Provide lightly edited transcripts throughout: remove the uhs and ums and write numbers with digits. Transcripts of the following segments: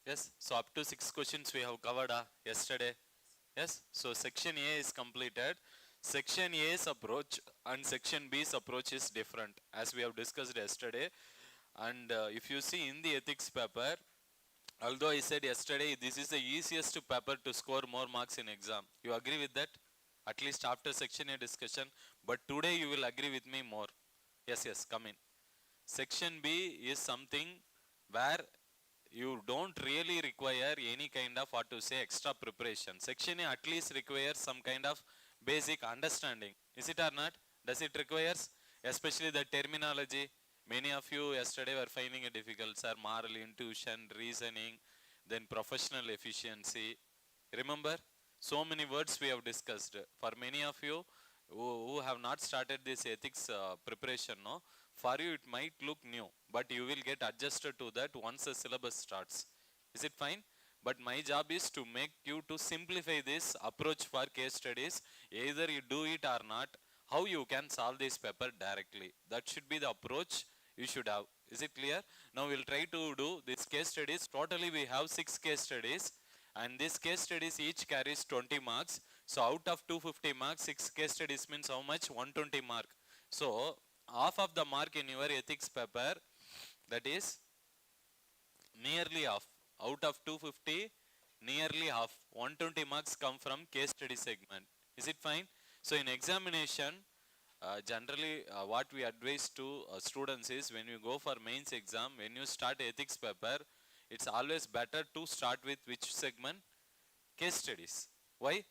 Yes, so up to 6 questions we have covered yesterday. Yes, so section A is completed. Section A's approach and section B's approach is different as we have discussed yesterday. And if you see in the ethics paper, although I said yesterday this is the easiest paper to score more marks in exam. You agree with that? At least after section A discussion. But today you will agree with me more. Yes, come in. Section B is something where you don't really require any kind of what to say extra preparation. Section A at least requires some kind of basic understanding. Is it or not? Does it requires? Especially the terminology. Many of you yesterday were finding it difficult, sir. Moral intuition, reasoning, then professional efficiency. Remember? So many words we have discussed. For many of you who have not started this ethics preparation, no, for you it might look new, but you will get adjusted to that once the syllabus starts. Is it fine? But my job is to make you to simplify this approach for case studies. Either you do it or not, how you can solve this paper directly. That should be the approach you should have. Is it clear? Now we'll try to do this case studies. Totally we have 6 case studies, and this case studies each carries 20 marks. So out of 250 marks, 6 case studies means how much? 120 mark. So half of the mark in your ethics paper, that is nearly half. Out of 250, nearly half. 120 marks come from case study segment. Is it fine? So in examination, generally what we advise to students is when you go for mains exam, when you start ethics paper, it's always better to start with which segment? Case studies. Why?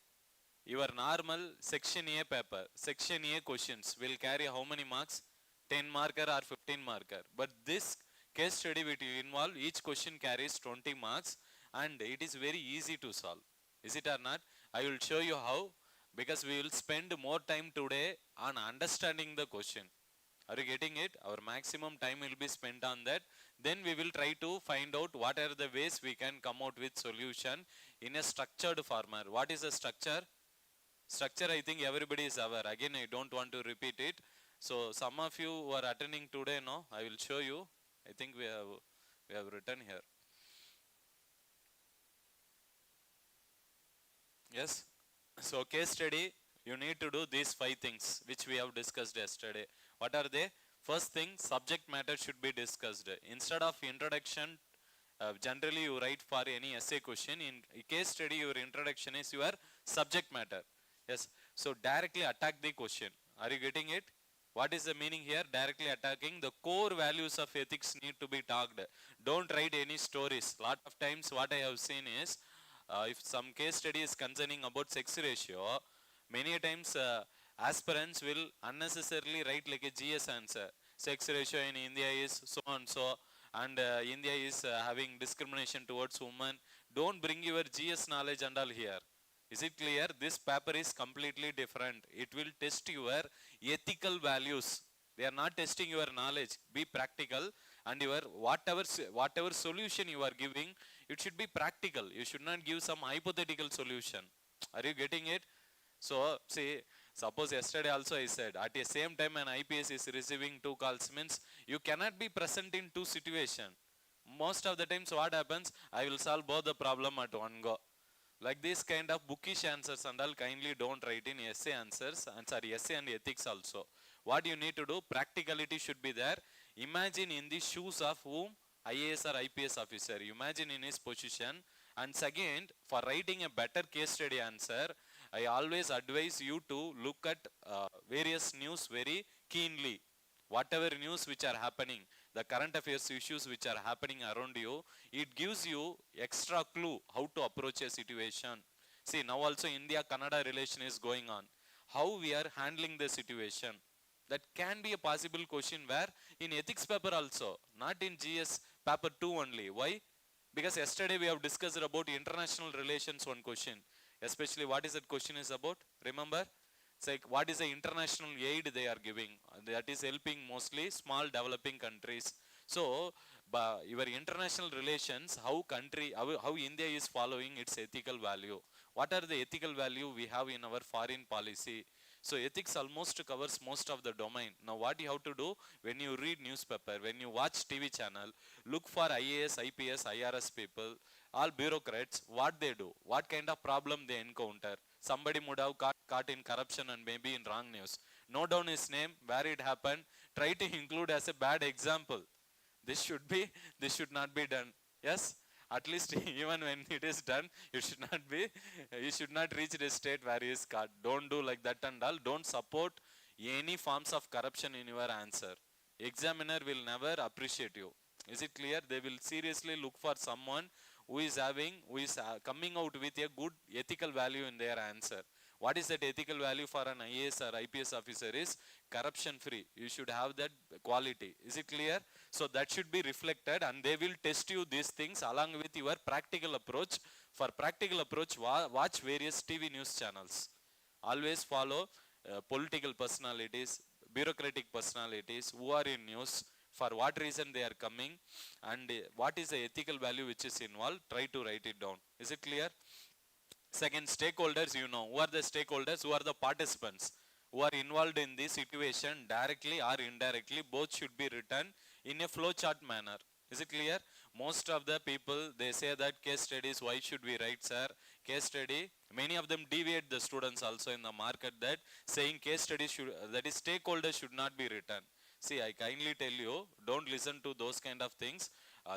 Your normal section A paper, section A questions will carry how many marks? 10 marker or 15 marker. But this case study which you involve, each question carries 20 marks and it is very easy to solve. Is it or not? I will show you how, because we will spend more time today on understanding the question. Are you getting it? Our maximum time will be spent on that. Then we will try to find out what are the ways we can come out with solution in a structured format. What is a structure? Structure, I think everybody is aware. Again, I don't want to repeat it. So some of you who are attending today, no, I will show you. I think we have written here. Yes. So case study, you need to do these 5 things which we have discussed yesterday. What are they? First thing, subject matter should be discussed. Instead of introduction, generally you write for any essay question. In case study, your introduction is your subject matter. Yes. So directly attack the question. Are you getting it? What is the meaning here? Directly attacking the core values of ethics need to be talked. Don't write any stories. Lot of times what I have seen is, if some case study is concerning about sex ratio, many times aspirants will unnecessarily write like a GS answer. Sex ratio in India is so and so, and India is having discrimination towards women. Don't bring your GS knowledge and all here. Is it clear? This paper is completely different. It will test your ethical values. They are not testing your knowledge. Be practical, and your whatever solution you are giving, it should be practical. You should not give some hypothetical solution. Are you getting it? So see, suppose yesterday also I said, at the same time an IPS is receiving 2 calls, means you cannot be present in 2 situations. Most of the times what happens, I will solve both the problem at one go. Like this kind of bookish answers and all, kindly don't write in essay answers, and essay and ethics also. What you need to do, practicality should be there. Imagine in the shoes of whom? IAS or IPS officer. Imagine in his position. And second, for writing a better case study answer, I always advise you to look at various news very keenly. Whatever news which are happening, the current affairs issues which are happening around you, it gives you extra clue how to approach a situation. See, now also India-Canada relation is going on. How we are handling the situation? That can be a possible question where in ethics paper also, not in GS paper 2 only. Why? Because yesterday we have discussed about international relations one question. Especially what is that question is about? Remember? It's like what is the international aid they are giving? That is helping mostly small developing countries. So, your international relations, how India is following its ethical value. What are the ethical value we have in our foreign policy? So ethics almost covers most of the domain. Now what you have to do, when you read newspaper, when you watch TV channel, look for IAS, IPS, IRS people, all bureaucrats, what they do, what kind of problem they encounter. Somebody would have caught in corruption and maybe in wrong news. Note down his name, where it happened, try to include as a bad example. This should not be done. Yes? At least even when it is done, you should not reach the state where he is caught. Don't do like that and all. Don't support any forms of corruption in your answer. Examiner will never appreciate you. Is it clear? They will seriously look for someone who is coming out with a good ethical value in their answer. What is that ethical value for an IAS or IPS officer is corruption free. You should have that quality. Is it clear? So that should be reflected, and they will test you these things along with your practical approach. For practical approach, watch various TV news channels. Always follow political personalities, bureaucratic personalities who are in news, for what reason they are coming, and what is the ethical value which is involved. Try to write it down. Is it clear? Second, stakeholders, you know. Who are the stakeholders? Who are the participants who are involved in this situation directly or indirectly? Both should be written in a flowchart manner. Is it clear? Most of the people, they say that case studies, why should we write, sir? Case study, many of them deviate the students also in the market, that saying case studies should, that is stakeholders should not be written. See, I kindly tell you, don't listen to those kind of things.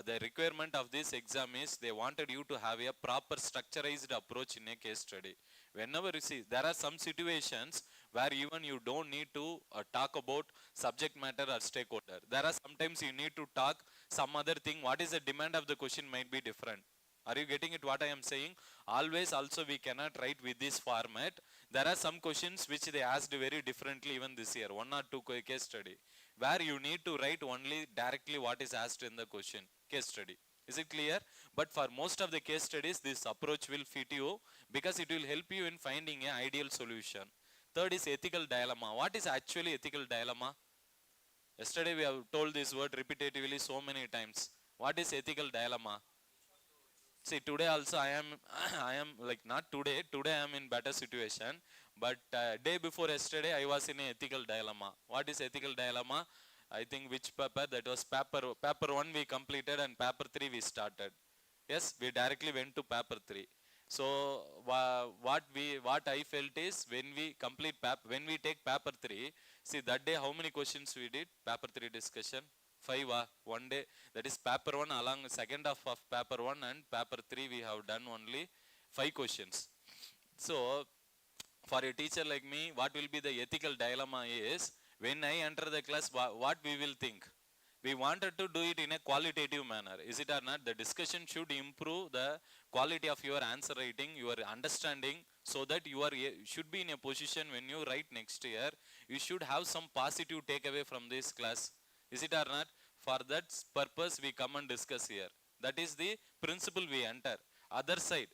The requirement of this exam is they wanted you to have a proper structurized approach in a case study. Whenever you see, there are some situations where even you don't need to talk about subject matter or stakeholder. There are sometimes you need to talk some other thing. What is the demand of the question might be different. Are you getting it what I am saying? Always also we cannot write with this format. There are some questions which they asked very differently even this year, 1 or 2 case study, where you need to write only directly what is asked in the question, case study. Is it clear? But for most of the case studies, this approach will fit you because it will help you in finding an ideal solution. Third is ethical dilemma. What is actually ethical dilemma? Yesterday we have told this word repetitively so many times. What is ethical dilemma? See, today also I am, I am like not today. Today I am in better situation. But day before yesterday I was in an ethical dilemma. What is ethical dilemma? I think which paper? That was paper 1 we completed and paper 3 we started. Yes, we directly went to paper 3. So what I felt is when we take paper 3, see that day how many questions we did? Paper 3 discussion. 5 one day. That is paper 1 along second half of paper 1 and paper 3 we have done only 5 questions. So for a teacher like me, what will be the ethical dilemma is, when I enter the class, what we will think? We wanted to do it in a qualitative manner. Is it or not? The discussion should improve the quality of your answer writing, your understanding, so that you should be in a position when you write next year, you should have some positive takeaway from this class. Is it or not? For that purpose, we come and discuss here. That is the principle we enter. Other side,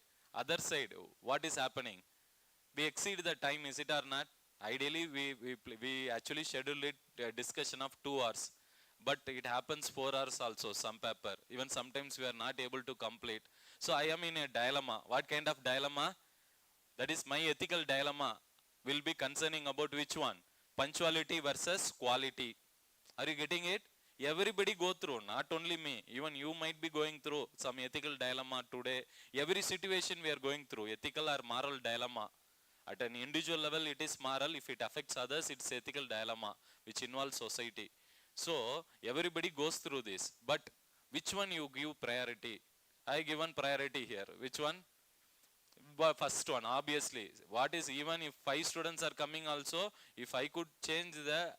what is happening? We exceed the time, is it or not? Ideally, we actually schedule it a discussion of 2 hours. But it happens 4 hours also, some paper. Even sometimes we are not able to complete. So I am in a dilemma. What kind of dilemma? That is my ethical dilemma will be concerning about which one? Punctuality versus quality. Are you getting it? Everybody go through, not only me. Even you might be going through some ethical dilemma today. Every situation we are going through, ethical or moral dilemma. At an individual level, it is moral. If it affects others, it's ethical dilemma, which involves society. So, everybody goes through this. But which one you give priority? I given priority here. Which one? First one, obviously. What is, even if 5 students are coming also, if I could change the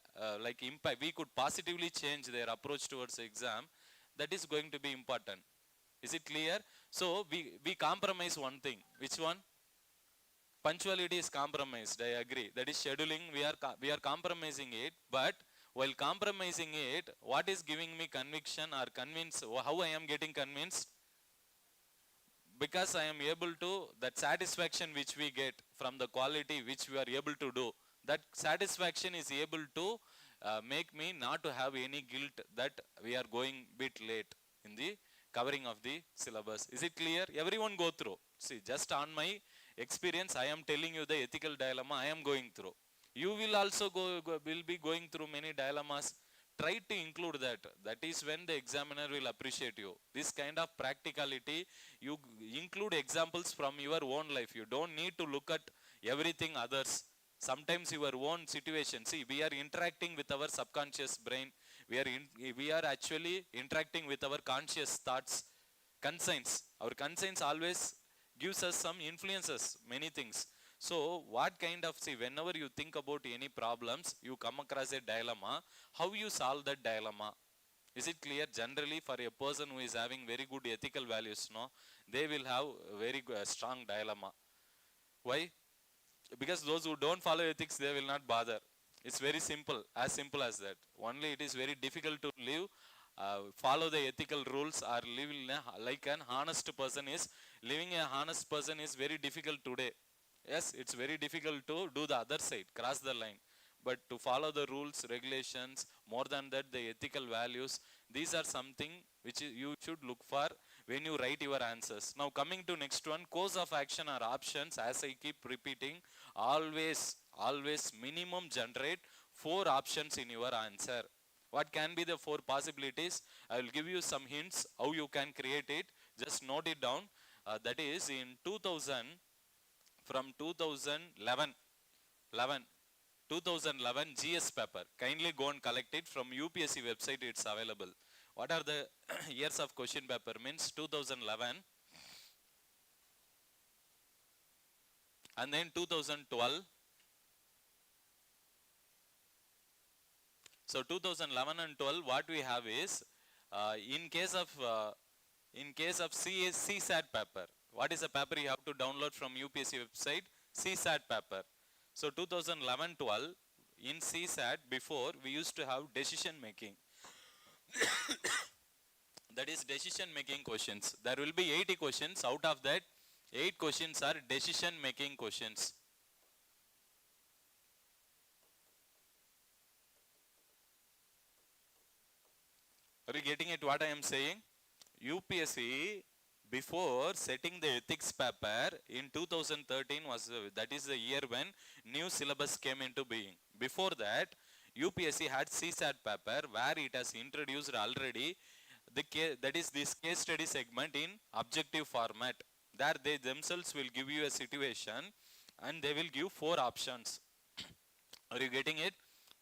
impact, we could positively change their approach towards the exam, that is going to be important. Is it clear? So we compromise one thing. Which one? Punctuality is compromised. I agree. That is scheduling. We are compromising it. But while compromising it, what is giving me conviction or convince? How I am getting convinced? Because I am able to, that satisfaction which we get from the quality which we are able to do, that satisfaction is able to make me not to have any guilt that we are going bit late in the covering of the syllabus. Is it clear? Everyone go through. See, just on my experience, I am telling you the ethical dilemma I am going through. You will also will be going through many dilemmas. Try to include that. That is when the examiner will appreciate you. This kind of practicality, you include examples from your own life. You don't need to look at everything others. Sometimes your own situation. See, we are interacting with our subconscious brain. We are actually interacting with our conscious thoughts. Conscience. Our conscience always gives us some influences, many things. So what kind of, see, whenever you think about any problems, you come across a dilemma, how you solve that dilemma? Is it clear? Generally, for a person who is having very good ethical values, no, they will have a very strong dilemma. Why? Because those who don't follow ethics, they will not bother. It's very simple as that. Only it is very difficult to live, follow the ethical rules, or live like an honest person is. Living a honest person is very difficult today. Yes, it's very difficult to do the other side, cross the line. But to follow the rules, regulations, more than that, the ethical values, these are something which you should look for when you write your answers. Now coming to next one, course of action or options, as I keep repeating, always minimum generate 4 options in your answer. What can be the 4 possibilities? I will give you some hints how you can create it. Just note it down. That is in 2000, from 2011 GS paper. Kindly go and collect it from UPSC website, it's available. What are the years of question paper? Means 2011 and then 2012. So 2011 and 12, what we have is, in case of CSAT paper, what is the paper you have to download from UPSC website? CSAT paper. So 2011-12, in CSAT, before we used to have decision making. That is decision making questions. There will be 80 questions. Out of that, 8 questions are decision making questions. Are you getting it what I am saying? UPSC, before setting the ethics paper in 2013 was, that is the year when new syllabus came into being. Before that, UPSC had CSAT paper where it has introduced already that is this case study segment in objective format. There they themselves will give you a situation and they will give 4 options. Are you getting it?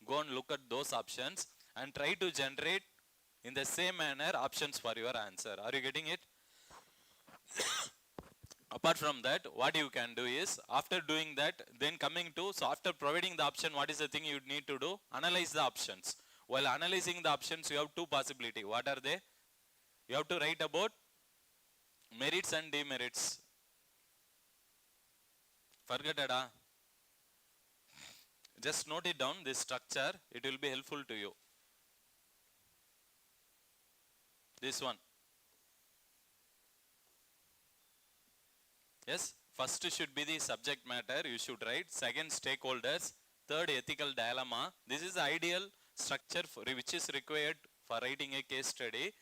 Go and look at those options and try to generate in the same manner options for your answer. Are you getting it? Apart from that, what you can do is, after doing that, then coming to, so after providing the option, what is the thing you need to do? Analyze the options. While analyzing the options, you have 2 possibilities. What are they? You have to write about merits and demerits. Forget it, huh? Just note it down, this structure, it will be helpful to you. This one. Yes, first should be the subject matter, you should write. Second, stakeholders. Third, ethical dilemma. This is the ideal structure which is required for writing a case study.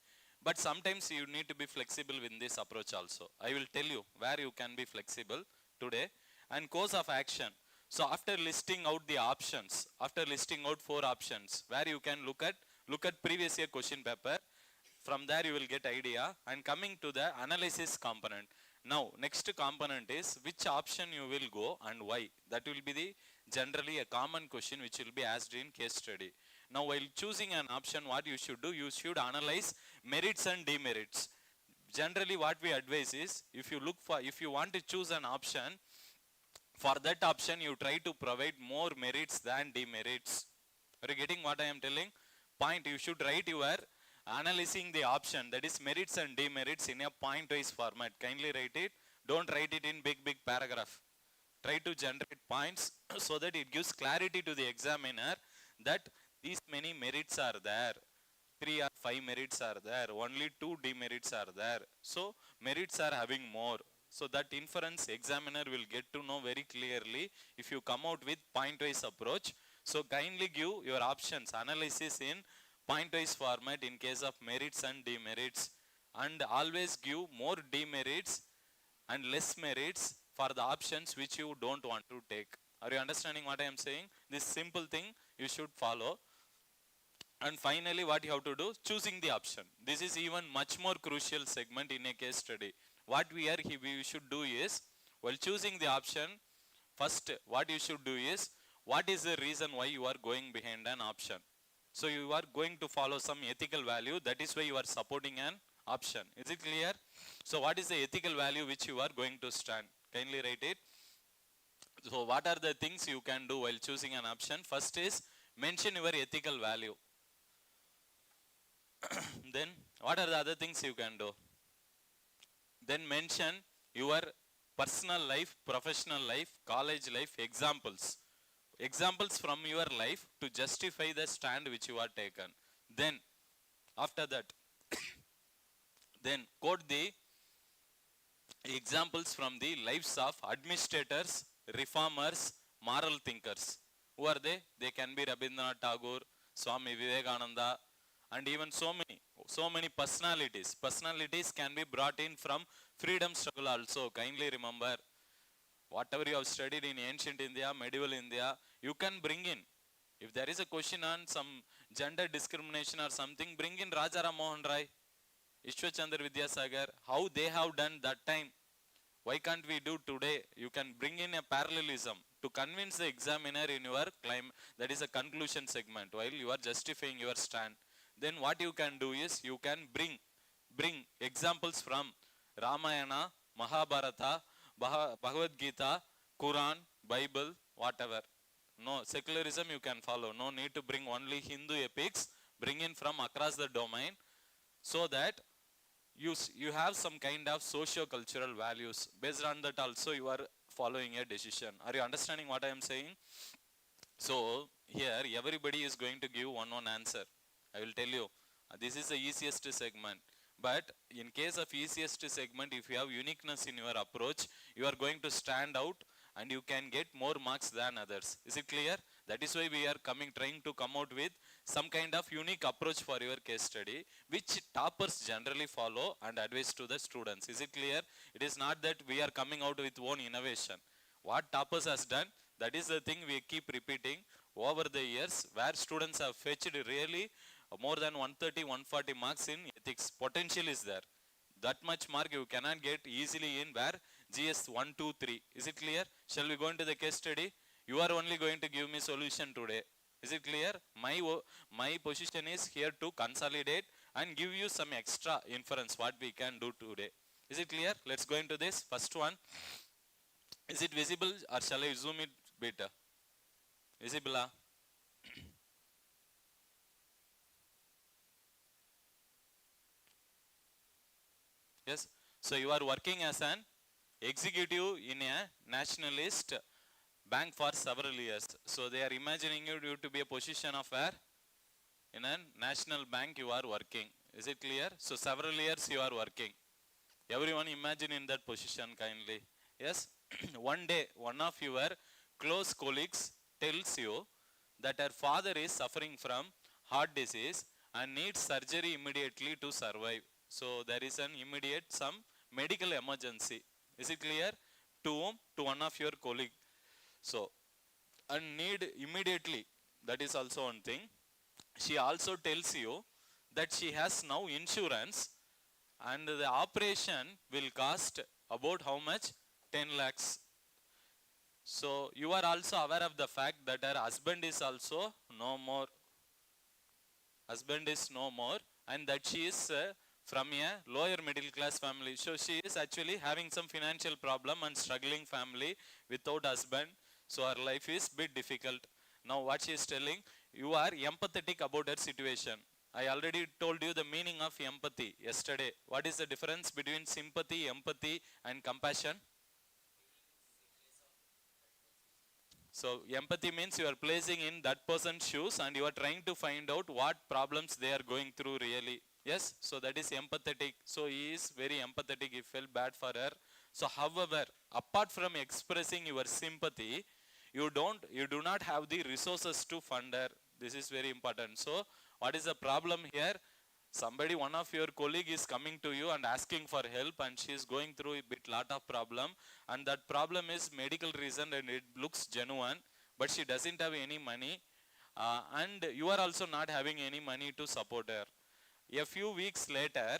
But sometimes you need to be flexible with this approach also. I will tell you where you can be flexible today. And course of action. So after listing out the options, after listing out 4 options, where you can look at previous year question paper. From there you will get idea. And coming to the analysis component. Now, next component is which option you will go and why. That will be the generally a common question which will be asked in case study. Now, while choosing an option, what you should do, you should analyze merits and demerits. Generally, what we advise is, if you want to choose an option, for that option, you try to provide more merits than demerits. Are you getting what I am telling? Point, you should write your analyzing the option, that is merits and demerits, in a point-wise format. Kindly write it. Don't write it in big paragraph. Try to generate points so that it gives clarity to the examiner that these many merits are there. 3 or 5 merits are there. Only 2 demerits are there. So merits are having more. So that inference examiner will get to know very clearly if you come out with point-wise approach. So kindly give your options, analysis in point-wise format in case of merits and demerits, and always give more demerits and less merits for the options which you don't want to take. Are you understanding what I am saying? This simple thing you should follow. And finally, what you have to do, choosing the option. This is even much more crucial segment in a case study. What we should do is, while choosing the option, first what you should do is, what is the reason why you are going behind an option? So you are going to follow some ethical value, that is why you are supporting an option. Is it clear? So what is the ethical value which you are going to stand? Kindly write it. So what are the things you can do while choosing an option? First is, mention your ethical value. Then what are the other things you can do? Then mention your personal life, professional life, college life examples. Examples from your life to justify the stand which you are taken. Then after that, then quote the examples from the lives of administrators, reformers, moral thinkers. Who are they? They can be Rabindranath Tagore, Swami Vivekananda, and even so many personalities. Personalities can be brought in from freedom struggle also. Kindly remember, whatever you have studied in ancient India, medieval India, you can bring in. If there is a question on some gender discrimination or something, bring in Raja Ram Mohan Rai, Ishwar Chandra Vidyasagar, how they have done that time. Why can't we do today? You can bring in a parallelism to convince the examiner in your claim. That is a conclusion segment while you are justifying your stand. Then what you can do is, you can bring examples from Ramayana, Mahabharata, Bhagavad Gita, Quran, Bible, whatever. No, secularism you can follow. No need to bring only Hindu epics. Bring in from across the domain, so that you have some kind of socio-cultural values. Based on that also you are following a decision. Are you understanding what I am saying? So here everybody is going to give one answer. I will tell you, this is the easiest segment. But in case of easiest segment, if you have uniqueness in your approach, you are going to stand out and you can get more marks than others. Is it clear? That is why we are trying to come out with some kind of unique approach for your case study, which toppers generally follow and advise to the students. Is it clear? It is not that we are coming out with own innovation. What toppers has done, that is the thing we keep repeating over the years, where students have fetched really more than 130, 140 marks in ethics. Potential is there. That much mark you cannot get easily in where GS 1, 2, 3. Is it clear? Shall we go into the case study? You are only going to give me solution today. Is it clear? My position is here to consolidate and give you some extra inference what we can do today. Is it clear? Let's go into this. First one. Is it visible or shall I zoom it better? Visible? Yes. So you are working as an executive in a nationalist bank for several years. So they are imagining you to be a position of where? In a national bank you are working. Is it clear? So several years you are working. Everyone imagine in that position kindly. Yes. One day one of your close colleagues tells you that her father is suffering from heart disease and needs surgery immediately to survive. So there is an immediate some medical emergency. Is it clear? To whom? To one of your colleague. So, and need immediately. That is also one thing. She also tells you that she has now insurance and the operation will cost about how much? 10 lakhs. So you are also aware of the fact that her husband is also no more. Husband is no more, and that she is from a lower middle class family. So she is actually having some financial problem and struggling family without husband. So her life is bit difficult. Now what she is telling, you are empathetic about her situation. I already told you the meaning of empathy yesterday. What is the difference between sympathy, empathy and compassion? So empathy means you are placing in that person's shoes and you are trying to find out what problems they are going through really. Yes, so that is empathetic. So he is very empathetic, he felt bad for her. So however, apart from expressing your sympathy, you do not have the resources to fund her. This is very important. So what is the problem here? Somebody, one of your colleague is coming to you and asking for help, and she is going through a bit lot of problem, and that problem is medical reason and it looks genuine, but she doesn't have any money, and you are also not having any money to support her. A few weeks later,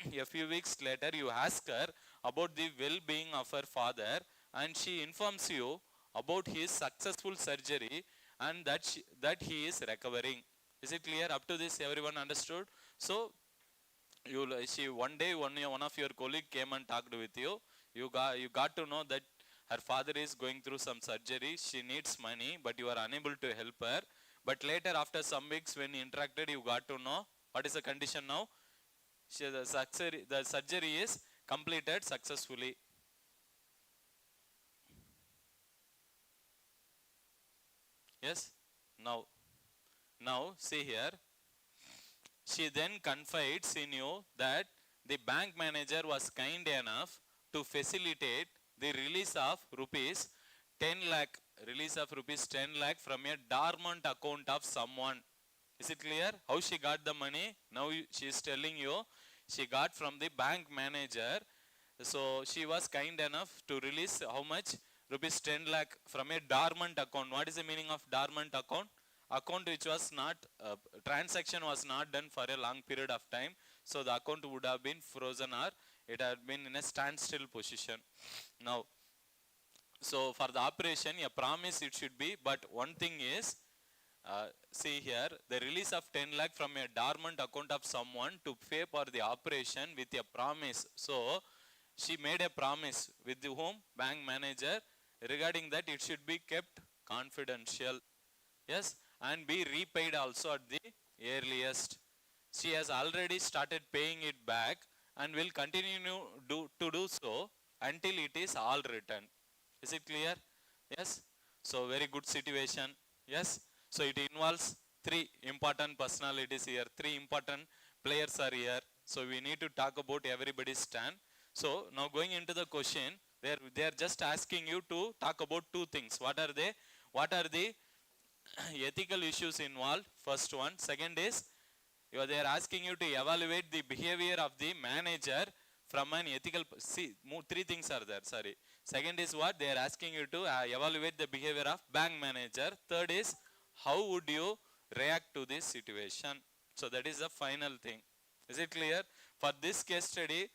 you ask her about the well-being of her father, and she informs you about his successful surgery and that he is recovering. Is it clear? Up to this, everyone understood? So, one day, one of your colleague came and talked with you. You got to know that her father is going through some surgery. She needs money, but you are unable to help her. But later, after some weeks, when you interacted, you got to know what is the condition now. The surgery is completed successfully. Yes. Now see here. She then confides in you that the bank manager was kind enough to facilitate the release of rupees 10 lakh, from a dormant account of someone. Is it clear? How she got the money? Now she is telling you she got from the bank manager. So she was kind enough to release how much? Rupees 10 lakh from a dormant account. What is the meaning of dormant account? Account which was not, transaction was not done for a long period of time. So the account would have been frozen, or it had been in a standstill position. Now, so for the operation, a promise it should be, but one thing is, see here, the release of 10 lakh from a dormant account of someone to pay for the operation with a promise. So she made a promise with whom? Bank manager, regarding that it should be kept confidential. Yes, and be repaid also at the earliest. She has already started paying it back and will continue to do so until it is all returned. Is it clear? Yes. So very good situation. Yes. So it involves three important personalities here. Three important players are here. So we need to talk about everybody's stand. So now going into the question, they are just asking you to talk about two things. What are they? What are the ethical issues involved? First one. Second is, they are asking you to evaluate the behavior of the manager from an ethical. See, three things are there. Sorry. Second is what? They are asking you to evaluate the behavior of bank manager. Third is, how would you react to this situation? So that is the final thing. Is it clear? For this case study,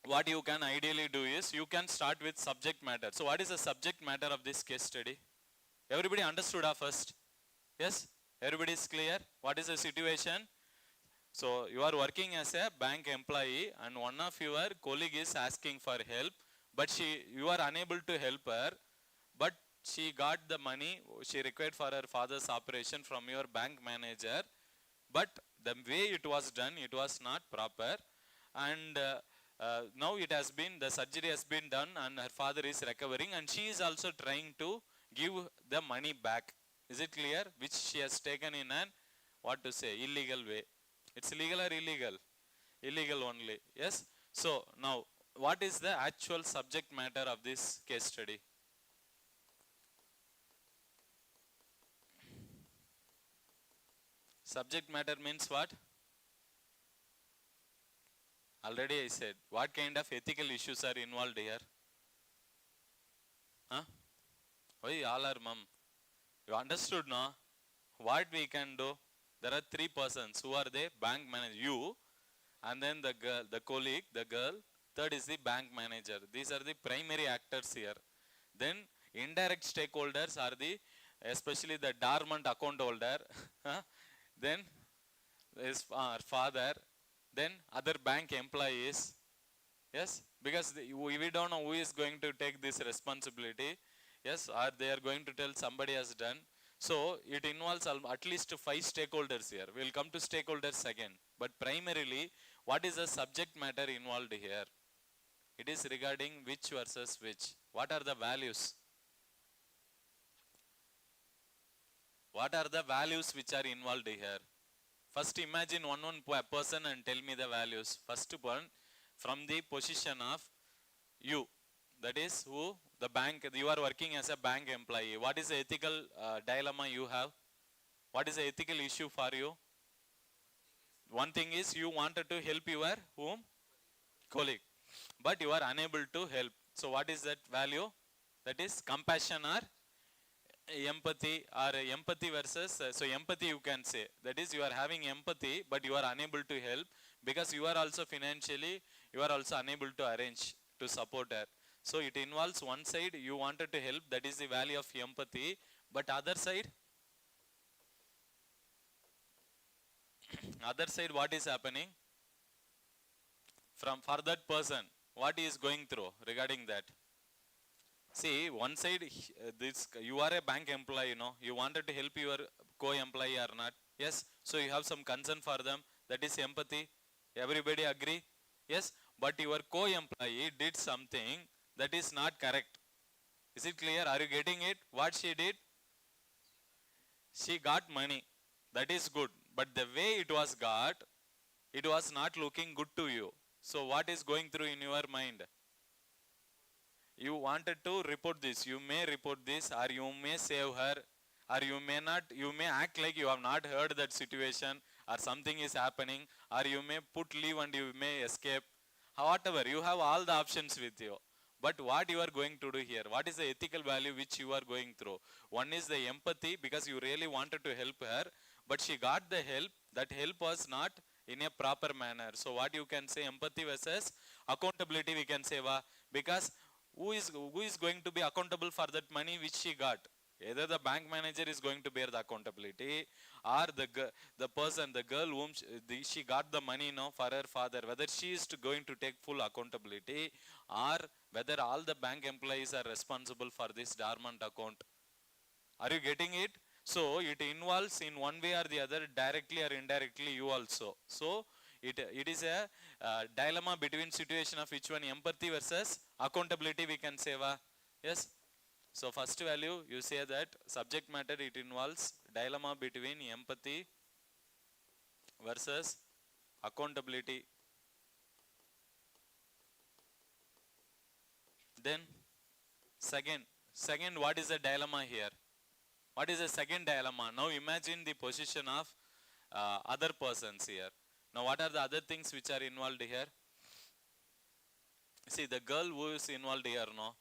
what you can ideally do is, you can start with subject matter. So what is the subject matter of this case study? Everybody understood first? Yes? Everybody is clear? What is the situation? So you are working as a bank employee, and one of your colleague is asking for help, but you are unable to help her, but she got the money she required for her father's operation from your bank manager, but the way it was done, it was not proper, and now the surgery has been done and her father is recovering, and she is also trying to give the money back. Is it clear? Which she has taken in an, illegal way. It's legal or illegal? Illegal only. Yes? So now, what is the actual subject matter of this case study? Subject matter means what? Already I said. What kind of ethical issues are involved here? Huh? Why all are mum? You understood, no? What we can do? There are three persons. Who are they? Bank manager, you, and then the girl, the colleague, the girl. Third is the bank manager. These are the primary actors here. Then indirect stakeholders are especially the dormant account holder. Then is our father. Then other bank employees. Yes, because we don't know who is going to take this responsibility. Yes, or they are going to tell somebody has done. So it involves at least 5 stakeholders here. We'll come to stakeholders again. But primarily, what is the subject matter involved here? It is regarding which versus which. What are the values? What are the values which are involved here? First imagine one person and tell me the values. First one, from the position of you. That is who? The bank. You are working as a bank employee. What is the ethical dilemma you have? What is the ethical issue for you? One thing is you wanted to help your whom? Colleague. But you are unable to help. So what is that value? That is compassion or empathy versus, so empathy you can say. That is you are having empathy but you are unable to help because you are also financially, you are also unable to arrange to support her. So it involves one side you wanted to help, that is the value of empathy, but other side, other side what is happening from for that person, what he is going through regarding that. See, one side, this you are a bank employee, you know, you wanted to help your co-employee or not. Yes, so you have some concern for them. That is empathy. Everybody agree? Yes, but your co-employee did something that is not correct. Is it clear? Are you getting it? What she did? She got money. That is good. But the way it was got, it was not looking good to you. So what is going through in your mind? You wanted to report this. You may report this, or you may save her, or you may not. You may act like you have not heard that situation, or something is happening, or you may put leave and you may escape. Whatever, you have all the options with you. But what you are going to do here? What is the ethical value which you are going through? One is the empathy, because you really wanted to help her, but she got the help. That help was not in a proper manner. So what you can say, empathy versus accountability, we can say, because who is going to be accountable for that money which she got? Either the bank manager is going to bear the accountability, or the person, the girl whom she got the money now for her father, whether she is going to take full accountability, or whether all the bank employees are responsible for this dormant account. Are you getting it? So it involves in one way or the other, directly or indirectly, you also. So it is a dilemma between situation of which one, empathy versus accountability, we can say. Yes. So first value, you say that subject matter, it involves dilemma between empathy versus accountability. Then second, what is the dilemma here? What is the second dilemma? Now imagine the position of other persons here. Now what are the other things which are involved here? See, the girl who is involved here, no,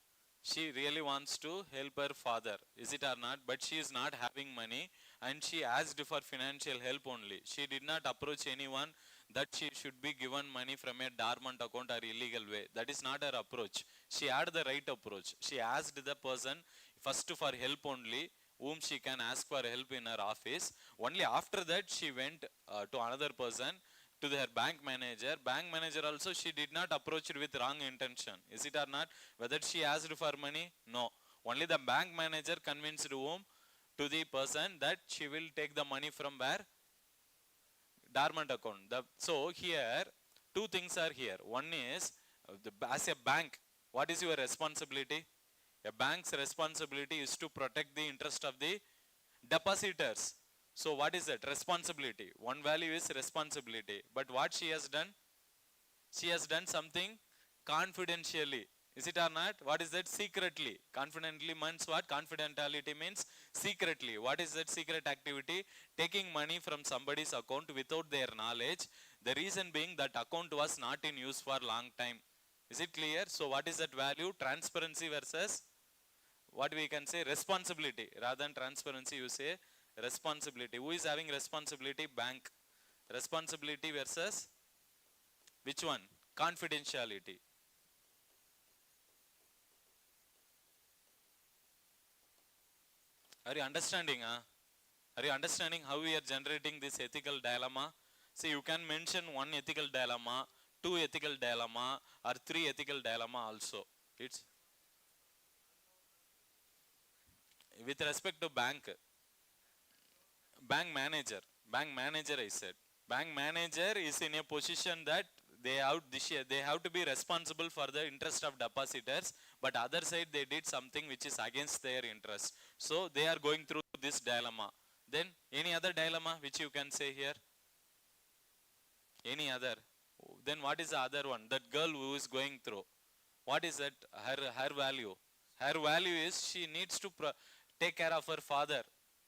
she really wants to help her father, is it or not? But she is not having money and she asked for financial help only. She did not approach anyone that she should be given money from a dormant account or illegal way. That is not her approach. She had the right approach. She asked the person first for help only, whom she can ask for help in her office. Only after that she went to another person, to her bank manager. Bank manager also, she did not approach it with wrong intention. Is it or not? Whether she asked for money? No. Only the bank manager convinced whom? To the person that she will take the money from where? Dormant account. So here, two things are here. One is, as a bank, what is your responsibility? A bank's responsibility is to protect the interest of the depositors. So what is that? Responsibility. One value is responsibility. But what she has done? She has done something confidentially. Is it or not? What is that? Secretly. Confidently means what? Confidentiality means secretly. What is that secret activity? Taking money from somebody's account without their knowledge. The reason being that account was not in use for long time. Is it clear? So what is that value? Transparency versus what we can say, responsibility. Rather than transparency, you say responsibility. Who is having responsibility? Bank. Responsibility versus which one? Confidentiality. Are you understanding? Are you understanding how we are generating this ethical dilemma? See, you can mention one ethical dilemma, two ethical dilemma, or three ethical dilemma also. It's with respect to bank manager. I said, bank manager is in a position that they have to be responsible for the interest of depositors, but other side they did something which is against their interest, so they are going through this dilemma. Then any other dilemma which you can say here? Any other? Then what is the other one? That girl who is going through, what is that? Her value. Her value is she needs to take care of her father.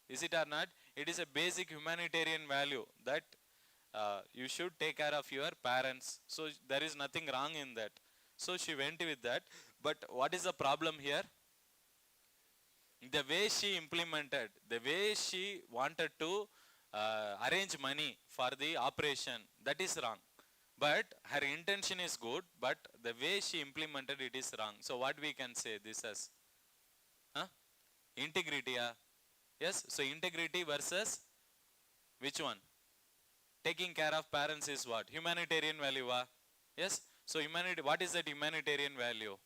Is it or not? It is a basic humanitarian value that you should take care of your parents. So there is nothing wrong in that. So she went with that. But what is the problem here? The way she implemented, the way she wanted to arrange money for the operation, that is wrong. But her intention is good, but the way she implemented it is wrong. So what we can say this as? Huh? Integrity, yeah? Yes, so integrity versus which one? Taking care of parents is what? Humanitarian value, yes? So humanity, what is that humanitarian value?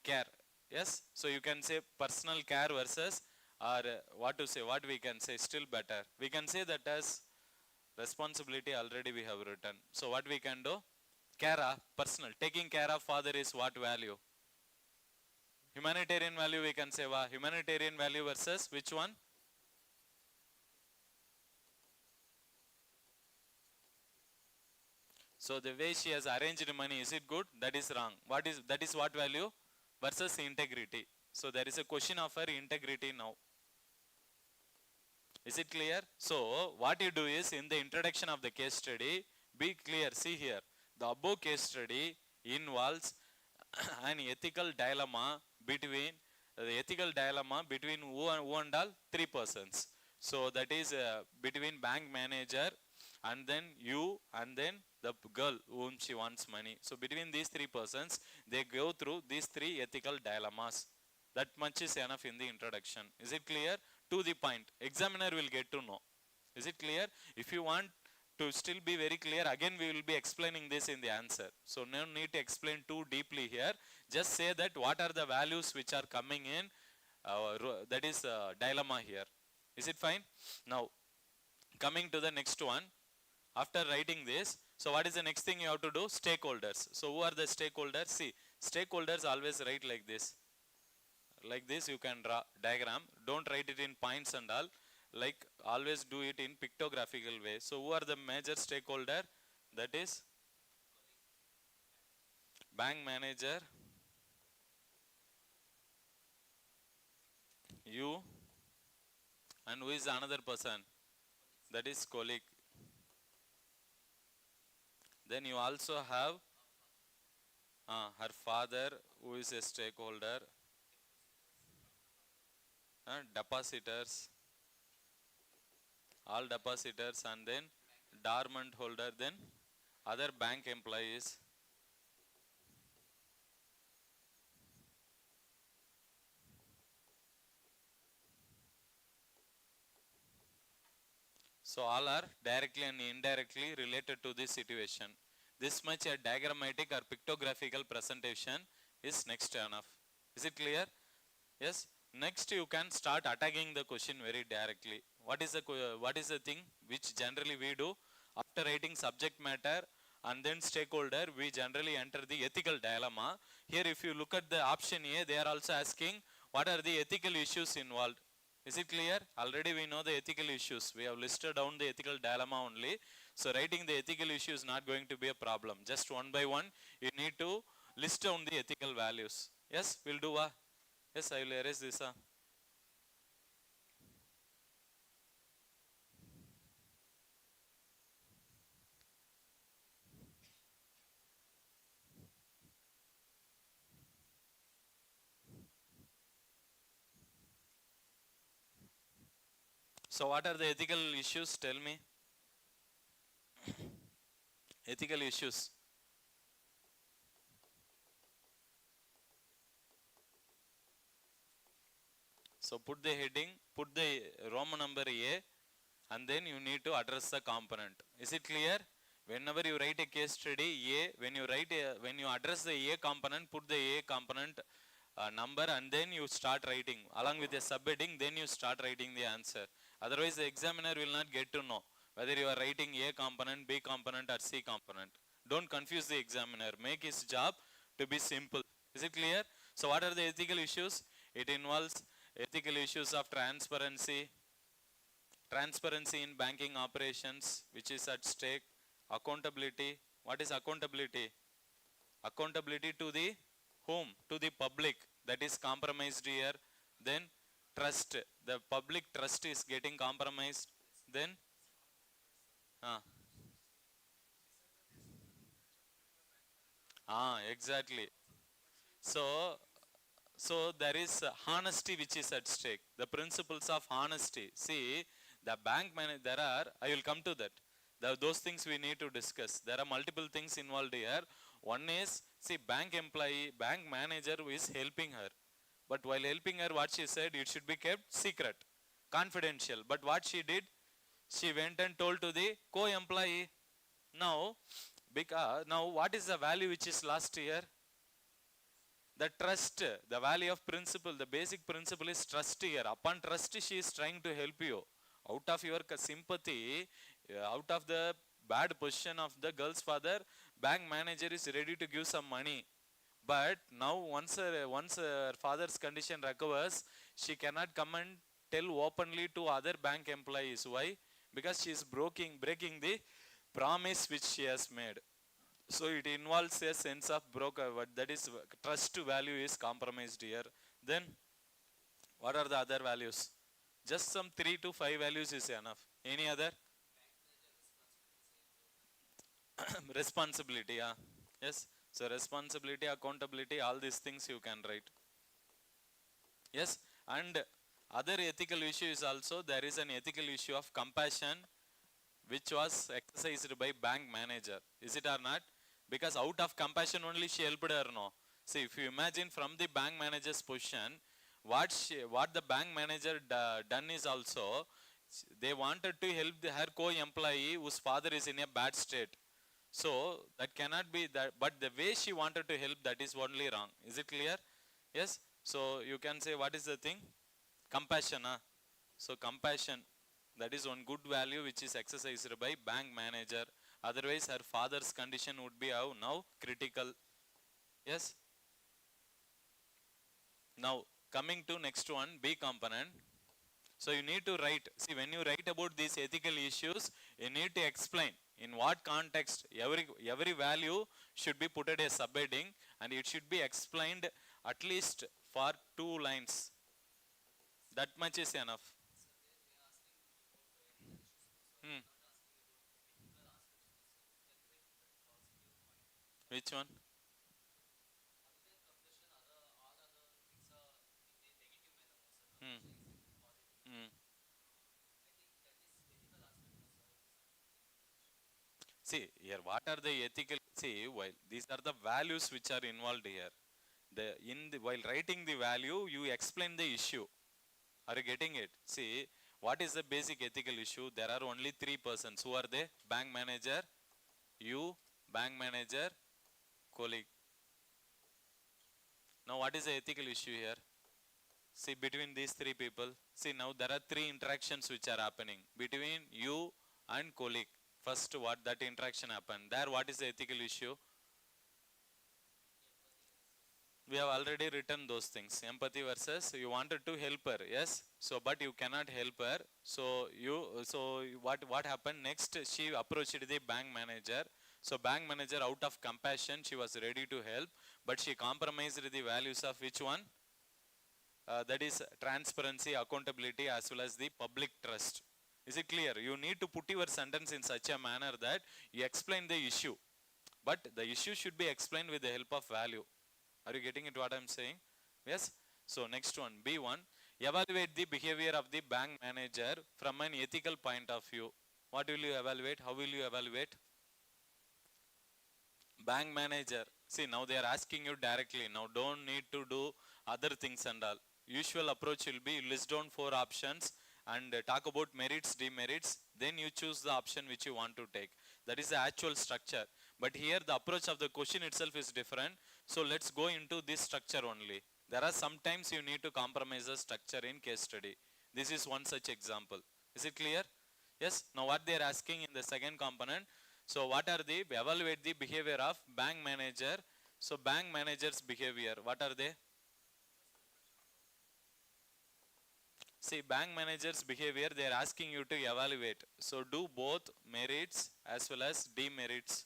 Care, yes? So you can say personal care versus, or what to say, what we can say still better. We can say that as responsibility, already we have written. So what we can do? Care, personal. Taking care of father is what value? Humanitarian value we can say, humanitarian value versus which one? So the way she has arranged money, is it good? That is wrong. That is what value? Versus integrity. So there is a question of her integrity now. Is it clear? So what you do is, in the introduction of the case study, be clear. See here, the above case study involves an ethical dilemma between who and all? Three persons. So that is between bank manager, and then you, and then the girl whom she wants money. So between these three persons, they go through these three ethical dilemmas. That much is enough in the introduction. Is it clear? To the point. Examiner will get to know. Is it clear? If you want to still be very clear, again we will be explaining this in the answer. So no need to explain too deeply here. Just say that what are the values which are coming in, that is dilemma here. Is it fine? Now, coming to the next one. After writing this, so what is the next thing you have to do? Stakeholders. So who are the stakeholders? See, stakeholders always write like this. Like this you can draw diagram. Don't write it in points and all. Like, always do it in pictographical way. So who are the major stakeholder? That is bank manager, you, and who is another person? That is colleague. Then you also have her father, who is a stakeholder, depositors, all depositors, and then dormant holder, then other bank employees. So all are directly and indirectly related to this situation. This much a diagrammatic or pictographical presentation is next enough. Is it clear? Yes. Next you can start attacking the question very directly. What is the thing which generally we do after writing subject matter and then stakeholder? We generally enter the ethical dilemma. Here if you look at the option A, they are also asking what are the ethical issues involved. Is it clear? Already we know the ethical issues. We have listed down the ethical dilemma only. So writing the ethical issue is not going to be a problem. Just one by one, you need to list down the ethical values. Yes, we'll do. Yes, I will erase this. So what are the ethical issues? Tell me. Ethical issues. So put the heading, put the Roman number A, and then you need to address the component. Is it clear? Whenever you write a case study, when you address the A component, put the A component number, and then you start writing along with the subheading. Then you start writing the answer. Otherwise, the examiner will not get to know whether you are writing A component, B component, or C component. Don't confuse the examiner. Make his job to be simple. Is it clear? So what are the ethical issues? It involves ethical issues of transparency in banking operations, which is at stake. Accountability. What is accountability? Accountability to the whom? To the public. That is compromised here. Then trust. The public trust is getting compromised. Then Exactly. So, so there is honesty which is at stake. The principles of honesty. See, the bank manager, there are, I will come to that. Those things we need to discuss. There are multiple things involved here. One is, see, bank employee, bank manager who is helping her. But while helping her, what she said, it should be kept secret, confidential. But what she did, she went and told to the co-employee. Now, because now what is the value which is lost here? The trust, the value of principle, the basic principle is trust here. Upon trust, she is trying to help you. Out of your sympathy, out of the bad position of the girl's father, bank manager is ready to give some money. But now once her father's condition recovers, she cannot come and tell openly to other bank employees. Why? Because she is breaking the promise which she has made. So it involves a sense of broker, but that is trust value is compromised here. Then what are the other values? Just some 3 to 5 values is enough. Any other? Responsibility, yeah. Yes. So responsibility, accountability, all these things you can write. Yes. And other ethical issue is also there is an ethical issue of compassion which was exercised by bank manager. Is it or not? Because out of compassion only she helped her, no. See, if you imagine from the bank manager's position, what the bank manager done is also, they wanted to help her co-employee whose father is in a bad state. So that cannot be that, but the way she wanted to help, that is only wrong. Is it clear? Yes. So you can say what is the thing? Compassion. So compassion, that is one good value which is exercised by bank manager. Otherwise her father's condition would be how now critical. Yes. Now coming to next one, B component. So you need to write, see when you write about these ethical issues, you need to explain in what context every value should be put at a subheading, and it should be explained at least for 2 lines. That much is enough. Hmm. Which one? Hmm. Hmm. See here, what are the ethical? See, while these are the values which are involved here. While writing the value, you explain the issue. Are you getting it? See, what is the basic ethical issue? There are only 3 persons. Who are they? Bank manager, you, bank manager, colleague. Now, what is the ethical issue here? See, between these 3 people, see now there are 3 interactions which are happening between you and colleague. First, what that interaction happened? There, what is the ethical issue? We have already written those things. Empathy versus you wanted to help her, yes. So, but you cannot help her. So what happened next? She approached the bank manager. So bank manager, out of compassion, she was ready to help, but she compromised the values of which one? That is transparency, accountability, as well as the public trust. Is it clear? You need to put your sentence in such a manner that you explain the issue, but the issue should be explained with the help of value. Are you getting it what I'm saying? Yes. So next one, B1. Evaluate the behavior of the bank manager from an ethical point of view. What will you evaluate? How will you evaluate? Bank manager. See, now they are asking you directly. Now don't need to do other things and all. Usual approach will be list down 4 options and talk about merits, demerits. Then you choose the option which you want to take. That is the actual structure. But here the approach of the question itself is different. So let's go into this structure only. There are sometimes you need to compromise the structure in case study. This is one such example. Is it clear? Yes. Now what they are asking in the second component. So what are the evaluate the behavior of bank manager? So bank manager's behavior. What are they? See, bank manager's behavior, they are asking you to evaluate. So do both merits as well as demerits.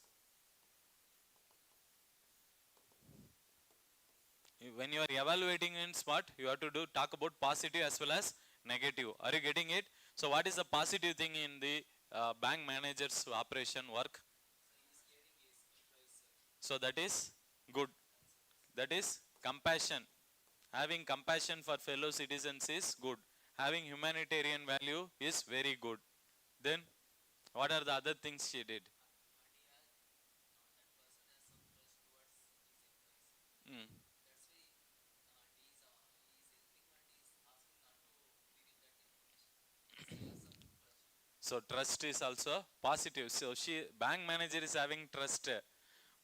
When you are evaluating in SMART, you have to talk about positive as well as negative. Are you getting it? So what is the positive thing in the bank manager's operation work? So that is Good. That is compassion. Having compassion for fellow citizens is good. Having humanitarian value is very good. Then, what are the other things she did? Hmm. So trust is also positive. So bank manager is having trust.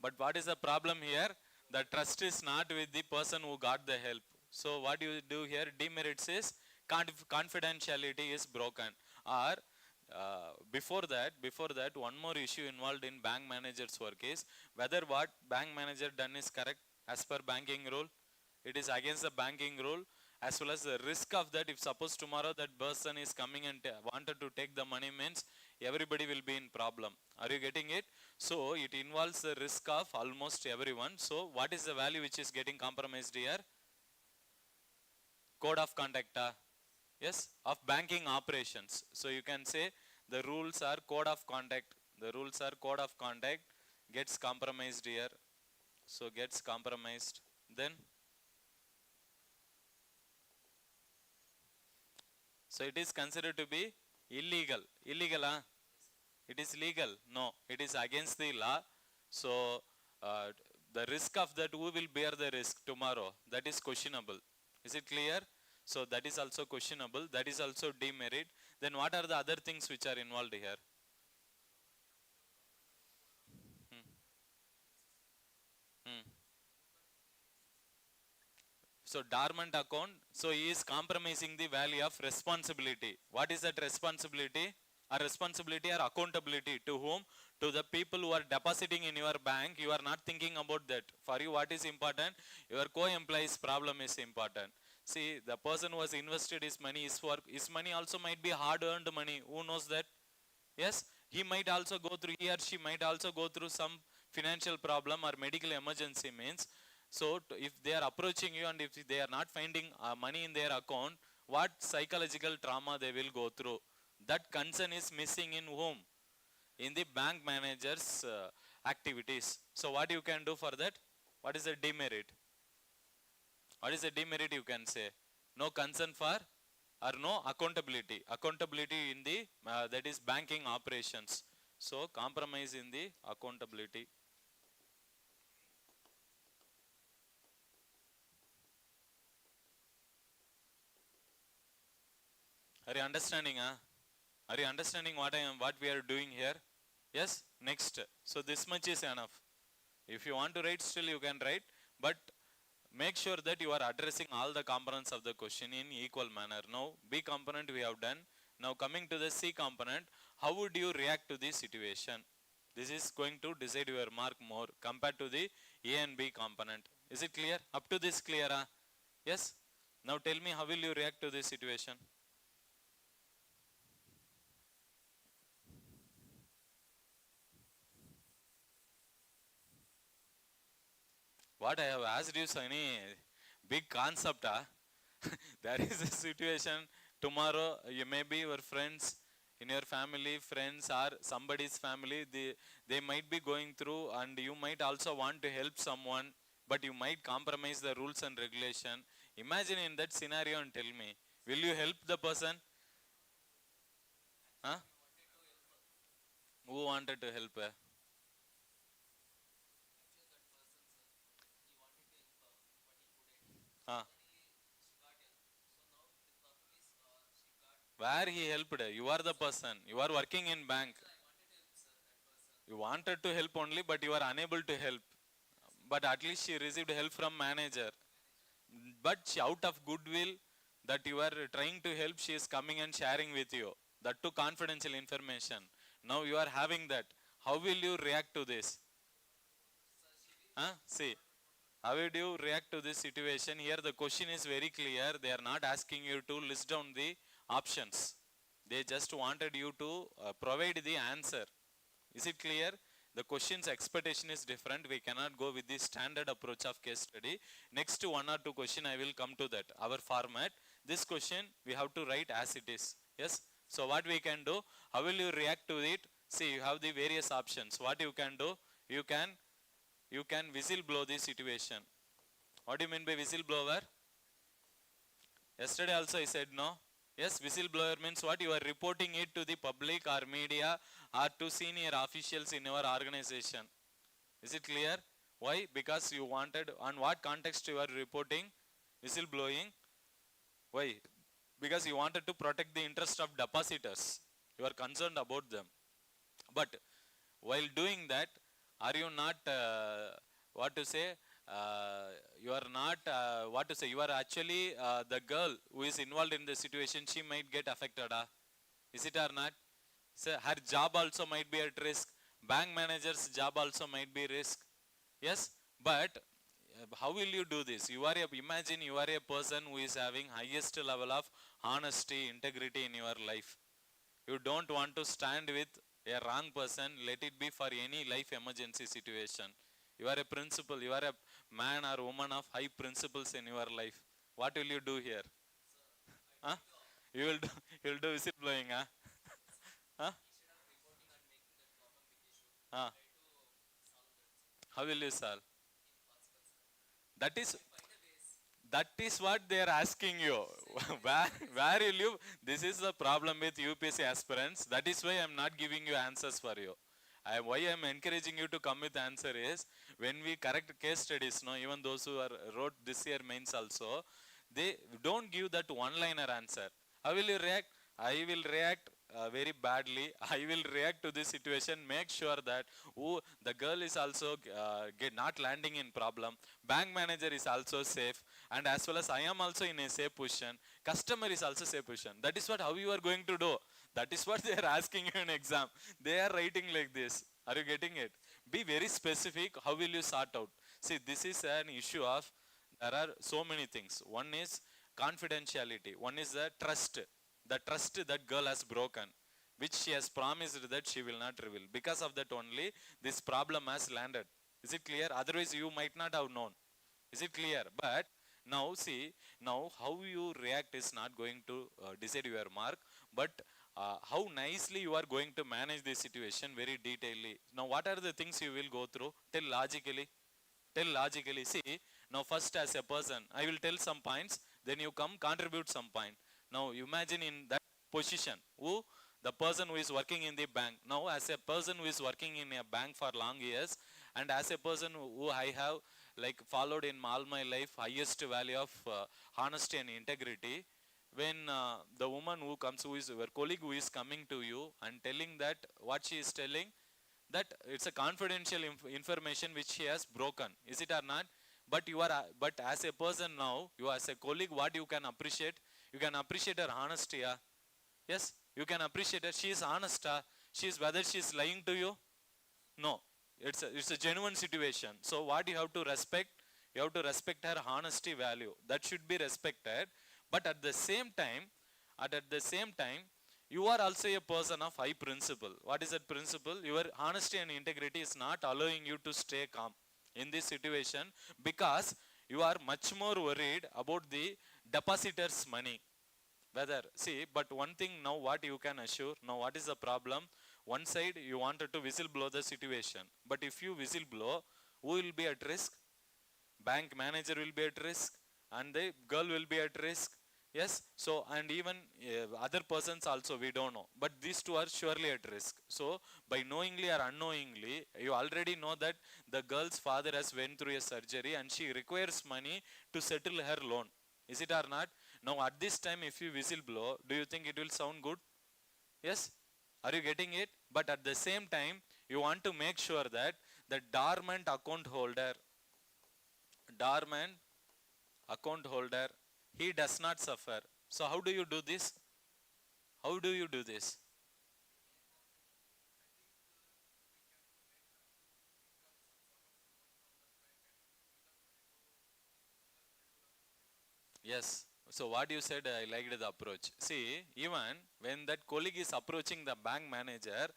But what is the problem here? The trust is not with the person who got the help. So what you do here, demerits is confidentiality is broken. Or before that, one more issue involved in bank manager's work is whether what bank manager done is correct as per banking rule. It is against the banking rule, as well as the risk of that. If suppose tomorrow that person is coming and wanted to take the money, means everybody will be in problem. Are you getting it? So it involves the risk of almost everyone. So what is the value which is getting compromised here? Code of conduct, yes, of banking operations. So you can say the rules are code of conduct. The rules are code of conduct gets compromised here. So gets compromised. Then, so it is considered to be illegal. Illegal, huh? It is legal? No, it is against the law. So the risk of that, who will bear the risk tomorrow? That is questionable. Is it clear? So that is also questionable. That is also demerit. Then what are the other things which are involved here? Hmm. Hmm. So dormant account, so he is compromising the value of responsibility. What is that responsibility? A responsibility or accountability to whom? To the people who are depositing in your bank. You are not thinking about that. For you, what is important? Your co-employee's problem is important. See, the person who has invested his money, his money also might be hard-earned money. Who knows that? Yes, he might also go through, he or she might also go through some financial problem or medical emergency, means. So if they are approaching you and if they are not finding money in their account, what psychological trauma they will go through? That concern is missing in whom? In the bank manager's activities. So what you can do for that? What is the demerit? What is the demerit you can say? No concern for or no accountability. Accountability in the that is banking operations. So compromise in the accountability. Are you understanding? Are you understanding what we are doing here? Yes. Next. So this much is enough. If you want to write, still you can write, but make sure that you are addressing all the components of the question in equal manner. Now B component we have done. Now coming to the C component, how would you react to this situation? This is going to decide your mark more compared to the A and B component. Is it clear? Up to this clear? Yes. Now tell me, how will you react to this situation? What I have asked you, any big concept? There is a situation tomorrow. You may be your friends, in your family, friends, or somebody's family. They might be going through, and you might also want to help someone, but you might compromise the rules and regulation. Imagine in that scenario and tell me, will you help the person? Huh? Who wanted to help? Huh? Where he helped? You are the person. You are working in bank. You wanted to help only, but you are unable to help. But at least she received help from manager. But she, out of goodwill that you are trying to help, she is coming and sharing with you. That too confidential information. Now you are having that. How will you react to this? Huh? See, how would you react to this situation? Here the question is very clear. They are not asking you to list down the options. They just wanted you to provide the answer. Is it clear? The question's expectation is different. We cannot go with the standard approach of case study. Next one or two question I will come to that. Our format. This question we have to write as it is. Yes. So what we can do? How will you react to it? See, you have the various options. What you can do? You can you can whistle blow the situation. What do you mean by whistleblower? Yesterday also I said no. Yes, whistleblower means what? You are reporting it to the public or media or to senior officials in your organization. Is it clear? Why? Because you wanted, on what context you are reporting whistleblowing? Why? Because you wanted to protect the interest of depositors. You are concerned about them. But while doing that, are you not, what to say, you are not, what to say, you are actually the girl who is involved in the situation, she might get affected. Is it or not? So her job also might be at risk. Bank manager's job also might be risk. Yes, but how will you do this? You are imagine you are a person who is having highest level of honesty, integrity in your life. You don't want to stand with a wrong person, let it be for any life emergency situation. You are a principal, you are a man or woman of high principles in your life. What will you do here? Huh? You will do, you will do whistleblowing, huh? Huh? Huh? How will you solve? That is what they are asking you. where will you? This is the problem with UPSC aspirants. That is why I am not giving you answers for you. Why I am encouraging you to come with answer is, when we correct case studies, no, even those who are wrote this year mains also, they don't give that one-liner answer. How will you react? I will react very badly. I will react to this situation, make sure that the girl is also not landing in problem. Bank manager is also safe, and as well as I am also in a safe position. Customer is also safe position. That is what how you are going to do. That is what they are asking you in exam. They are writing like this. Are you getting it? Be very specific. How will you sort out? See, this is an issue of, there are so many things. One is confidentiality. One is the trust. The trust that girl has broken, which she has promised that she will not reveal. Because of that only, this problem has landed. Is it clear? Otherwise, you might not have known. Is it clear? But now see, now how you react is not going to decide your mark, but how nicely you are going to manage this situation very detailedly. Now, what are the things you will go through? Tell logically. Tell logically. See, now first as a person, I will tell some points, then you come contribute some point. Now imagine in that position, the person who is working in the bank. Now as a person who is working in a bank for long years, and as a person who I have like followed in all my life highest value of honesty and integrity, when the woman who comes, who is your colleague who is coming to you and telling that what she is telling, that it's a confidential information which she has broken. Is it or not? But you are, but as a person now, you as a colleague, what you can appreciate? You can appreciate her honesty. Yes, you can appreciate her. She is honest. She is, whether she is lying to you? No. It's a genuine situation. So what you have to respect? You have to respect her honesty value. That should be respected. But at the same time, you are also a person of high principle. What is that principle? Your honesty and integrity is not allowing you to stay calm in this situation, because you are much more worried about the depositors' money. Whether, see, but one thing now what you can assure, now what is the problem? One side you wanted to whistleblow the situation, but if you whistleblow, who will be at risk? Bank manager will be at risk, and the girl will be at risk. Yes, so, and even other persons also, we don't know, but these two are surely at risk. So by knowingly or unknowingly, you already know that the girl's father has went through a surgery and she requires money to settle her loan. Is it or not? Now at this time, if you whistleblow, do you think it will sound good? Yes, are you getting it? But at the same time, you want to make sure that the dormant account holder, he does not suffer. So how do you do this? How do you do this? Yes. So what you said, I liked the approach. See, even when that colleague is approaching the bank manager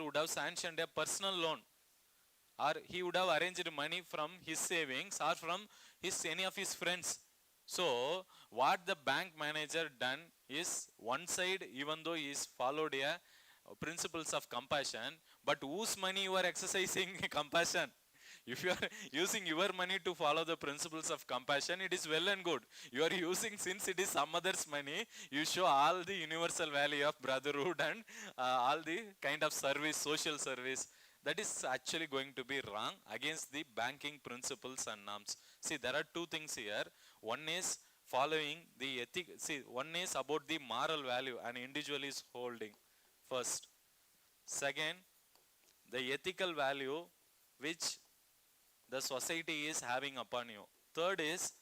would have sanctioned a personal loan, or he would have arranged money from his savings or from any of his friends. So what the bank manager done is, one side, even though he is followed principles of compassion, but whose money you are exercising compassion? If you are using your money to follow the principles of compassion, it is well and good. You are using, since it is some other's money, you show all the universal value of brotherhood and all the kind of service, social service. That is actually going to be wrong against the banking principles and norms. See, there are two things here. One is following the ethic. See, one is about the moral value an individual is holding first. Second, the ethical value which the society is having upon you. Third is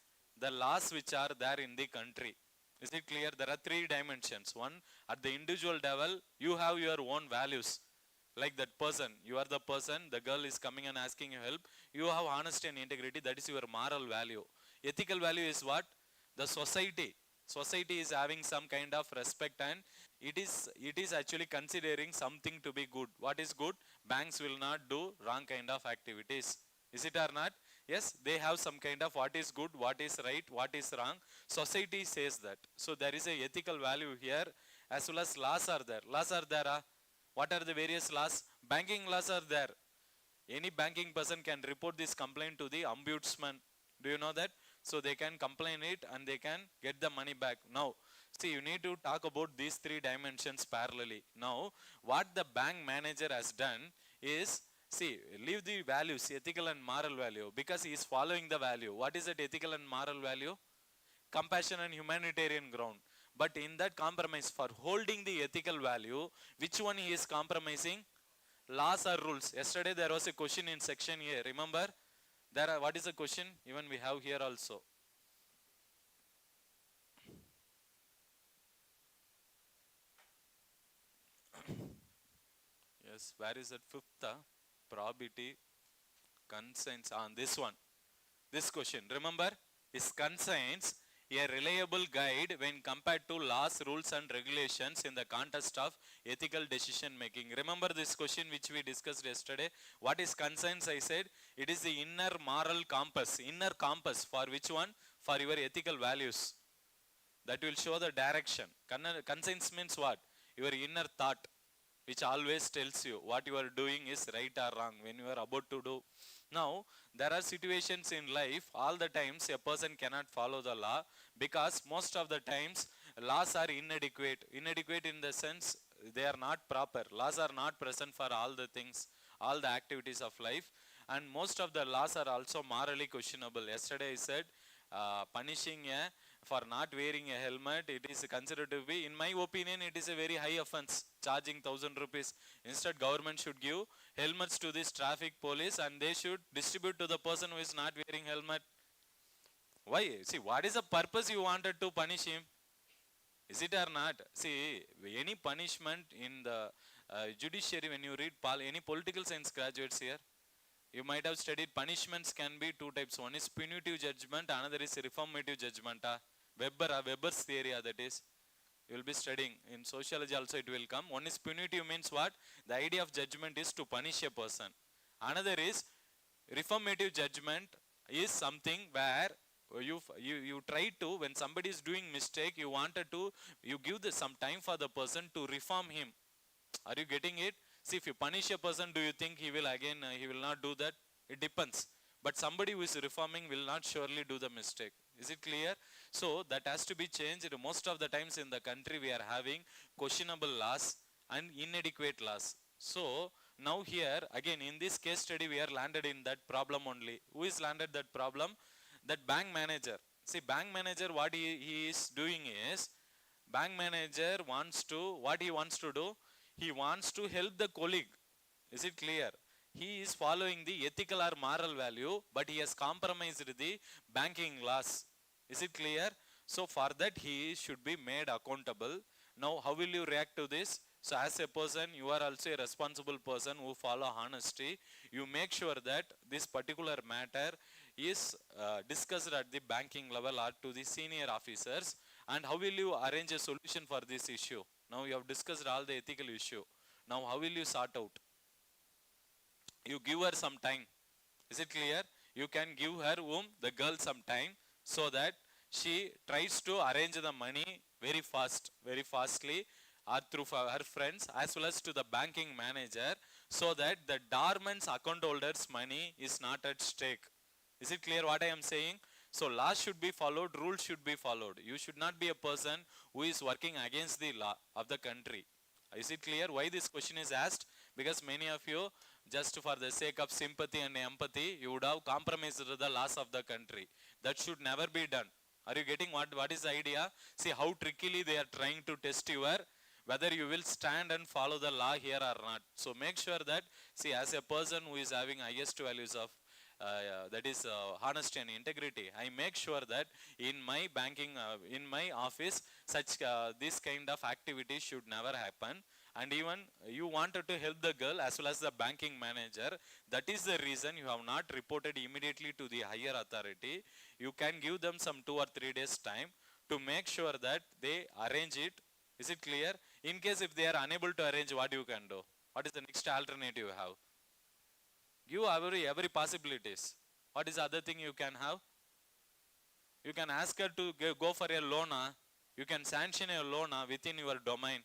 the laws which are there in the country. Is it clear? There are three dimensions. One, at the individual level, you have your own values. Like that person, you are the person, the girl is coming and asking you help. You have honesty and integrity, that is your moral value. Ethical value is what? The society. Society is having some kind of respect and it is actually considering something to be good. What is good? Banks will not do wrong kind of activities. Is it or not? Yes, they have some kind of what is good, what is right, what is wrong. Society says that. So there is a ethical value here, as well as laws are there. Laws are there. What are the various laws? Banking laws are there. Any banking person can report this complaint to the ombudsman. Do you know that? So they can complain it and they can get the money back. Now, see, you need to talk about these three dimensions parallelly. Now, what the bank manager has done is, see, leave the values, ethical and moral value, because he is following the value. What is that ethical and moral value? Compassion and humanitarian ground. But in that compromise, for holding the ethical value, which one he is compromising? Laws or rules. Yesterday there was a question in section A. Remember? There are, what is the question? Even we have here also. Yes, where is that fifth? Probability, conscience on this one. This question, remember, is conscience a reliable guide when compared to laws, rules and regulations in the context of ethical decision making? Remember this question which we discussed yesterday. What is conscience? I said it is the inner moral compass. Inner compass for which one? For your ethical values. That will show the direction. Conscience means what? Your inner thought, which always tells you what you are doing is right or wrong when you are about to do. Now, there are situations in life, all the times a person cannot follow the law, because most of the times laws are inadequate. Inadequate in the sense they are not proper. Laws are not present for all the things, all the activities of life. And most of the laws are also morally questionable. Yesterday I said punishing for not wearing a helmet, it is considered to be, in my opinion, it is a very high offense, charging 1,000 rupees. Instead, government should give helmets to this traffic police and they should distribute to the person who is not wearing helmet. Why? See, what is the purpose you wanted to punish him? Is it or not? See, any punishment in the judiciary, when you read any political science graduates here, you might have studied punishments can be two types. One is punitive judgment, another is reformative judgment. Weber's theory, that is. You will be studying. In sociology also it will come. One is punitive means what? The idea of judgment is to punish a person. Another is reformative judgment is something where you try to, when somebody is doing mistake, you give some time for the person to reform him. Are you getting it? See, if you punish a person, do you think he will not do that? It depends. But somebody who is reforming will not surely do the mistake. Is it clear? So that has to be changed. Most of the times in the country we are having questionable laws and inadequate laws. So now here again in this case study we are landed in that problem only. Who is landed that problem? That bank manager. See, bank manager, what he is doing is, bank manager what he wants to do? He wants to help the colleague. Is it clear? He is following the ethical or moral value, but he has compromised the banking laws. Is it clear? So for that he should be made accountable. Now how will you react to this? So as a person, you are also a responsible person who follow honesty. You make sure that this particular matter is discussed at the banking level or to the senior officers. And how will you arrange a solution for this issue? Now you have discussed all the ethical issue. Now how will you sort out? You give her some time. Is it clear? You can give her the girl some time so that she tries to arrange the money very fastly. or through her friends as well as to the banking manager, so that the dormant account holders money is not at stake. Is it clear what I am saying? So laws should be followed, rules should be followed. You should not be a person who is working against the law of the country. Is it clear why this question is asked? Because many of you, just for the sake of sympathy and empathy, you would have compromised the laws of the country. That should never be done. Are you getting what is the idea? See how trickily they are trying to test your whether you will stand and follow the law here or not. So make sure that, see, as a person who is having highest values of that is honesty and integrity, I make sure that in my banking, in my office, such this kind of activities should never happen. And even you wanted to help the girl as well as the banking manager, that is the reason you have not reported immediately to the higher authority. You can give them some 2 or 3 days time to make sure that they arrange it. Is it clear? In case if they are unable to arrange, what you can do? What is the next alternative you have? Give every possibilities. What is the other thing you can have? You can ask her to go for a loan. You can sanction a loan within your domain.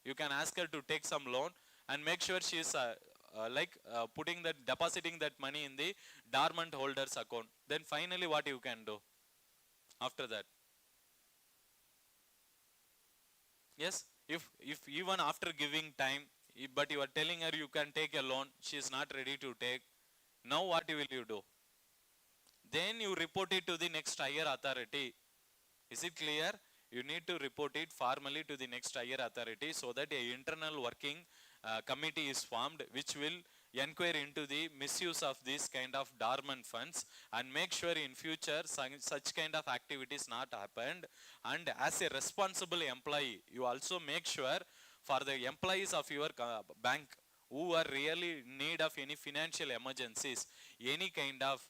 You can ask her to take some loan and make sure she is depositing that money in the dormant holders account. Then finally what you can do after that? Yes, if even after giving time, but you are telling her you can take a loan, she is not ready to take. Now what will you do? Then you report it to the next higher authority. Is it clear? You need to report it formally to the next higher authority, so that a internal working committee is formed which will inquire into the misuse of these kind of dormant funds and make sure in future such kind of activities not happened. And as a responsible employee, you also make sure for the employees of your bank who are really in need of any financial emergencies, any kind of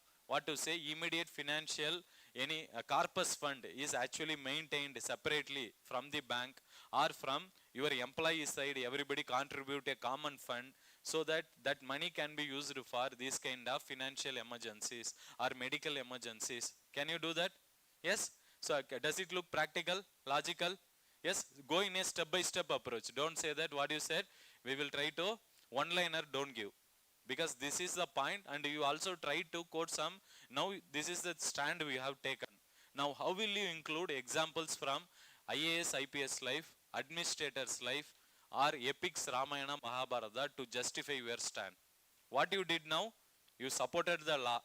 immediate financial, any corpus fund is actually maintained separately from the bank or from your employee side. Everybody contribute a common fund so that that money can be used for these kind of financial emergencies or medical emergencies. Can you do that? Yes. So does it look practical, logical? Yes. Go in a step-by-step approach. Don't say that what you said, we will try to one-liner, don't give. Because this is the point, and you also try to quote some. Now this is the stand we have taken. Now how will you include examples from IAS IPS life, administrator's life, or epics Ramayana Mahabharata to justify your stand? What you did now, you supported the law.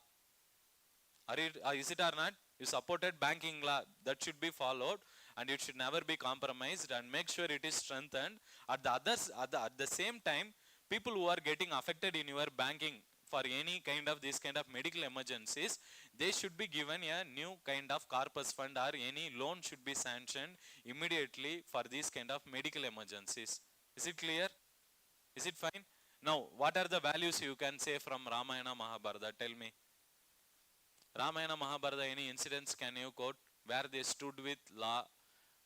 Is it or not? You supported banking law, that should be followed and it should never be compromised, and make sure it is strengthened. At the same time, people who are getting affected in your banking for any kind of this kind of medical emergencies, they should be given a new kind of corpus fund or any loan should be sanctioned immediately for these kind of medical emergencies. Is it clear? Is it fine? Now, what are the values you can say from Ramayana Mahabharata? Tell me. Ramayana Mahabharata, any incidents can you quote where they stood with law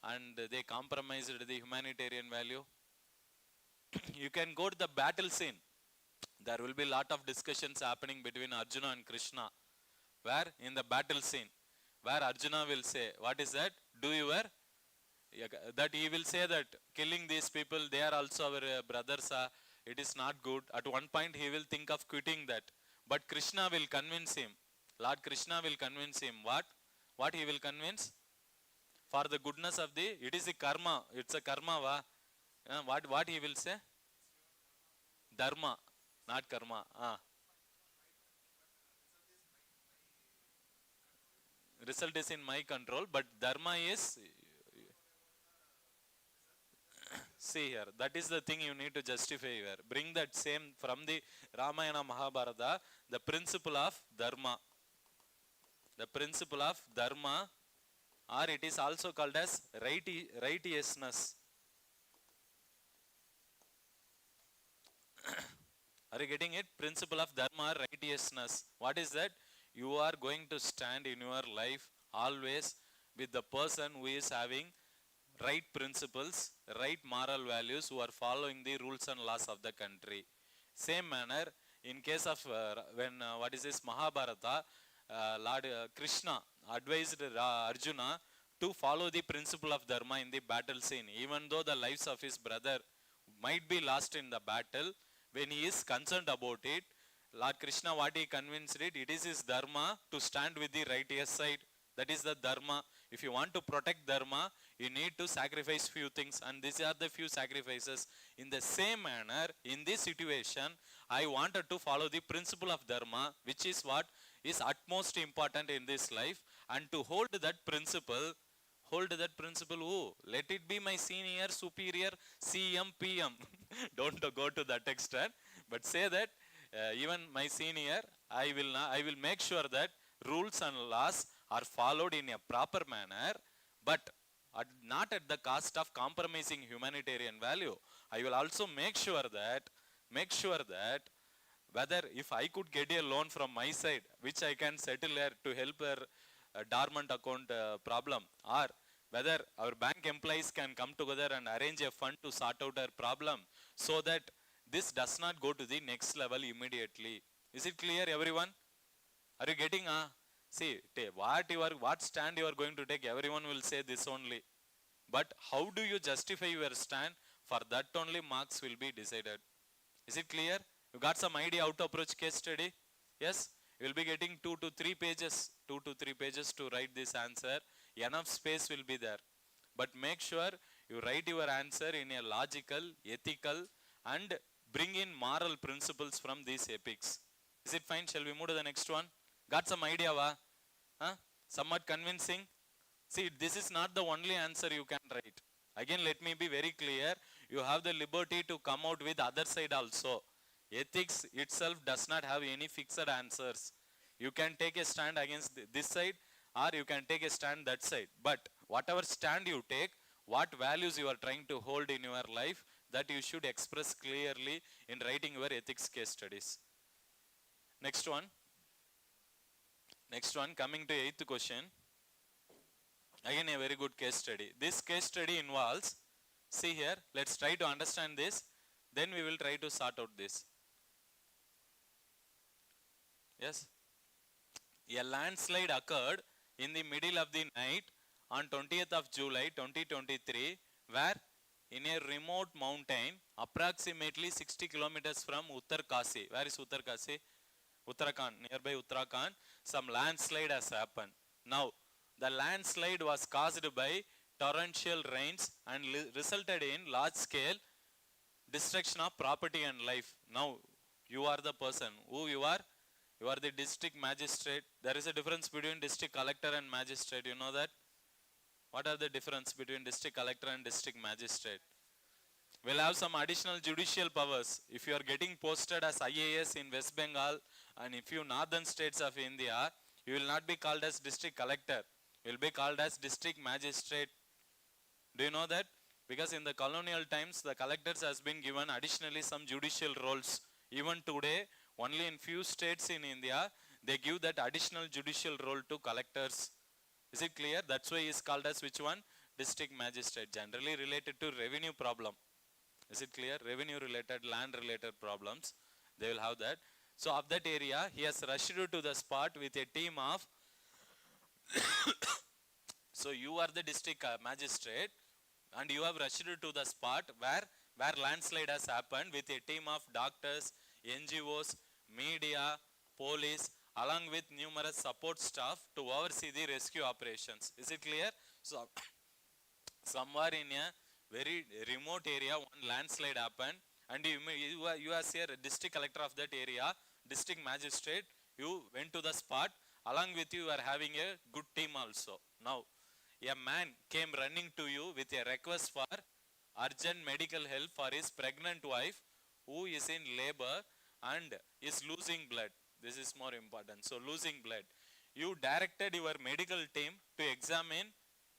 and they compromised the humanitarian value? You can go to the battle scene. There will be a lot of discussions happening between Arjuna and Krishna. Where? In the battle scene. Where Arjuna will say, what is that? That he will say that killing these people, they are also our brothers. It is not good. At one point he will think of quitting that. But Krishna will convince him. Lord Krishna will convince him. What? What he will convince? For the goodness of it is a karma. It's a karma. What he will say? Dharma, not karma. Result is in my control, but dharma is, see here, that is the thing you need to justify here. Bring that same from the Ramayana Mahabharata, the principle of dharma. The principle of dharma, or it is also called as righteousness. Are you getting it? Principle of dharma, righteousness. What is that? You are going to stand in your life always with the person who is having right principles, right moral values, who are following the rules and laws of the country. Same manner, in case of when Mahabharata, Lord Krishna advised Arjuna to to follow the principle of dharma in the battle scene, even though the lives of his brother might be lost in the battle. When he is concerned about it, Lord Krishna, what he convinced it is his dharma to stand with the righteous side. That is the dharma. If you want to protect dharma, you need to sacrifice few things, and these are the few sacrifices. In the same manner, in this situation, I wanted to follow the principle of dharma, which is what is utmost important in this life, and to hold that principle. Hold that principle who? Let it be my senior, superior, CM, PM. Don't go to that extent, but say that even my senior, I will make sure that rules and laws are followed in a proper manner, but not at the cost of compromising humanitarian value. I will also make sure that whether if I could get a loan from my side, which I can settle her to help her dormant account problem, or whether our bank employees can come together and arrange a fund to sort out her problem, so that this does not go to the next level immediately. Is it clear, everyone? Are you getting see, what stand you are going to take, everyone will say this only. But how do you justify your stand? For that only marks will be decided. Is it clear? You got some idea how to approach case study? Yes? You will be getting 2 to 3 pages to write this answer. Enough space will be there. But make sure you write your answer in a logical, ethical, and bring in moral principles from these epics. Is it fine? Shall we move to the next one? Got some idea, va? Somewhat convincing? See, this is not the only answer you can write. Again, let me be very clear. You have the liberty to come out with other side also. Ethics itself does not have any fixed answers. You can take a stand against this side, or you can take a stand that side. But whatever stand you take, what values you are trying to hold in your life, that you should express clearly in writing your ethics case studies. Next one, coming to 8th question. Again, a very good case study. This case study involves, see here, let's try to understand this, then we will try to sort out this. Yes? A landslide occurred in the middle of the night on 20th of July 2023, where in a remote mountain approximately 60 kilometers from Uttarkasi. Where is Uttarkasi? Uttarakhand, nearby Uttarakhand, some landslide has happened. Now, the landslide was caused by torrential rains and resulted in large scale destruction of property and life. Now, you are the person. Who you are? You are the district magistrate. There is a difference between district collector and magistrate. You know that? What are the difference between district collector and district magistrate? We'll have some additional judicial powers. If you are getting posted as IAS in West Bengal and if you northern states of India, you will not be called as district collector. You will be called as district magistrate. Do you know that? Because in the colonial times, the collectors has been given additionally some judicial roles. Even today, only in few states in India, they give that additional judicial role to collectors. Is it clear? That's why he is called as which one? District magistrate. Generally related to revenue problem. Is it clear? Revenue related, land related problems. They will have that. So of that area, he has rushed to the spot with a team of so you are the district magistrate and you have rushed to the spot where landslide has happened with a team of doctors, NGOs, media, police, along with numerous support staff to oversee the rescue operations. Is it clear? So somewhere in a very remote area, one landslide happened, and you are here, district collector of that area, district magistrate, you went to the spot. Along with you are having a good team also. Now, a man came running to you with a request for urgent medical help for his pregnant wife who is in labor and is losing blood. This is more important. So, losing blood. You directed your medical team to examine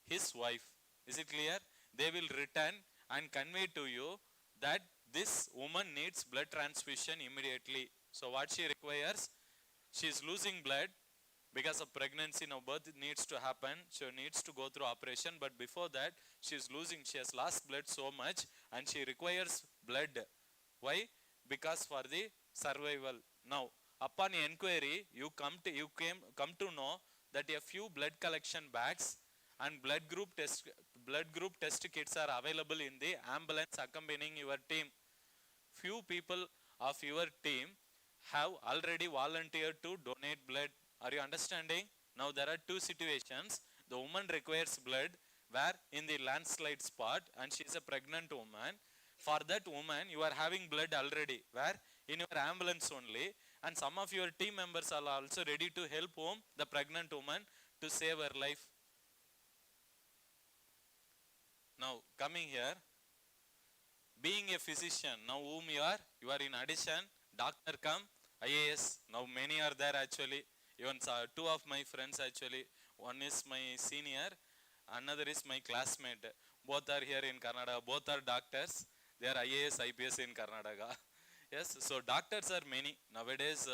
his wife. Is it clear? They will return and convey to you that this woman needs blood transfusion immediately. So, what she requires? She is losing blood. Because of pregnancy, now birth needs to happen, she needs to go through operation, but before that, she has lost blood so much and she requires blood. Why? Because for the survival. Now, upon inquiry, you come to know that a few blood collection bags and blood group test kits are available in the ambulance accompanying your team. Few people of your team have already volunteered to donate blood. Are you understanding? Now there are two situations. The woman requires blood where in the landslide spot and she is a pregnant woman. For that woman you are having blood already where in your ambulance only, and some of your team members are also ready to help whom? The pregnant woman, to save her life. Now coming here, being a physician, now whom you are in addition, doctor come, IAS, now many are there actually, even two of my friends actually, one is my senior, another is my classmate, both are here in Karnataka, both are doctors, they are IAS, IPS in Karnataka. Yes, so doctors are many, nowadays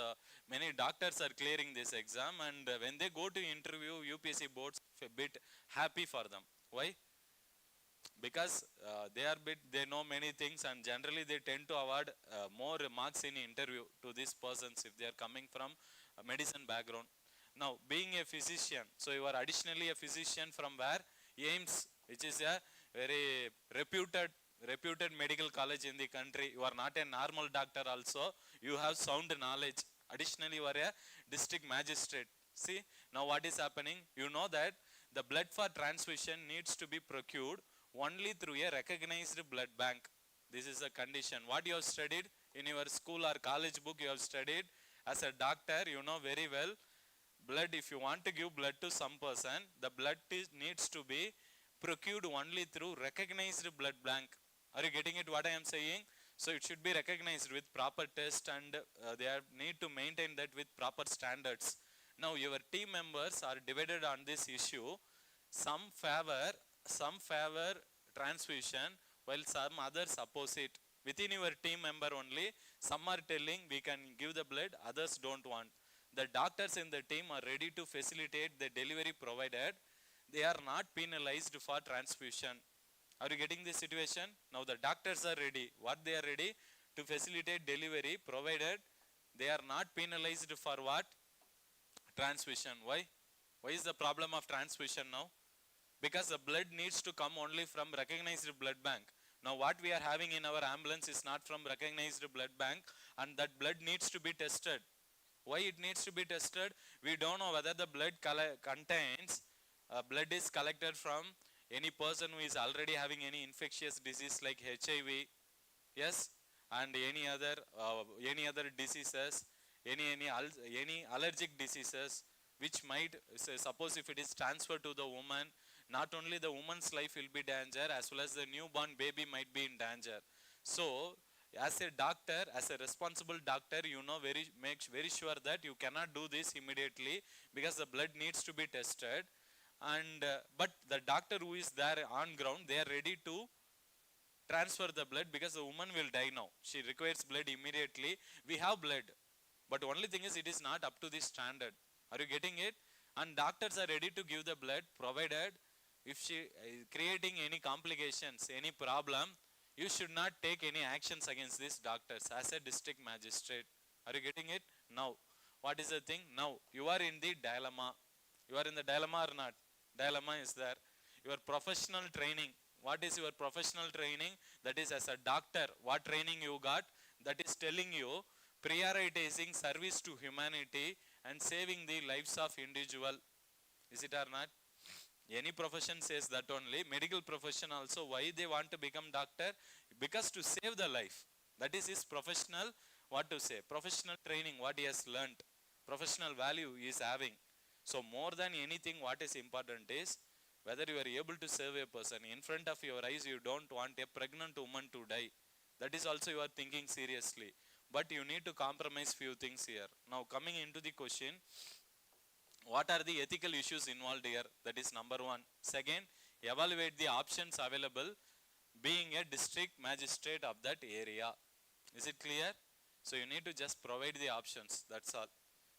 many doctors are clearing this exam, and when they go to interview, UPSC boards a bit happy for them. Why? Because they know many things, and generally they tend to award more marks in interview to these persons if they are coming from a medicine background. Now being a physician, so you are additionally a physician from where? AIMS, which is a very reputed medical college in the country. You are not a normal doctor also, you have sound knowledge. Additionally you are a district magistrate. See, now what is happening? You know that the blood for transfusion needs to be procured only through a recognized blood bank. This is a condition. What you have studied in your school or college book, you have studied as a doctor, you know very well, blood, if you want to give blood to some person, the blood needs to be procured only through recognized blood bank. Are you getting it what I am saying? So it should be recognized with proper test, and they need to maintain that with proper standards. Now your team members are divided on this issue. Some favor transfusion while some others oppose it. Within your team member only, some are telling we can give the blood, others don't want. The doctors in the team are ready to facilitate the delivery provided they are not penalized for transfusion. Are you getting this situation? Now the doctors are ready. What they are ready? To facilitate delivery provided they are not penalized for what? Transfusion. Why? Why is the problem of transfusion now? Because the blood needs to come only from recognized blood bank. Now what we are having in our ambulance is not from recognized blood bank, and that blood needs to be tested. Why it needs to be tested? We don't know whether the blood contains, blood is collected from any person who is already having any infectious disease like HIV, yes, and any other diseases, any allergic diseases, which might, suppose if it is transferred to the woman, not only the woman's life will be danger, as well as the newborn baby might be in danger. So as a doctor, as a responsible doctor, you know, make very sure that you cannot do this immediately, because the blood needs to be tested. And but the doctor who is there on ground, they are ready to transfer the blood, because the woman will die now. She requires blood immediately. We have blood, but only thing is it is not up to this standard. Are you getting it? And doctors are ready to give the blood, provided if she is creating any complications, any problem, you should not take any actions against these doctors as a district magistrate. Are you getting it? Now, what is the thing? Now, you are in the dilemma. You are in the dilemma or not? Dilemma is there. Your professional training. What is your professional training? That is, as a doctor, what training you got? That is telling you prioritizing service to humanity and saving the lives of individual. Is it or not? Any profession says that only. Medical profession also. Why they want to become doctor? Because to save the life. That is his professional, what to say, professional training, what he has learnt. Professional value he is having. So more than anything, what is important is whether you are able to save a person. In front of your eyes, you don't want a pregnant woman to die. That is also you are thinking seriously. But you need to compromise few things here. Now coming into the question, what are the ethical issues involved here? That is number one. Second, evaluate the options available being a district magistrate of that area. Is it clear? So you need to just provide the options. That's all.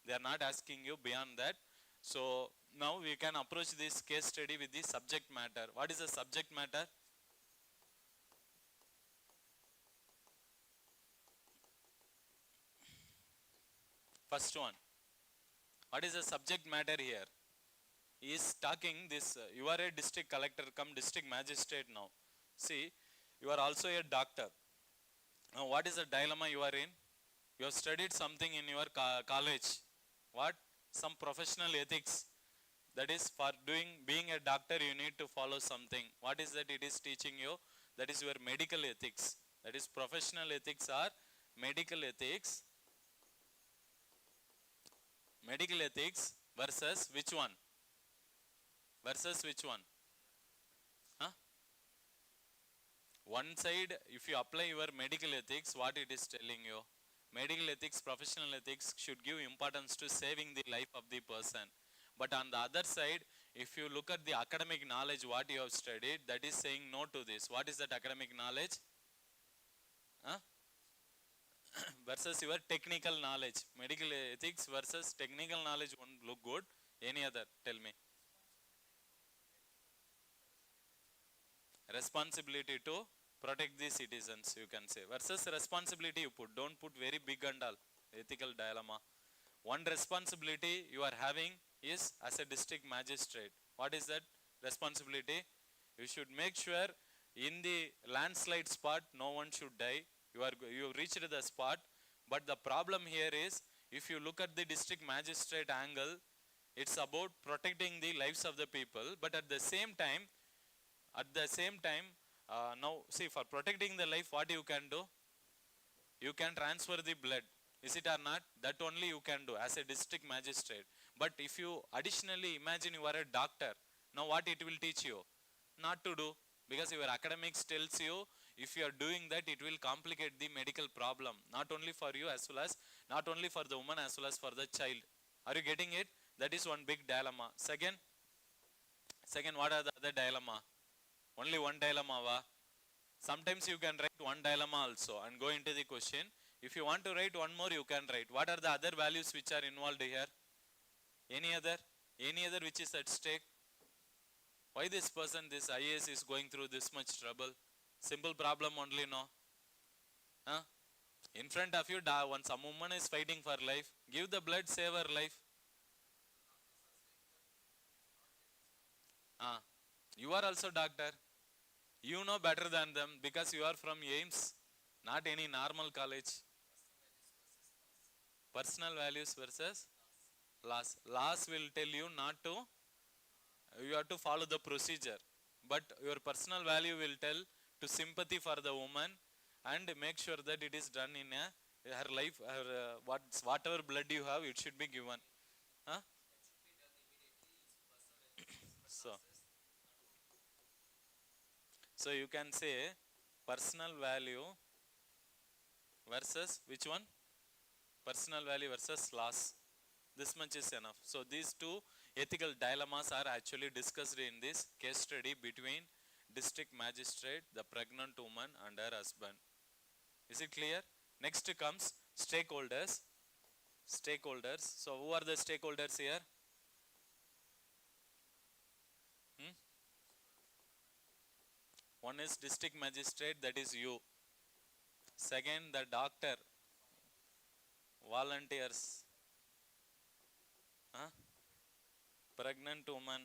They are not asking you beyond that. So now we can approach this case study with the subject matter. What is the subject matter? First one. What is the subject matter here? is talking this, you are a district collector come district magistrate now. See, you are also a doctor. Now what is the dilemma you are in? You have studied something in your college. What? Some professional ethics. That is, for being a doctor you need to follow something. What is that it is teaching you? That is your medical ethics. That is professional ethics or medical ethics. Medical ethics versus which one? Versus which one? Huh? One side, if you apply your medical ethics, what it is telling you? Medical ethics, professional ethics should give importance to saving the life of the person. But on the other side, if you look at the academic knowledge, what you have studied, that is saying no to this. What is that academic knowledge? Huh? Versus your technical knowledge. Medical ethics versus technical knowledge won't look good. Any other? Tell me. Responsibility to protect the citizens, you can say. Versus responsibility you put. Don't put very big and all. Ethical dilemma. One responsibility you are having is as a district magistrate. What is that responsibility? You should make sure in the landslide spot no one should die. You reached the spot, but the problem here is, if you look at the district magistrate angle, it's about protecting the lives of the people. But at the same time, now see, for protecting the life, what you can do? You can transfer the blood. Is it or not? That only you can do as a district magistrate. But if you additionally imagine you are a doctor, now what it will teach you? Not to do. Because your academics tells you, if you are doing that, it will complicate the medical problem. Not only for you as well as, not only for the woman as well as for the child. Are you getting it? That is one big dilemma. Second, what are the other dilemma? Only one dilemma, va? Sometimes you can write one dilemma also and go into the question. If you want to write one more, you can write. What are the other values which are involved here? Any other? Any other which is at stake? Why this person, this IAS is going through this much trouble? Simple problem only, no? Huh? In front of you, when some woman is fighting for life, give the blood, save her life. You are also doctor. You know better than them because you are from AIMS, not any normal college. Personal values versus laws. Laws will tell you not to, you have to follow the procedure. But your personal value will tell to sympathy for the woman and make sure that it is done in her life, whatever blood you have, it should be given. Huh? So you can say personal value versus which one? Personal value versus loss. This much is enough. So these two ethical dilemmas are actually discussed in this case study between district magistrate, the pregnant woman and her husband. Is it clear? Next comes stakeholders. Stakeholders. So who are the stakeholders here? One is district magistrate, that is you. Second, the doctor, volunteers, pregnant woman,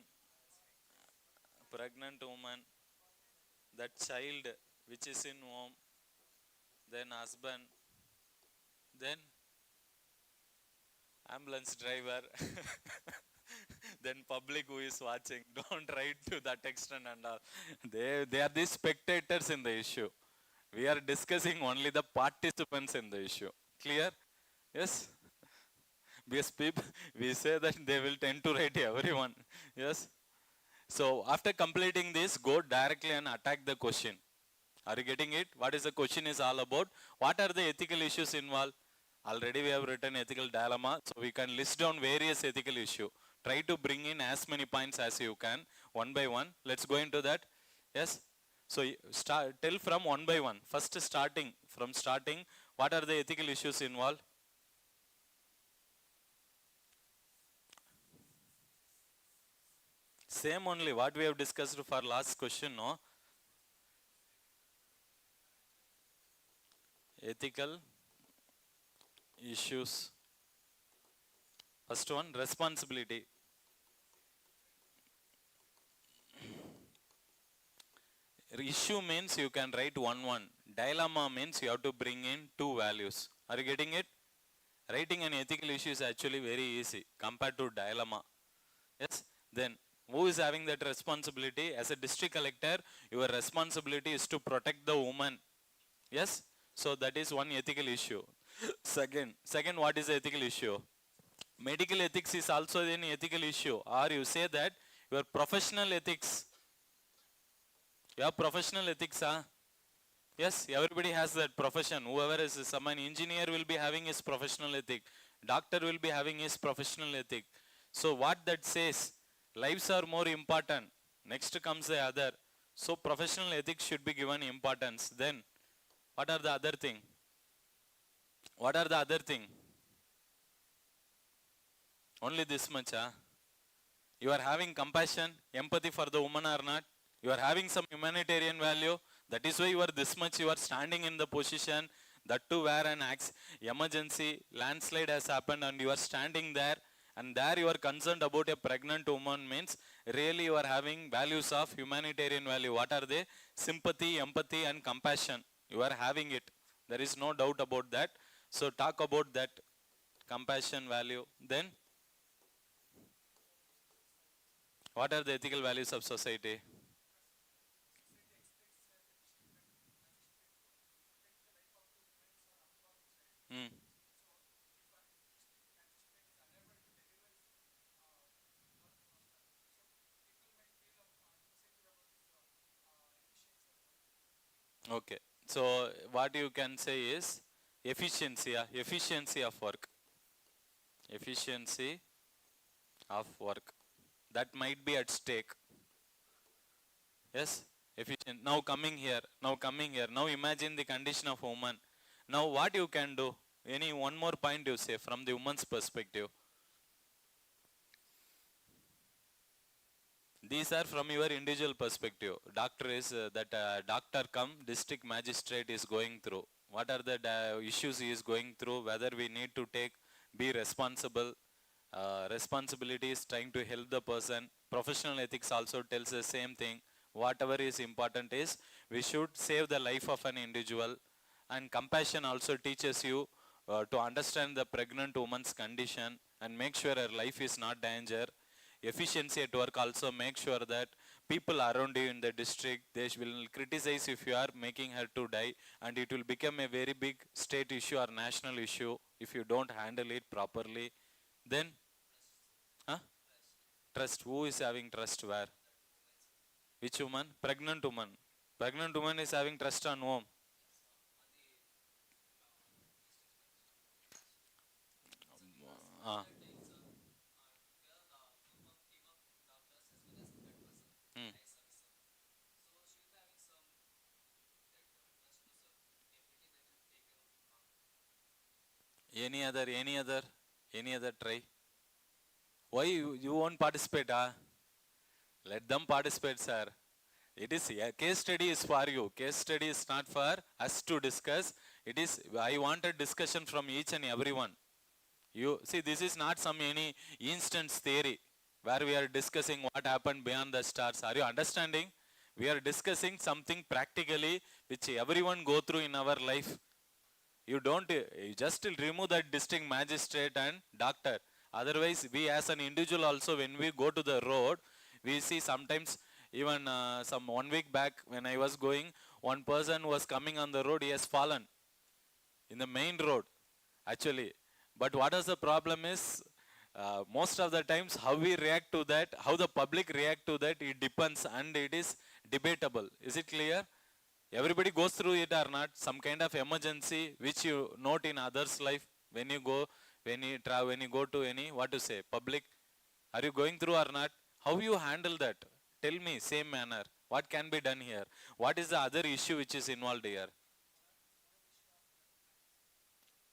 that child which is in home, then husband, then ambulance driver, then public who is watching. Don't write to that extent and all. They are the spectators in the issue. We are discussing only the participants in the issue. Clear? Yes? Because people, we say that they will tend to write everyone. Yes? So after completing this, go directly and attack the question. Are you getting it? What is the question is all about? What are the ethical issues involved? Already we have written ethical dilemma, so we can list down various ethical issues. Try to bring in as many points as you can, one by one. Let's go into that. Yes? So tell from one by one. First starting, what are the ethical issues involved? Same only what we have discussed for last question, no? Ethical issues. First one, responsibility. issue means you can write one. Dilemma means you have to bring in two values. Are you getting it? Writing an ethical issue is actually very easy compared to dilemma. Yes? Then who is having that responsibility? As a district collector, your responsibility is to protect the woman. Yes? So that is one ethical issue. Second, what is the ethical issue? Medical ethics is also an ethical issue. Or you say that your professional ethics. You have professional ethics, huh? Yes, everybody has that profession. Whoever is someone engineer will be having his professional ethic. Doctor will be having his professional ethic. So what that says, lives are more important. Next comes the other. So professional ethics should be given importance. Then, what are the other thing? What are the other thing? Only this much, huh? You are having compassion, empathy for the woman or not? You are having some humanitarian value. That is why you are this much, you are standing in the position, that too where an emergency, landslide has happened and you are standing there, and there you are concerned about a pregnant woman means really you are having values of humanitarian value. What are they? Sympathy, empathy and compassion. You are having it. There is no doubt about that. So talk about that compassion value. Then what are the ethical values of society? Hmm. Okay. So what you can say is efficiency, efficiency of work. Efficiency of work. That might be at stake. Yes? Efficient. Now coming here. Now imagine the condition of woman. Now what you can do? Any one more point you say from the woman's perspective? These are from your individual perspective. Doctor is doctor come, district magistrate is going through. What are the issues he is going through? Whether we need to be responsible. Responsibility is trying to help the person. Professional ethics also tells the same thing. Whatever is important is we should save the life of an individual. And compassion also teaches you to understand the pregnant woman's condition and make sure her life is not danger. Efficiency at work also make sure that people around you in the district, they will criticize if you are making her to die, and it will become a very big state issue or national issue if you don't handle it properly. Then, huh? Trust. Who is having trust where? Which woman? Pregnant woman. Pregnant woman is having trust on whom? Ah. Hmm. Any other try? Why you won't participate? Let them participate, sir. It is a case study is for you. Case study is not for us to discuss. It is I want a discussion from each and everyone. You see, this is not some any instance theory where we are discussing what happened beyond the stars. Are you understanding? We are discussing something practically which everyone go through in our life. You don't, you just remove that district magistrate and doctor. Otherwise, we as an individual also, when we go to the road, we see sometimes even some 1 week back when I was going, one person was coming on the road, he has fallen in the main road actually. But what is the problem is, most of the times how we react to that, how the public react to that, it depends and it is debatable. Is it clear? Everybody goes through it or not, some kind of emergency which you note in others' life when you go, when you go to any, what to say, public. Are you going through or not? How you handle that? Tell me, same manner. What can be done here? What is the other issue which is involved here?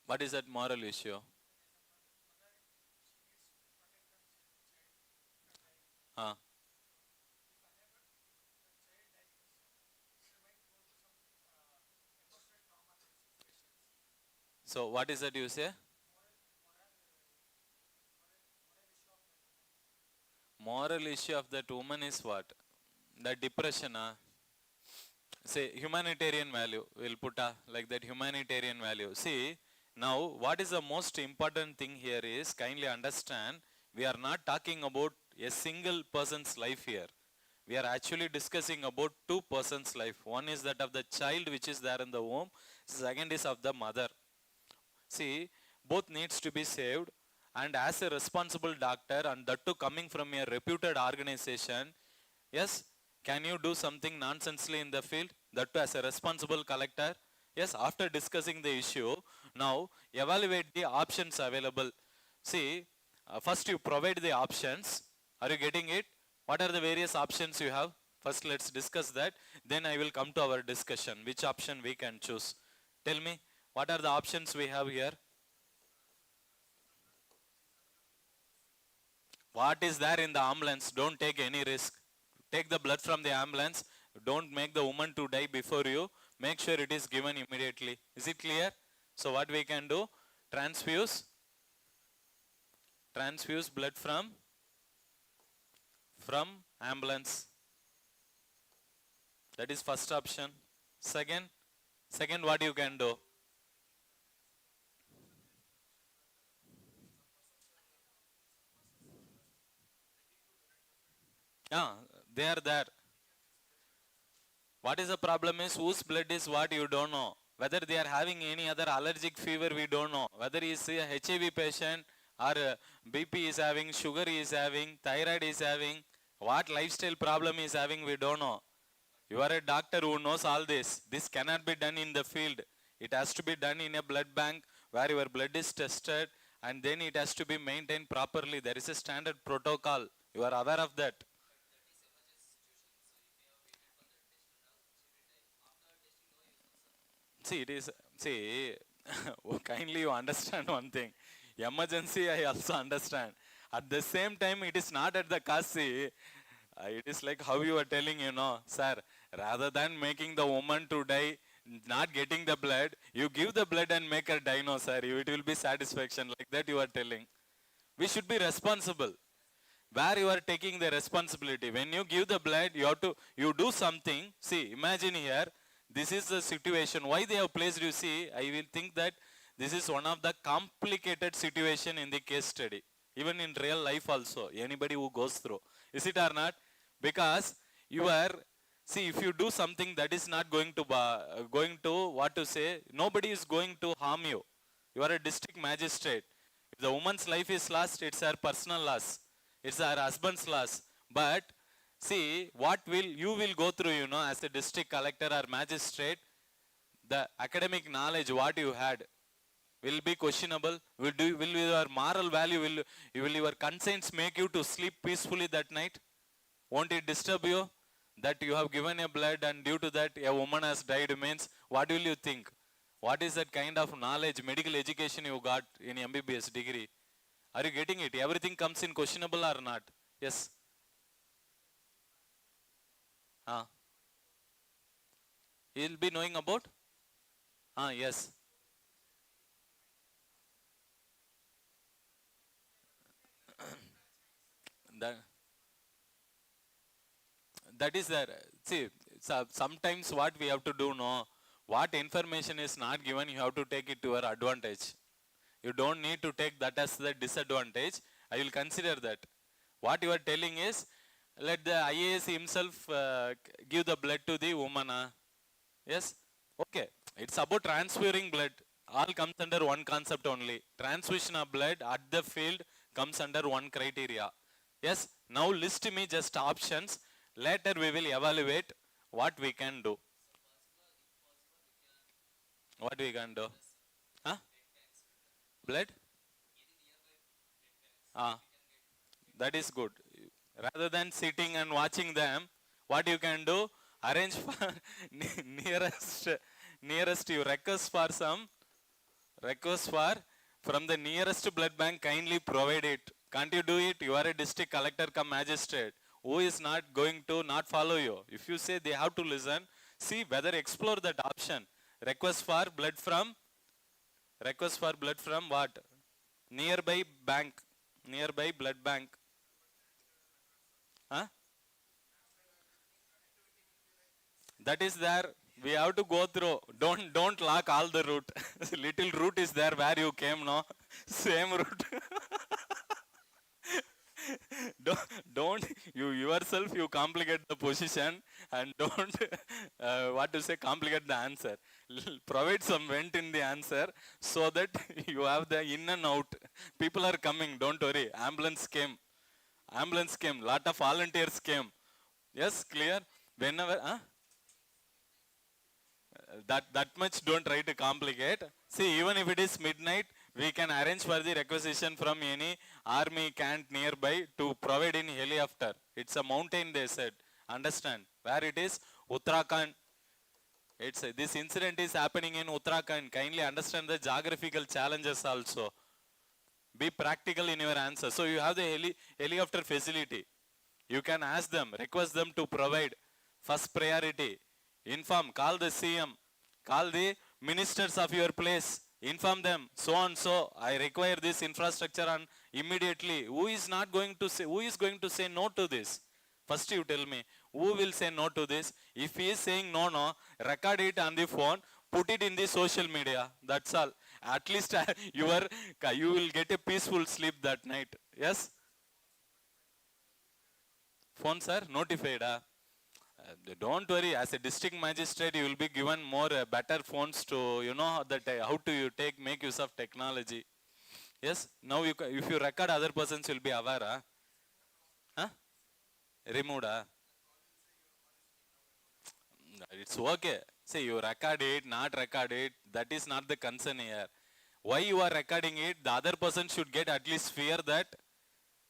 What is that moral issue? Huh? So what is that you say? Moral issue of that woman is what? The depression, say humanitarian value. We'll put like that, humanitarian value. See, now what is the most important thing here is, kindly understand, we are not talking about a single person's life here. We are actually discussing about two persons' life. One is that of the child which is there in the womb. Second is of the mother. See, both needs to be saved. And as a responsible doctor, and that too coming from a reputed organization, yes, can you do something nonsensely in the field? That too as a responsible collector? Yes, after discussing the issue, now evaluate the options available. See, first you provide the options. Are you getting it? What are the various options you have? First let's discuss that. Then I will come to our discussion. Which option we can choose? Tell me, what are the options we have here? What is there in the ambulance? Don't take any risk. Take the blood from the ambulance. Don't make the woman to die before you. Make sure it is given immediately. Is it clear? So what we can do? Transfuse blood from ambulance. That is first option. Second what you can do? Yeah, they are there. What is the problem is, whose blood is what you don't know. Whether they are having any other allergic fever, we don't know. Whether he is a HIV patient or BP is having, sugar is having, thyroid is having, what lifestyle problem is having, we don't know. You are a doctor who knows all this. This cannot be done in the field. It has to be done in a blood bank where your blood is tested, and then it has to be maintained properly. There is a standard protocol. You are aware of that. See, it is, see, kindly you understand one thing. Emergency, I also understand. At the same time, it is not at the cost. See, it is like how you are telling, sir, rather than making the woman to die, not getting the blood, you give the blood and make her die, no, sir. It will be satisfaction. Like that you are telling. We should be responsible. Where you are taking the responsibility. When you give the blood, you do something. See, imagine here, this is the situation. Why they have placed, you see, I will think that this is one of the complicated situation in the case study. Even in real life also, anybody who goes through. Is it or not? Because you are, see, if you do something that is not going to, what to say, nobody is going to harm you. You are a district magistrate. If the woman's life is lost, it's her personal loss. It's her husband's loss. But see, what you will go through, as a district collector or magistrate, the academic knowledge what you had will be questionable. Will your moral value, will your conscience make you to sleep peacefully that night? Won't it disturb you that you have given a blood and due to that a woman has died? Means, what will you think? What is that kind of knowledge, medical education you got in MBBS degree? Are you getting it? Everything comes in questionable or not? Yes. He'll be knowing about? Yes. That, that is there. See, sometimes what we have to do, what information is not given, you have to take it to your advantage. You don't need to take that as the disadvantage. I will consider that. What you are telling is, let the IAS himself give the blood to the woman. Yes? Okay. It's about transferring blood. All comes under one concept only. Transfusion of blood at the field comes under one criteria. Yes? Now list me just options. Later we will evaluate what we can do. What we can do? Huh? Blood? That is good. Rather than sitting and watching them, what you can do? Arrange for nearest you request for from the nearest blood bank, kindly provide it. Can't you do it? You are a district collector come magistrate. Who is not going to not follow you? If you say they have to listen, see whether explore that option. Request for blood from what? Nearby bank. Nearby blood bank. That is there. We have to go through. Don't lock all the route. Little route is there where you came, no? Same route. don't, don't you yourself you complicate the position and don't what to say complicate the answer. Provide some vent in the answer so that you have the in and out. People are coming, don't worry. Ambulance came, lot of volunteers came. Yes, clear. Whenever that much don't try to complicate. See, even if it is midnight, we can arrange for the requisition from any army camp nearby to provide in helicopter. It's a mountain, they said. Understand? Where it is? Uttarakhand. It's this incident is happening in Uttarakhand. Kindly understand the geographical challenges also. Be practical in your answer. So you have the helicopter facility. You can ask them, request them to provide first priority. Inform, call the CM, call the ministers of your place, inform them, so and so, I require this infrastructure and immediately. Who is going to say no to this? First you tell me, who will say no to this? If he is saying no, record it on the phone, put it in the social media, that's all. At least you will get a peaceful sleep that night. Yes? Phones are notified. Don't worry, as a district magistrate, you will be given more better phones to, how to make use of technology. Yes, now if you record, other persons will be aware. Huh? Removed. It's okay. See, you record it, not record it, that is not the concern here. Why you are recording it, the other person should get at least fear that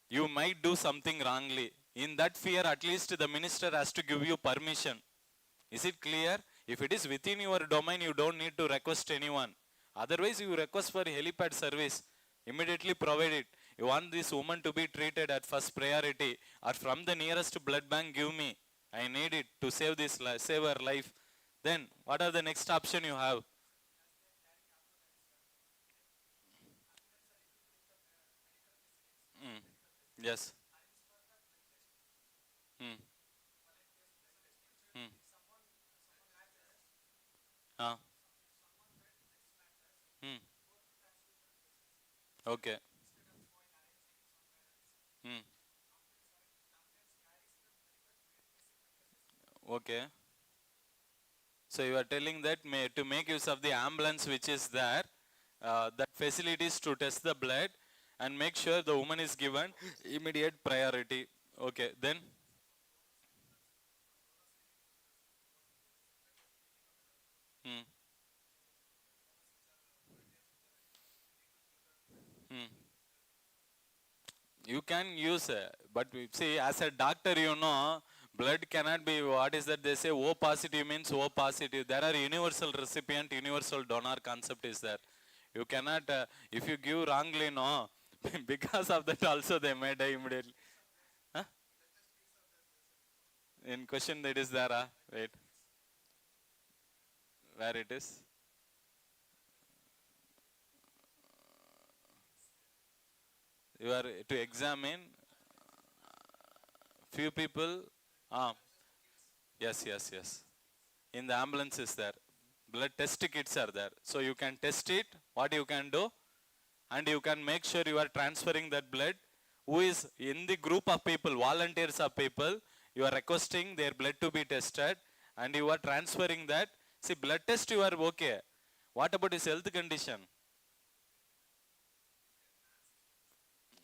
you might do something wrongly. In that fear, at least the minister has to give you permission. Is it clear? If it is within your domain, you don't need to request anyone. Otherwise, you request for helipad service. Immediately provide it. You want this woman to be treated at first priority, or from the nearest blood bank, give me. I need it to save her life. Then, what are the next option you have? Yes. Hmm. Hmm. Ah. Hmm. Okay. Hmm. Okay. So you are telling that to make use of the ambulance which is there, that facilities to test the blood and make sure the woman is given immediate priority. Okay. Then. Hmm. Hmm. You can use, but see, as a doctor, blood cannot be, what is that they say, O positive means O positive. There are universal recipient, universal donor concept is there. You cannot, if you give wrongly, no, because of that also they may die immediately. Huh? In question that is there, wait, where it is? You are to examine few people. Ah, yes. In the ambulance is there. Blood test kits are there. So you can test it, what you can do, and you can make sure you are transferring that blood. Who is in the group of people, volunteers of people, you are requesting their blood to be tested, and you are transferring that. See, blood test you are okay. What about his health condition?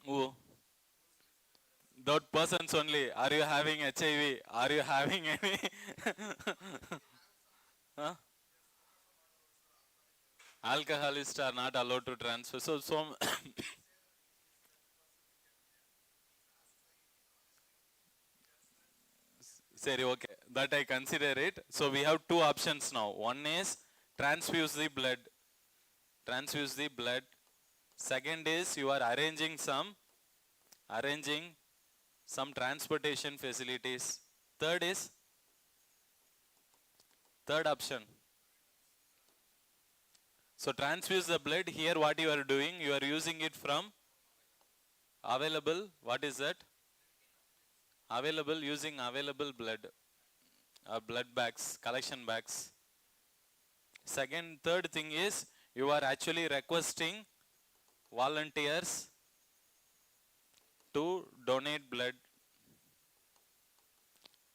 Who? That persons only. Are you having HIV? Are you having any? Huh? Alcoholists are not allowed to transfer. So sorry, okay. That I consider it. So we have two options now. One is transfuse the blood. Transfuse the blood. Second is you are arranging some transportation facilities. Third is third option. So transfuse the blood. Here what you are doing, you are using it from available. What is that? Available, using available blood. blood bags, collection bags. Third thing is you are actually requesting volunteers to donate blood.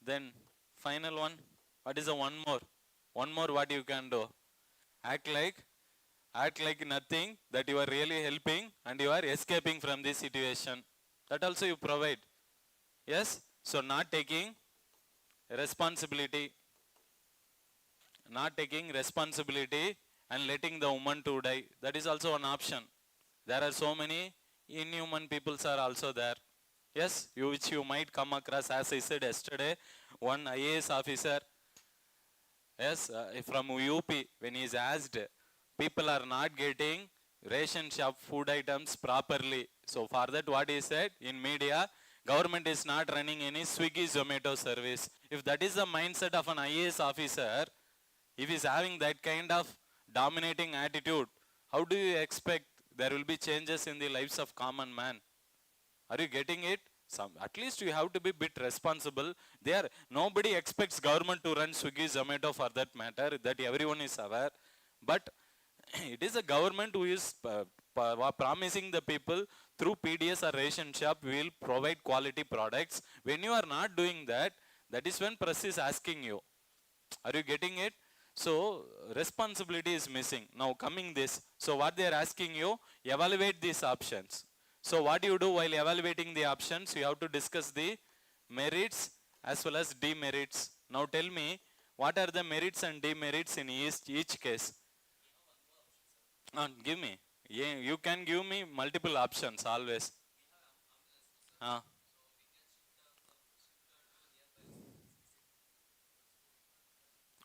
Then final one, what is the one more? One more what you can do? Act like nothing, that you are really helping and you are escaping from this situation. That also you provide. Yes? So not taking responsibility. Not taking responsibility and letting the woman to die. That is also an option. There are so many inhuman peoples are also there. Yes, which you might come across. As I said yesterday, one IAS officer, yes, from UP, when he is asked, people are not getting ration shop food items properly. So for that, what he said in media, government is not running any Swiggy Zomato service. If that is the mindset of an IAS officer, if he is having that kind of dominating attitude, how do you expect there will be changes in the lives of common man? Are you getting it? At least you have to be a bit responsible. Nobody expects government to run Swiggy, Zomato for that matter, that everyone is aware. But it is a government who is promising the people through PDS or ration shop, we will provide quality products. When you are not doing that, that is when press is asking you. Are you getting it? So responsibility is missing. Now coming this, so what they are asking you, evaluate these options. So what you do while evaluating the options, you have to discuss the merits as well as demerits. Now tell me, what are the merits and demerits in each case? Give me. Yeah, you can give me multiple options always. Uh,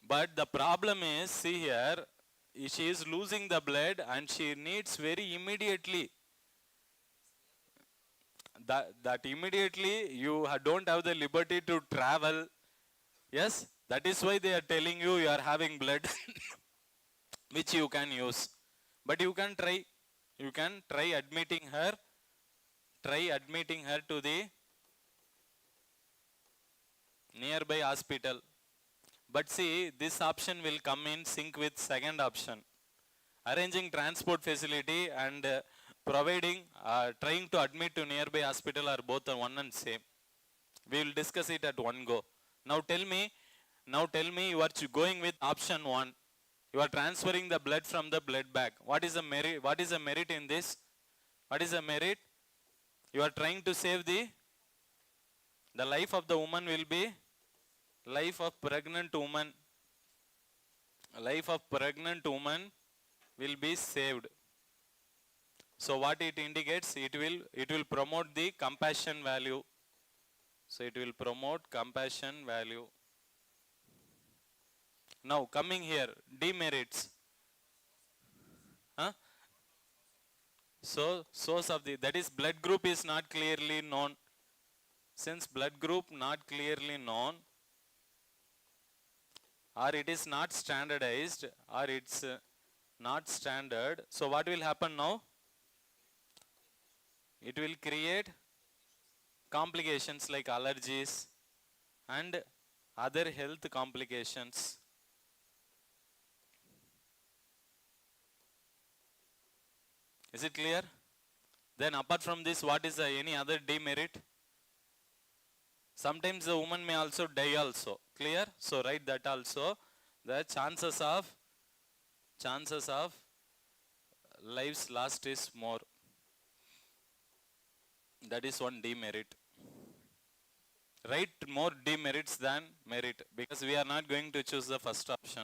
but the problem is, see here, she is losing the blood and she needs very immediately. That immediately you don't have the liberty to travel. Yes, that is why they are telling you you are having blood which you can use. But you can try admitting her to the nearby hospital. But see, this option will come in sync with second option. Arranging transport facility and trying to admit to nearby hospital are both one and same. We will discuss it at one go. Now tell me you are going with option 1. You are transferring the blood from the blood bag. What is the merit? What is the merit in this? What is the merit? You are trying to save the life of the woman will be life of pregnant woman. Life of pregnant woman will be saved. So what it indicates, it will promote the compassion value. So it will promote compassion value. Now coming here, demerits. Huh? So source of that is blood group is not clearly known. Since blood group not clearly known, or it is not standardized, or it's not standard, so what will happen now? It will create complications like allergies and other health complications. Is it clear? Then apart from this, what is any other demerit? Sometimes the woman may also die also. Clear? So write that also. The chances of lives lost is more. That is one demerit. Write more demerits than merit, because we are not going to choose the first option.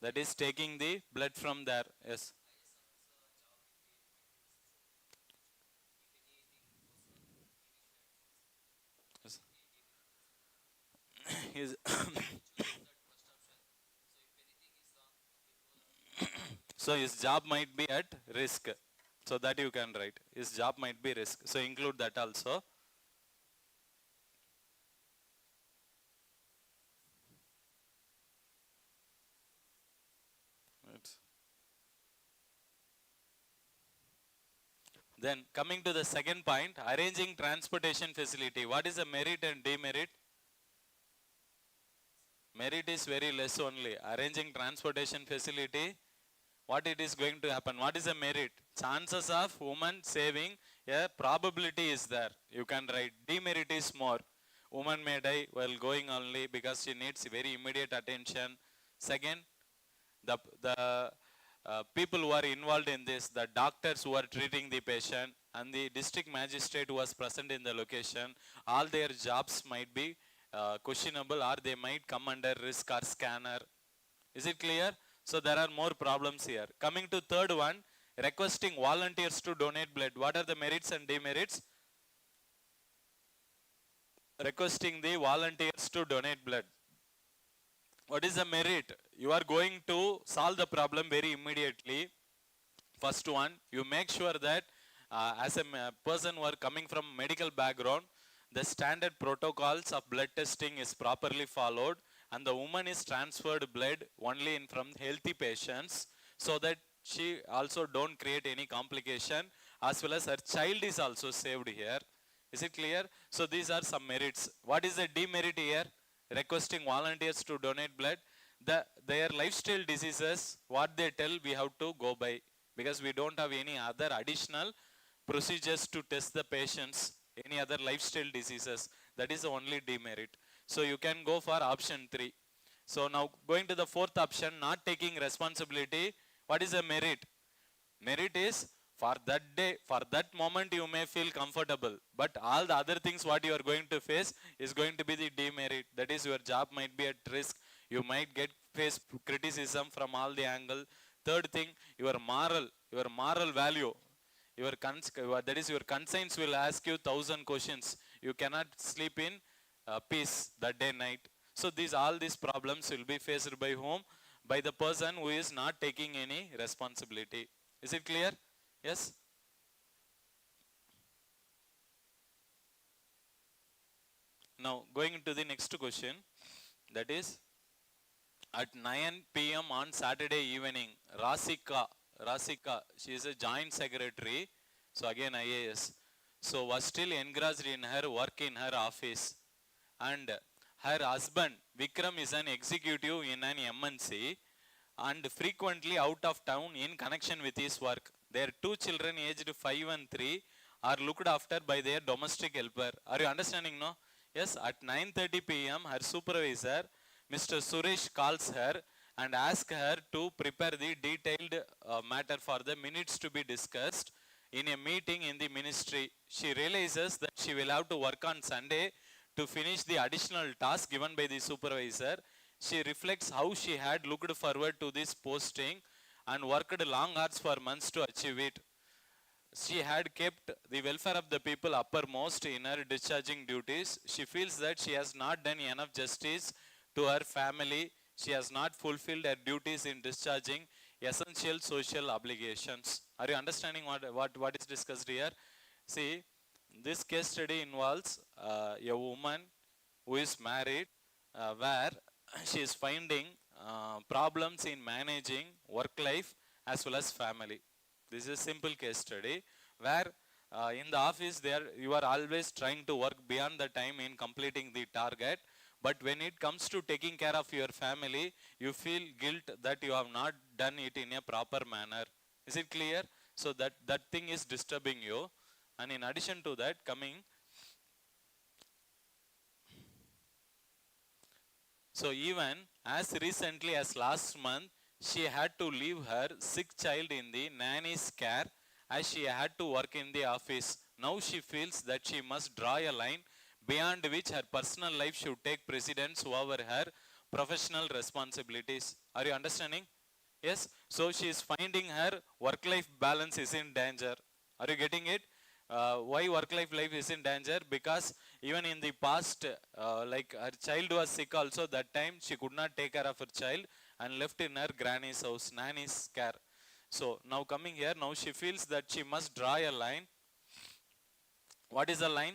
That is taking the blood from there. Yes. Yes. His so his job might be at risk. So that you can write. His job might be risk. So include that also. Then coming to the second point, arranging transportation facility. What is the merit and demerit? Merit is very less only. Arranging transportation facility, what it is going to happen? What is the merit? Chances of woman saving, a probability is there. You can write. Demerit is more. Woman may die while going only because she needs very immediate attention. Second, the people who are involved in this, the doctors who are treating the patient and the district magistrate who was present in the location, all their jobs might be questionable, or they might come under risk or scanner. Is it clear? So there are more problems here. Coming to third one, requesting volunteers to donate blood. What are the merits and demerits? Requesting the volunteers to donate blood. What is the merit? You are going to solve the problem very immediately. First one, you make sure that as a person who are coming from medical background, the standard protocols of blood testing is properly followed, and the woman is transferred blood only in from healthy patients, so that she also don't create any complication, as well as her child is also saved here. Is it clear? So these are some merits. What is the demerit here? Requesting volunteers to donate blood. Their lifestyle diseases, what they tell, we have to go by, because we don't have any other additional procedures to test the patients, any other lifestyle diseases. That is the only demerit. So you can go for option 3. So now going to the fourth option, not taking responsibility. What is the merit? Merit is, for that day, for that moment you may feel comfortable, but all the other things what you are going to face is going to be the demerit. That is, your job might be at risk. You might face criticism from all the angle. Third thing, your moral value, that is, your conscience will ask you 1,000 questions. You cannot sleep in peace that day night. So all these problems will be faced by whom? By the person who is not taking any responsibility. Is it clear? Yes? Now going into the next question, that is, at 9 p.m. on Saturday evening, Rasika, she is a joint secretary, so again IAS, so was still engrossed in her work in her office, and her husband Vikram is an executive in an MNC and frequently out of town in connection with his work. Their 2 children aged 5 and 3 are looked after by their domestic helper. Are you understanding, no? Yes, at 9:30 p.m. her supervisor, Mr. Suresh, calls her and asks her to prepare the detailed matter for the minutes to be discussed in a meeting in the ministry. She realizes that she will have to work on Sunday to finish the additional task given by the supervisor. She reflects how she had looked forward to this posting and worked long hours for months to achieve it. She had kept the welfare of the people uppermost in her discharging duties. She feels that she has not done enough justice to her family. She has not fulfilled her duties in discharging essential social obligations. Are you understanding what is discussed here? See, this case study involves a woman who is married, where she is finding problems in managing work life as well as family. This is a simple case study where in the office you are always trying to work beyond the time in completing the target, but when it comes to taking care of your family, you feel guilt that you have not done it in a proper manner. Is it clear? So that thing is disturbing you. And in addition to that, so even as recently as last month, she had to leave her sick child in the nanny's care as she had to work in the office. Now she feels that she must draw a line beyond which her personal life should take precedence over her professional responsibilities. Are you understanding? Yes. So she is finding her work-life balance is in danger. Are you getting it? Why work-life life is in danger? Because even in the past, like her child was sick also, that time she could not take care of her child and left in her granny's house, nanny's care. So now coming here, now she feels that she must draw a line. What is the line?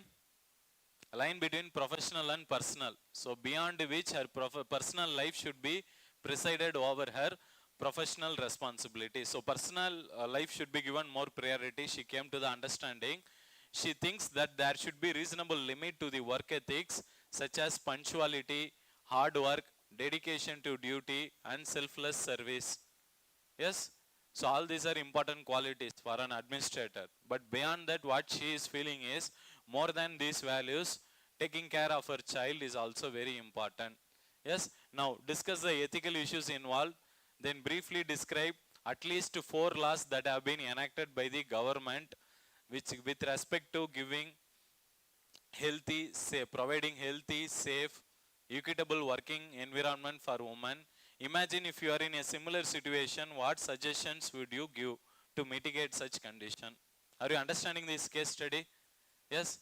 A line between professional and personal. So beyond which her personal life should be presided over her professional responsibility. So personal life should be given more priority. She came to the understanding. She thinks that there should be reasonable limit to the work ethics such as punctuality, hard work, dedication to duty and selfless service. Yes, so all these are important qualities for an administrator. But beyond that, what she is feeling is more than these values, taking care of her child is also very important. Yes, now discuss the ethical issues involved, then briefly describe at least 4 laws that have been enacted by the government which with respect to giving healthy, providing healthy, safe, equitable working environment for women. Imagine if you are in a similar situation, what suggestions would you give to mitigate such condition? Are you understanding this case study? Yes?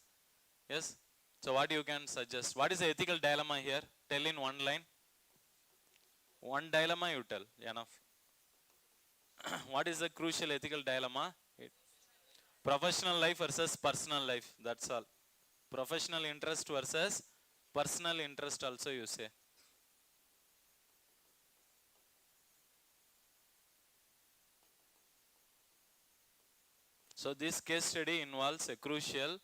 Yes? So what you can suggest? What is the ethical dilemma here? Tell in one line. One dilemma you tell, enough. What is the crucial ethical dilemma? Professional life versus personal life, that's all. Professional interest versus personal interest also you say. So this case study involves a crucial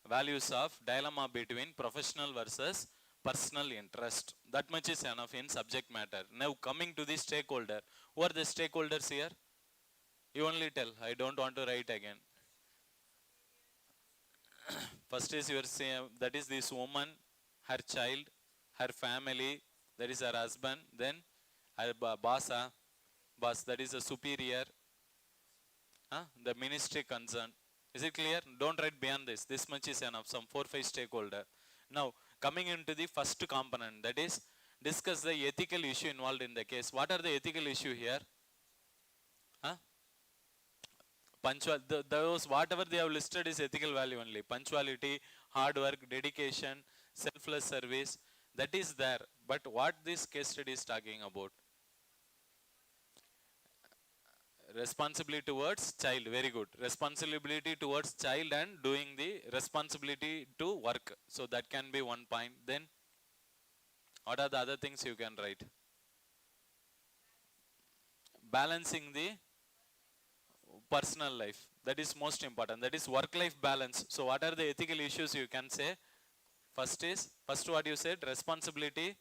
values of dilemma between professional versus personal interest. That much is enough in subject matter. Now coming to the stakeholder. Who are the stakeholders here? You only tell. I don't want to write again. First is your same, that is this woman, her child, her family, that is her husband, then her boss, boss, that is a superior, the ministry concerned. Is it clear? Don't write beyond this. This much is enough, some 4-5 stakeholder. Now, coming into the first component, that is, discuss the ethical issue involved in the case. What are the ethical issue here? Punctual, those whatever they have listed is ethical value only. Punctuality, hard work, dedication, selfless service, that is there. But what this case study is talking about? Responsibility towards child, very good. Responsibility towards child and doing the responsibility to work. So that can be one point. Then, what are the other things you can write? Balancing the personal life, that is most important. That is work-life balance. So what are the ethical issues you can say? First what you said, responsibility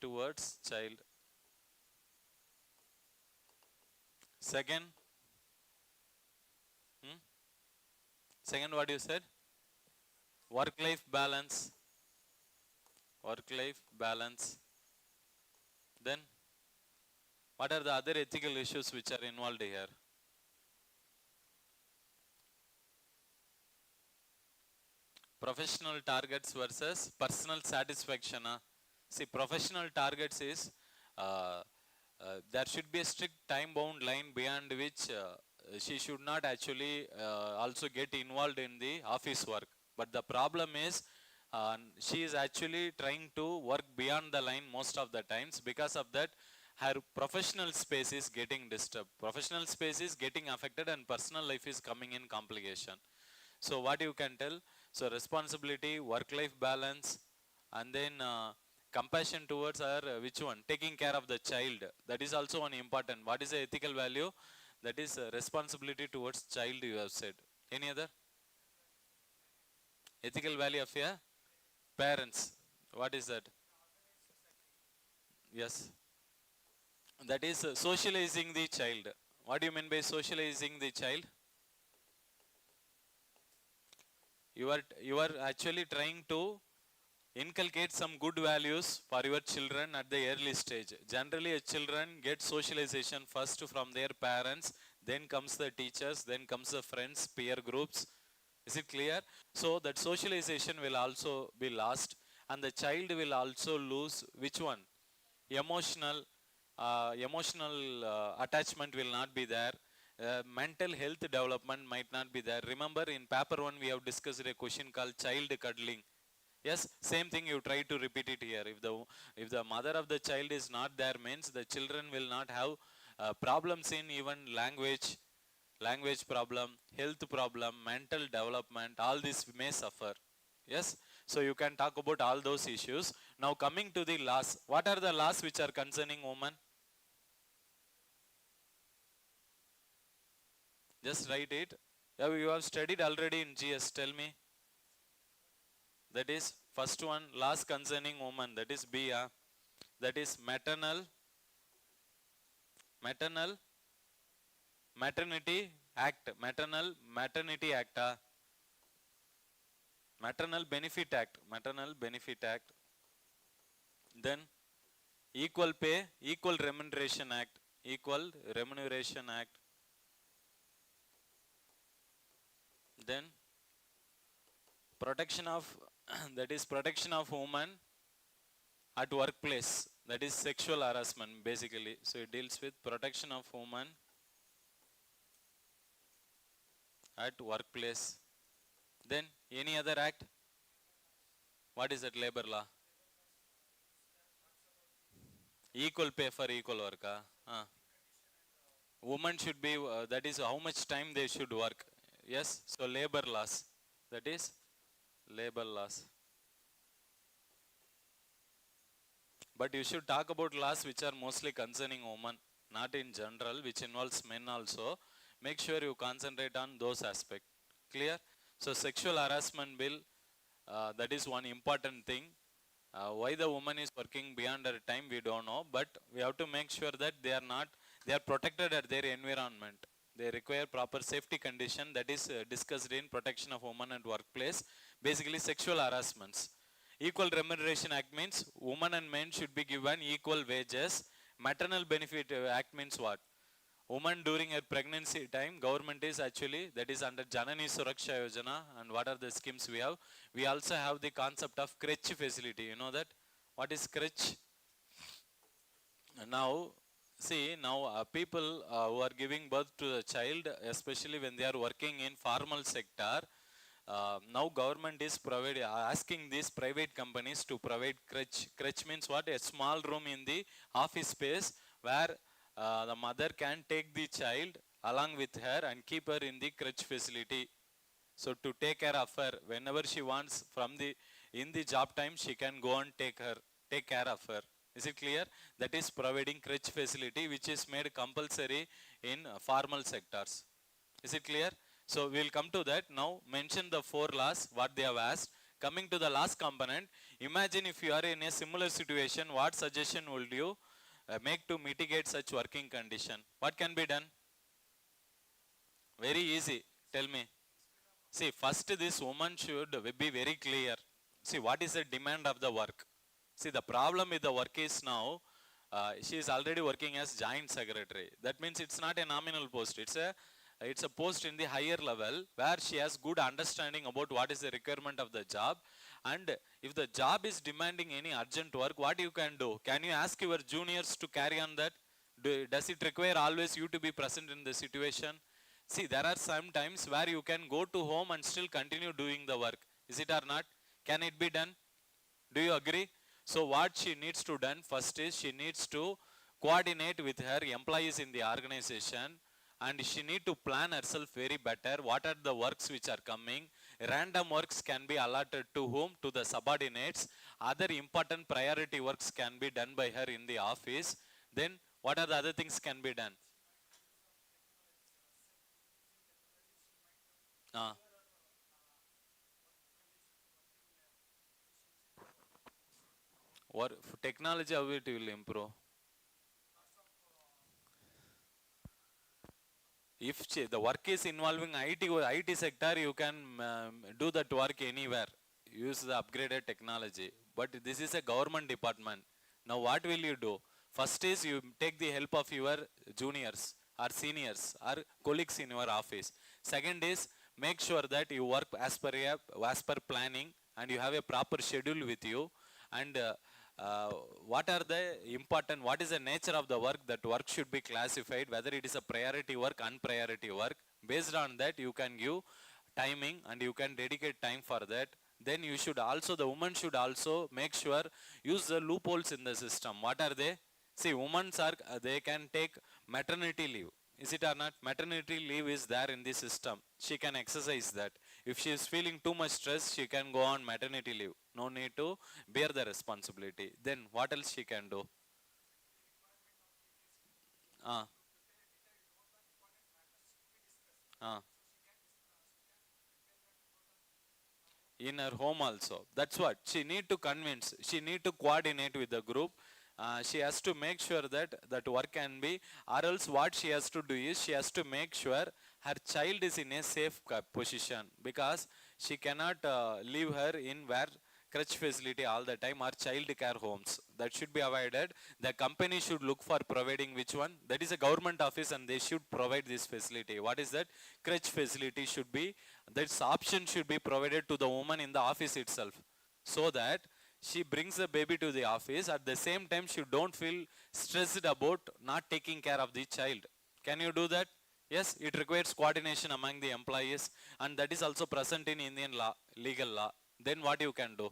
towards child. Second, second what you said? Work-life balance. Then what are the other ethical issues which are involved here? Professional targets versus personal satisfaction. See, professional targets is there should be a strict time-bound line beyond which she should not actually also get involved in the office work. But the problem is she is actually trying to work beyond the line most of the times. Because of that, her professional space is getting disturbed. Professional space is getting affected and personal life is coming in complication. So what you can tell? So responsibility, work-life balance, and then compassion towards her, which one? Taking care of the child. That is also one important. What is the ethical value? That is responsibility towards child, you have said. Any other? Ethical value of a parents. What is that? Yes. That is socializing the child. What do you mean by socializing the child? You are actually trying to inculcate some good values for your children at the early stage. Generally, children get socialization first from their parents, then comes the teachers, then comes the friends, peer groups. Is it clear? So that socialization will also be lost, and the child will also lose which one? Emotional attachment will not be there. Mental health development might not be there. Remember, in paper 1 we have discussed a question called child cuddling. Yes, same thing you try to repeat it here. If the mother of the child is not there, means the children will not have problems in even language problem, health problem, mental development, all this may suffer. Yes, so you can talk about all those issues. Now coming to the laws, what are the laws which are concerning women? Just write it. You have studied already in GS, tell me. That is First one, laws concerning women, that is B. That is maternal maternity act, maternity act, maternal benefit act. Then equal pay, equal remuneration act, equal remuneration act. Then protection of that is protection of women at workplace, that is sexual harassment basically. So it deals with protection of women at workplace. Then any other act? What is that? Labor law. Equal pay for equal work. Women should be, that is how much time they should work. Yes, so labor laws. That is labor laws. But you should talk about laws which are mostly concerning women, not in general, which involves men also. Make sure you concentrate on those aspects. Clear? So sexual harassment bill, that is one important thing. Why the woman is working beyond her time, we don't know, but we have to make sure that they are protected at their environment. They require proper safety condition, that is discussed in protection of women at workplace, basically sexual harassments. Equal Remuneration Act means women and men should be given equal wages. Maternal Benefit Act means what? Woman during her pregnancy time, government is actually, that is under Janani Suraksha Yojana, and what are the schemes we have? We also have the concept of crèche facility. You know that? What is crèche? Now, see, now people who are giving birth to a child, especially when they are working in formal sector, now government is asking these private companies to provide crèche. Crèche means what? A small room in the office space where the mother can take the child along with her and keep her in the crèche facility. So to take care of her whenever she wants in the job time, she can go and take care of her. Is it clear? That is providing crèche facility, which is made compulsory in formal sectors. Is it clear? So we will come to that. Now mention the 4 laws, what they have asked. Coming to the last component, imagine if you are in a similar situation, what suggestion would you make to mitigate such working condition? What can be done? Very easy. Tell me. See, first this woman should be very clear. See, what is the demand of the work? See, the problem with the work is now, she is already working as joint secretary. That means it's not a nominal post. It's a post in the higher level where she has good understanding about what is the requirement of the job. And if the job is demanding any urgent work, what you can do? Can you ask your juniors to carry on that? Does it require always you to be present in the situation? See, there are some times where you can go to home and still continue doing the work. Is it or not? Can it be done? Do you agree? So what she needs to done first is she needs to coordinate with her employees in the organization, and she need to plan herself very better. What are the works which are coming? Random works can be allotted to whom? To the subordinates. Other important priority works can be done by her in the office. Then what are the other things can be done? Uh, what technology, how it will improve? If the work is involving IT sector, you can do that work anywhere. Use the upgraded technology. But this is a government department. Now what will you do? First is you take the help of your juniors or seniors or colleagues in your office. Second is make sure that you work as per planning and you have a proper schedule with you. And what are the important, what is the nature of the work? That work should be classified, whether it is a priority work, unpriority work. Based on that, you can give timing and you can dedicate time for that. Then you should also, the woman should also make sure, use the loopholes in the system. What are they? See, women are, they can take maternity leave. Is it or not? Maternity leave is there in the system. She can exercise that. If she is feeling too much stress, she can go on maternity leave. No need to bear the responsibility. Then what else she can do? Uh, uh. in her home also. That's what she need to convince, she need to coordinate with the group. She has to make sure that that work can be, or else what she has to do is she has to make sure her child is in a safe position, because she cannot leave her in where crutch facility all the time, or child care homes. That should be avoided. The company should look for providing which one, that is a government office, and they should provide this facility. What is that? Crutch facility should be, this option should be provided to the woman in the office itself, so that she brings the baby to the office. At the same time, she don't feel stressed about not taking care of the child. Can you do that? Yes, it requires coordination among the employees, and that is also present in Indian law, legal law. Then what you can do?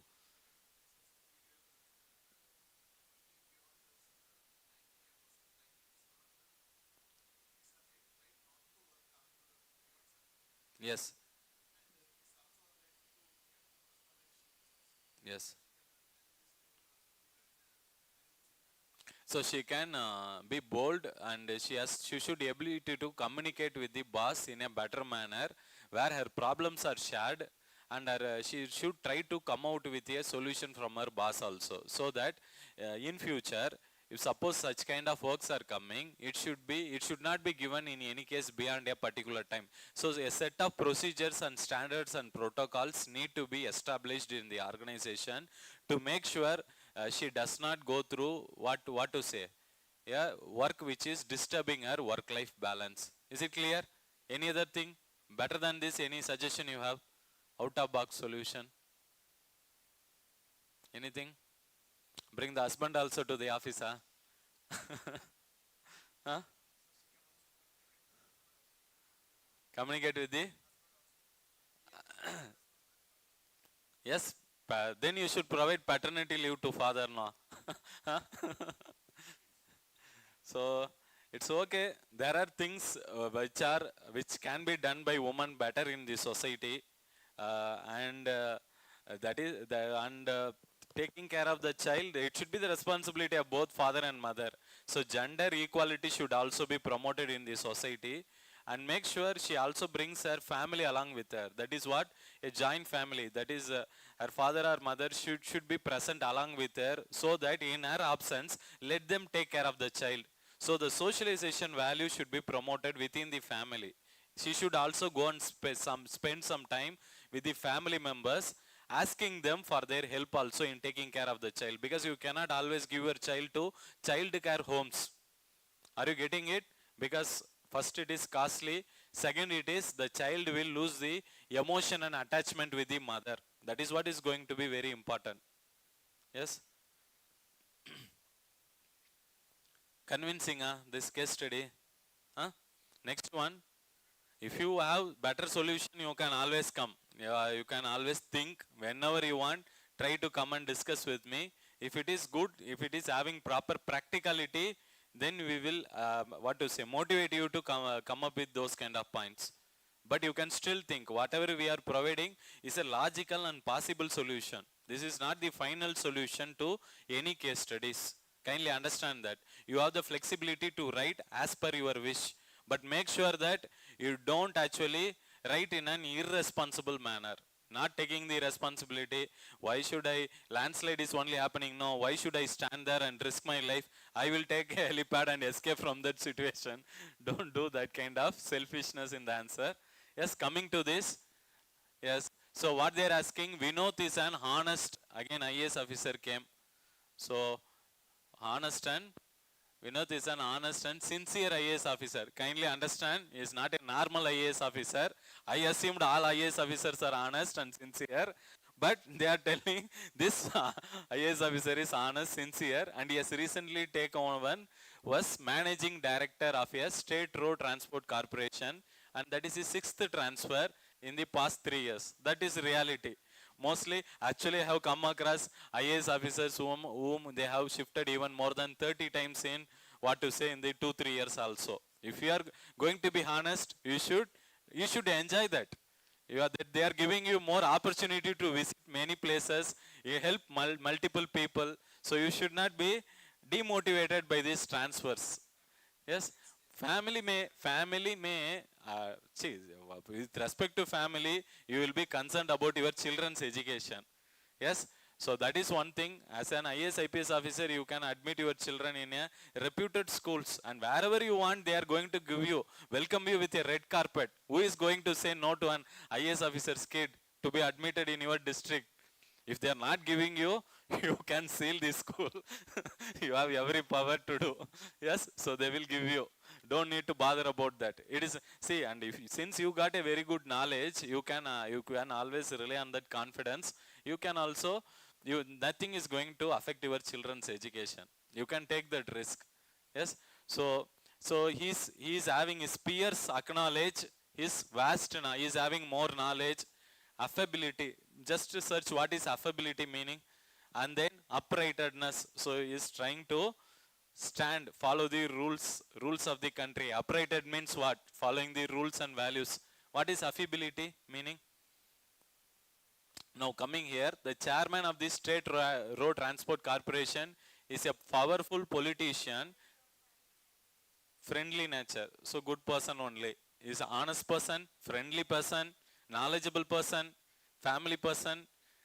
Yes, yes. So she can be bold, and she should ability to communicate with the boss in a better manner, where her problems are shared, and she should try to come out with a solution from her boss also, so that in future, if suppose such kind of works are coming, it should not be given in any case beyond a particular time. So a set of procedures and standards and protocols need to be established in the organization to make sure she does not go through what to say, yeah, work which is disturbing her work life balance. Is it clear? Any other thing better than this? Any suggestion you have? Out of box solution? Anything? Bring the husband also to the office, huh? Huh? Communicate with the, yes, then you should provide paternity leave to father-in-law. Huh? So it's okay. There are things which can be done by women better in the society, and that is the, and taking care of the child. It should be the responsibility of both father and mother. So gender equality should also be promoted in the society, and make sure she also brings her family along with her. That is what a joint family. That is her father or mother should be present along with her, so that in her absence, let them take care of the child. So the socialization value should be promoted within the family. She should also go and spend some time with the family members, asking them for their help also in taking care of the child, because you cannot always give your child to child care homes. Are you getting it? Because first it is costly, second it is the child will lose the emotion and attachment with the mother. That is what is going to be very important. Yes, convincing this case study. Huh? Next one, if you have better solution, you can always come. You can always think whenever you want, try to come and discuss with me. If it is good, if it is having proper practicality, then we will what to say, motivate you to come up with those kind of points. But you can still think whatever we are providing is a logical and possible solution. This is not the final solution to any case studies. Kindly understand that you have the flexibility to write as per your wish, but make sure that you don't actually write in an irresponsible manner, not taking the responsibility. Why should I, landslide is only happening, no, why should I stand there and risk my life? I will take a helipad and escape from that situation. Don't do that kind of selfishness in the answer. Yes, coming to this, yes, so what they are asking, Vinod is an honest, again IAS officer came, so honest and Vinod is an honest and sincere IAS officer. Kindly understand, he is not a normal IAS officer. I assumed all IAS officers are honest and sincere, but they are telling this IAS officer is honest, sincere, and he has recently taken one, was managing director of a state road transport corporation, and that is his sixth transfer in the past 3 years. That is reality. Mostly, actually, I have come across IAS officers whom they have shifted even more than 30 times in, what to say, in the 2-3 years also. If you are going to be honest, you should enjoy that. They are giving you more opportunity to visit many places. You help multiple people, so you should not be demotivated by these transfers. Yes, family may, see, with respect to family, you will be concerned about your children's education. Yes, so that is one thing. As an IAS IPS officer, you can admit your children in a reputed schools, and wherever you want, they are going to give you, welcome you with a red carpet. Who is going to say no to an IAS officer's kid to be admitted in your district? If they are not giving you, you can seal the school. You have every power to do. Yes, so they will give you. Don't need to bother about that. It is, see, and if since you got a very good knowledge, you can always rely on that confidence. You can also, nothing is going to affect your children's education. You can take that risk. Yes, so he's having his peers acknowledge his vast, he's having more knowledge. Affability, just to search what is affability meaning, and then uprightness. So he is trying to follow the rules of the country. Uprighted means what? Following the rules and values. What is affability meaning? Now coming here, the chairman of the State Road Transport Corporation is a powerful politician, friendly nature. So good person only. He is an honest person, friendly person, knowledgeable person, family person,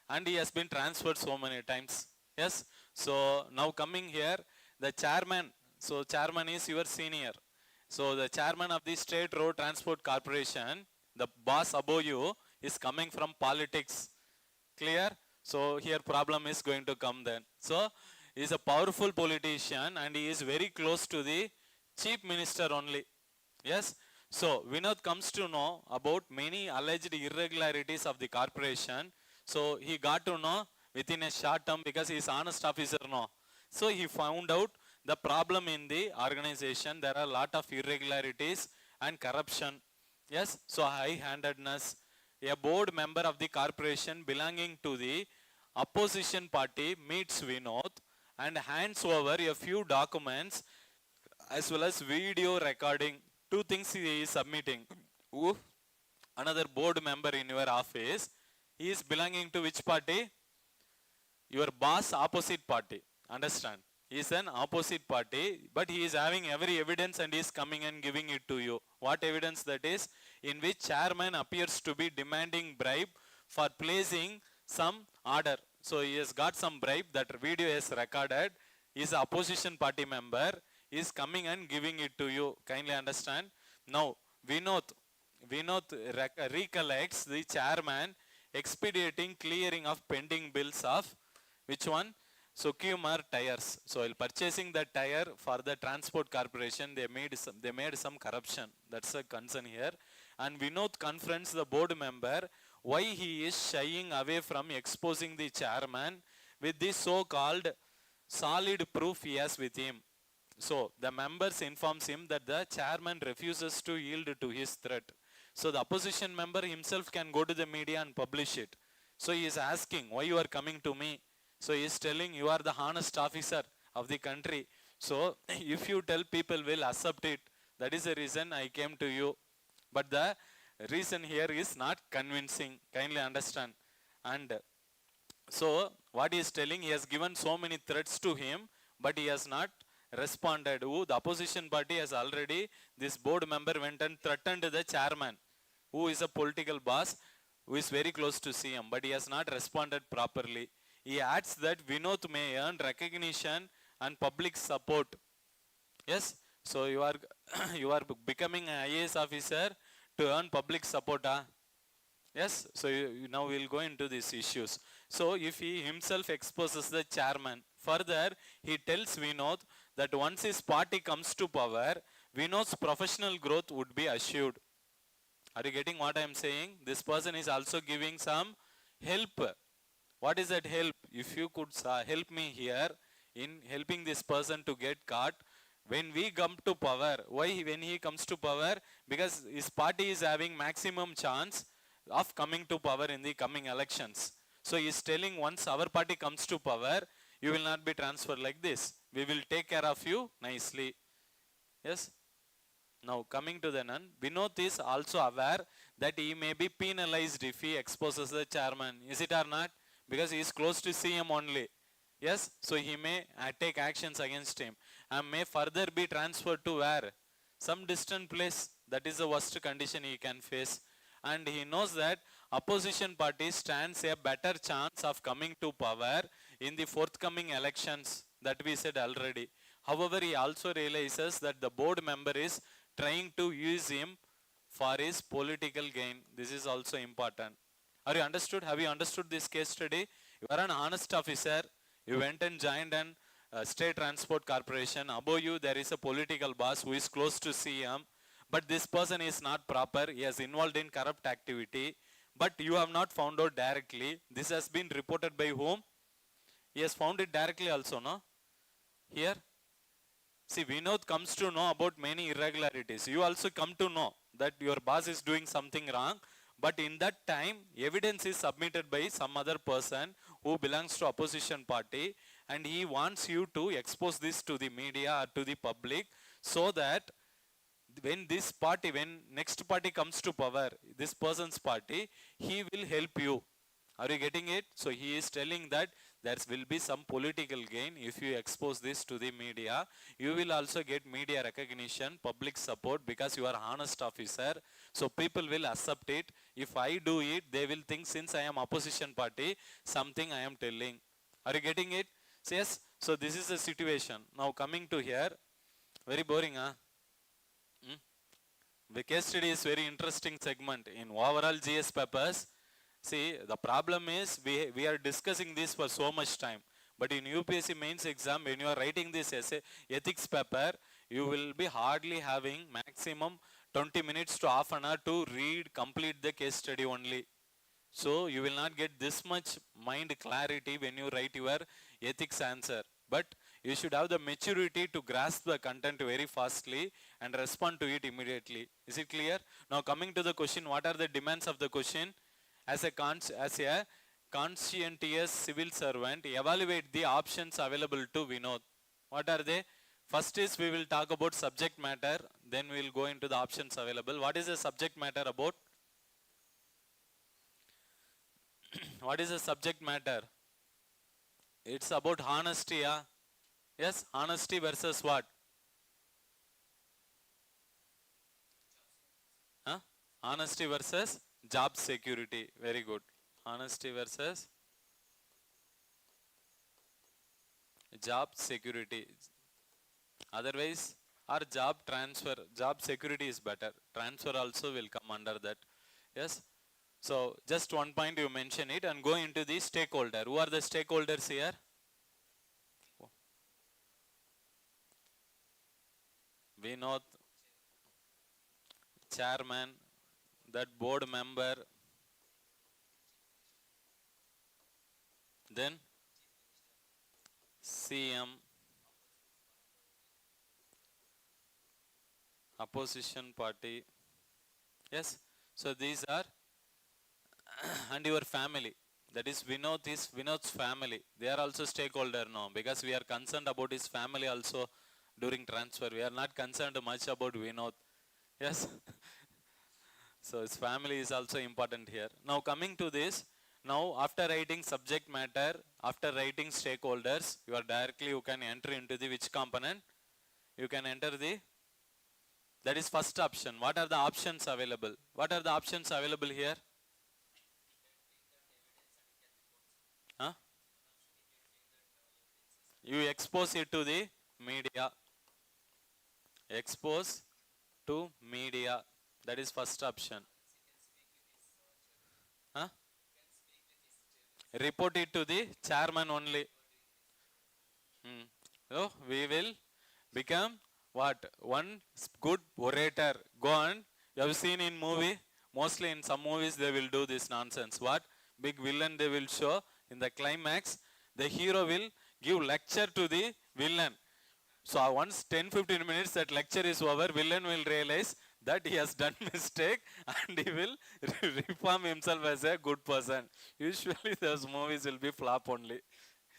and he has been transferred so many times. Yes, so now coming here, the chairman, so chairman is your senior. So the chairman of the State Road Transport Corporation, the boss above you, is coming from politics. Clear? So here problem is going to come then. So he is a powerful politician and he is very close to the chief minister only. Yes. So Vinod comes to know about many alleged irregularities of the corporation. So he got to know within a short term because he is honest officer now. So he found out the problem in the organization. There are a lot of irregularities and corruption. Yes. So high-handedness. A board member of the corporation belonging to the opposition party meets Vinod and hands over a few documents as well as video recording. Two things he is submitting. Another board member in your office, he is belonging to which party? Your boss opposite party. Understand? He is an opposite party, but he is having every evidence and he is coming and giving it to you. What evidence that is? In which chairman appears to be demanding bribe for placing some order. So he has got some bribe, that video is recorded. He is an opposition party member. He is coming and giving it to you. Kindly understand. Now, Vinod recollects the chairman expediting clearing of pending bills of which one? So Kumar tires. So while purchasing the tire for the transport corporation, they made some corruption. That's a concern here. And Vinod confronts the board member why he is shying away from exposing the chairman with the so-called solid proof he has with him. So the members informs him that the chairman refuses to yield to his threat. So the opposition member himself can go to the media and publish it. So he is asking, why you are coming to me? So he is telling, you are the honest officer of the country. So if you tell, people will accept it. That is the reason I came to you. But the reason here is not convincing. Kindly understand. And so what he is telling, he has given so many threats to him, but he has not responded. The opposition party has already, this board member went and threatened the chairman, who is a political boss, who is very close to CM, but he has not responded properly. He adds that Vinod may earn recognition and public support. Yes, so you are you are becoming an IAS officer to earn public support. Yes, so now we'll go into these issues. So if he himself exposes the chairman, further he tells Vinod that once his party comes to power, Vinod's professional growth would be assured. Are you getting what I am saying? This person is also giving some help. What is that help? If you could help me here in helping this person to get caught, when we come to power, why when he comes to power? Because his party is having maximum chance of coming to power in the coming elections. So he is telling, once our party comes to power, you will not be transferred like this. We will take care of you nicely. Yes. Now coming to the nun, Vinod is also aware that he may be penalized if he exposes the chairman. Is it or not? Because he is close to CM only. Yes, so he may take actions against him and may further be transferred to where? some distant place. That is the worst condition he can face. And he knows that opposition party stands a better chance of coming to power in the forthcoming elections, that we said already. However, he also realizes that the board member is trying to use him for his political gain. This is also important. Are you understood? Have you understood this case study? You are an honest officer. You went and joined an state transport corporation. Above you, there is a political boss who is close to CM. But this person is not proper. He is involved in corrupt activity. But you have not found out directly. This has been reported by whom? He has found it directly also, no? Here. See, Vinod comes to know about many irregularities. You also come to know that your boss is doing something wrong. But in that time, evidence is submitted by some other person who belongs to opposition party, and he wants you to expose this to the media or to the public, so that when this party, when next party comes to power, this person's party, he will help you. Are you getting it? So he is telling that there will be some political gain if you expose this to the media. You will also get media recognition, public support, because you are honest officer. So people will accept it. If I do it, they will think since I am opposition party, something I am telling. Are you getting it? So yes. So this is the situation. Now coming to here, very boring, huh? The case study is very interesting segment in overall GS papers. See, the problem is we are discussing this for so much time. But in UPSC mains exam, when you are writing this essay, ethics paper, you will be hardly having maximum 20 minutes to half an hour to read, complete the case study only. So you will not get this much mind clarity when you write your ethics answer. But you should have the maturity to grasp the content very fastly and respond to it immediately. Is it clear? Now coming to the question, what are the demands of the question? As a conscientious civil servant, evaluate the options available to Vinod. What are they? First is we will talk about subject matter, then we will go into the options available. What is the subject matter about? What is the subject matter? It's about honesty, yeah? Yes, honesty versus what? Huh? Honesty versus job security. Very good. Honesty versus job security. Otherwise, our job transfer, job security is better. Transfer also will come under that. Yes. So just one point you mention it and go into the stakeholder. Who are the stakeholders here? Vinod, chairman, that board member, then CM, opposition party. Yes. So these are and your family. That is Vinod's family. They are also stakeholder now, because we are concerned about his family also during transfer. We are not concerned much about Vinod. Yes. So his family is also important here. Now coming to this, now after writing subject matter, after writing stakeholders, you can enter into the which component? You can enter the, that is first option. What are the options available? What are the options available here? Huh? You expose it to the media. Expose to media. That is first option. Huh? Report it to the chairman only. So we will become what? One good orator. Go on. You have seen in movie, mostly in some movies they will do this nonsense. What? Big villain they will show. In the climax, the hero will give lecture to the villain. So once 10-15 minutes that lecture is over, villain will realize that he has done mistake and he will reform himself as a good person. Usually those movies will be flop only.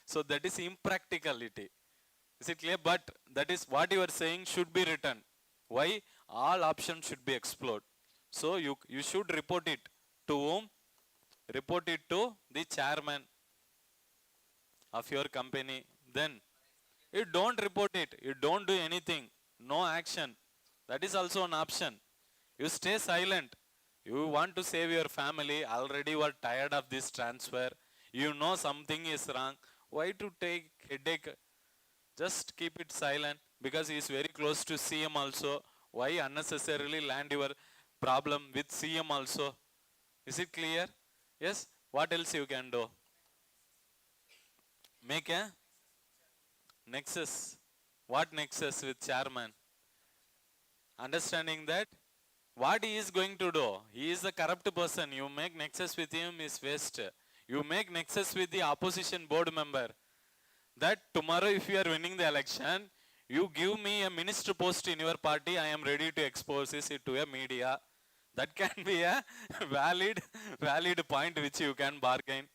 So that is impracticality. Is it clear? But that is what you are saying should be written. Why? All options should be explored. So you should report it to whom? Report it to the chairman of your company. Then you don't report it. You don't do anything. No action. That is also an option. You stay silent. You want to save your family. Already you are tired of this transfer. You know something is wrong. Why to take headache? Just keep it silent because he is very close to CM also. Why unnecessarily land your problem with CM also? Is it clear? Yes. What else you can do? Make a nexus. What nexus with chairman? Understanding that what he is going to do? He is a corrupt person. You make nexus with him is waste. You make nexus with the opposition board member. That tomorrow if you are winning the election, you give me a minister post in your party, I am ready to expose it to a media. That can be a valid point which you can bargain.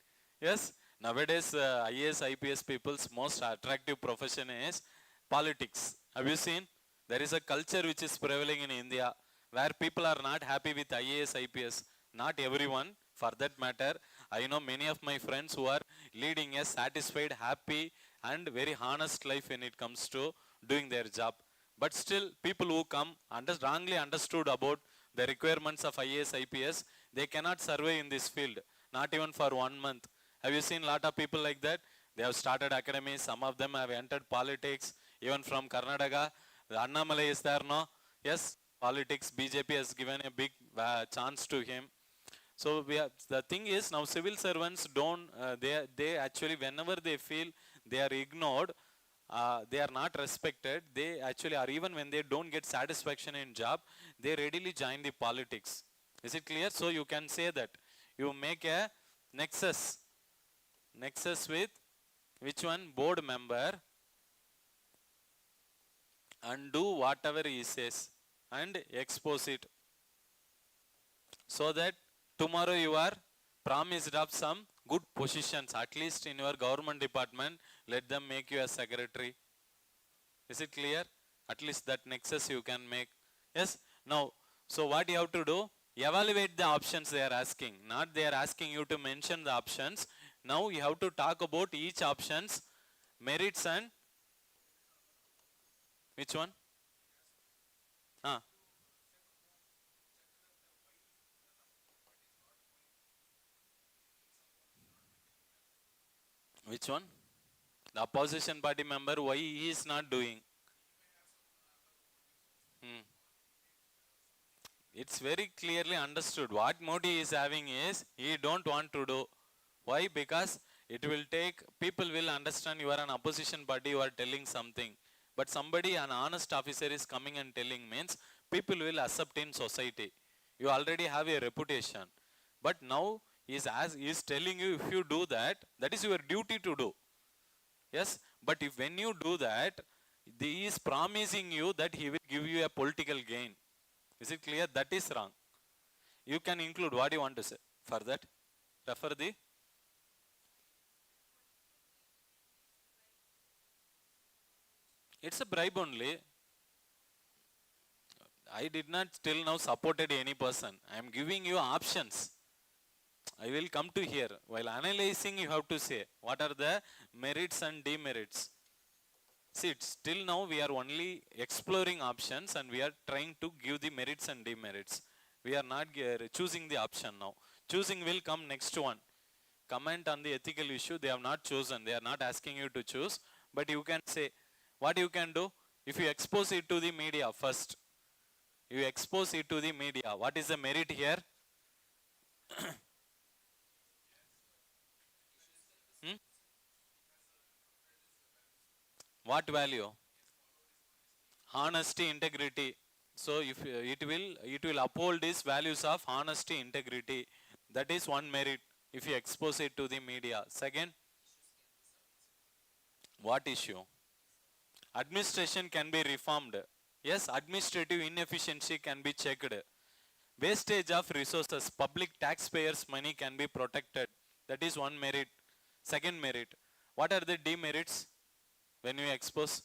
Yes, nowadays IAS, IPS people's most attractive profession is politics. Have you seen? There is a culture which is prevailing in India where people are not happy with IAS, IPS. Not everyone, for that matter. I know many of my friends who are leading a satisfied, happy, and very honest life when it comes to doing their job. But still, people who come wrongly understood about the requirements of IAS, IPS, they cannot survive in this field, not even for 1 month. Have you seen a lot of people like that? They have started academies, some of them have entered politics, even from Karnataka. Annamalai is there, no? Yes, politics, BJP has given a big chance to him. So the thing is now civil servants don't, they actually whenever they feel they are ignored, they are not respected, they actually are, even when they don't get satisfaction in job, they readily join the politics. Is it clear? So you can say that you make a nexus with which one? Board member, and do whatever he says and expose it, so that tomorrow you are promised of some good positions, at least in your government department, let them make you a secretary. Is it clear? At least that nexus you can make. Yes? Now, so what you have to do? Evaluate the options they are asking. Not they are asking you to mention the options. Now you have to talk about each options, merits and which one? Which one? The opposition party member, why he is not doing? Hmm. It's very clearly understood. What Modi is having is, he don't want to do. Why? Because it will take, people will understand you are an opposition party, you are telling something. But somebody, an honest officer is coming and telling means, people will accept in society. You already have a reputation. But now, he is telling you, if you do that, that is your duty to do. Yes, but if when you do that, he is promising you that he will give you a political gain. Is it clear? That is wrong. You can include what you want to say for that. Refer the. It's a bribe only. I did not till now supported any person. I am giving you options. I will come to here. While analyzing, you have to say what are the merits and demerits. See, till now we are only exploring options and we are trying to give the merits and demerits. We are not choosing the option now. Choosing will come next one. Comment on the ethical issue, they have not chosen. They are not asking you to choose. But you can say, what you can do? If you expose it to the media first. You expose it to the media. What is the merit here? Hmm? What value? Honesty, integrity. So if it will uphold these values of honesty, integrity. That is one merit if you expose it to the media. Second, what issue? Administration can be reformed. Yes, administrative inefficiency can be checked. Wastage of resources, public taxpayers' money can be protected. That is one merit. Second merit. What are the demerits when you expose?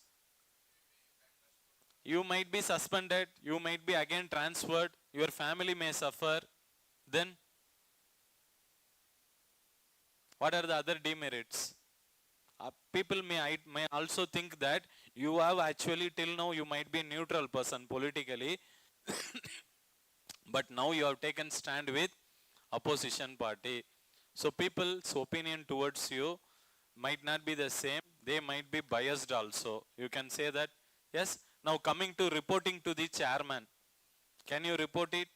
You might be suspended, you might be again transferred, your family may suffer. Then, what are the other demerits? People may also think that You have actually till now you might be neutral person politically, but now you have taken stand with opposition party. So people's opinion towards you might not be the same. They might be biased also. You can say that. Yes. Now coming to reporting to the chairman. Can you report it?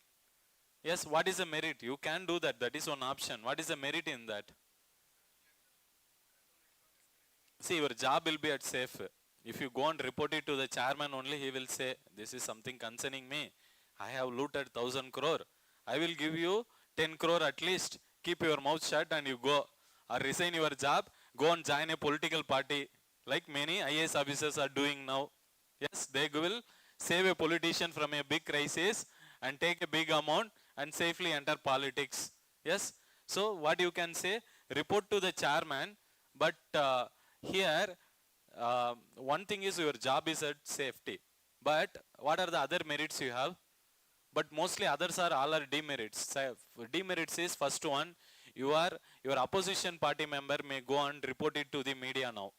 Yes. What is the merit? You can do that. That is one option. What is the merit in that? See, your job will be at safe. If you go and report it to the chairman only, he will say, this is something concerning me. I have looted 1,000 crore. I will give you 10 crore at least. Keep your mouth shut and you go. Or resign your job, go and join a political party. Like many IAS officers are doing now. Yes, they will save a politician from a big crisis and take a big amount and safely enter politics. Yes. So what you can say, report to the chairman, but here one thing is your job is at safety. But what are the other merits you have? But mostly others are all are demerits. Demerits is first one, your opposition party member may go and report it to the media now.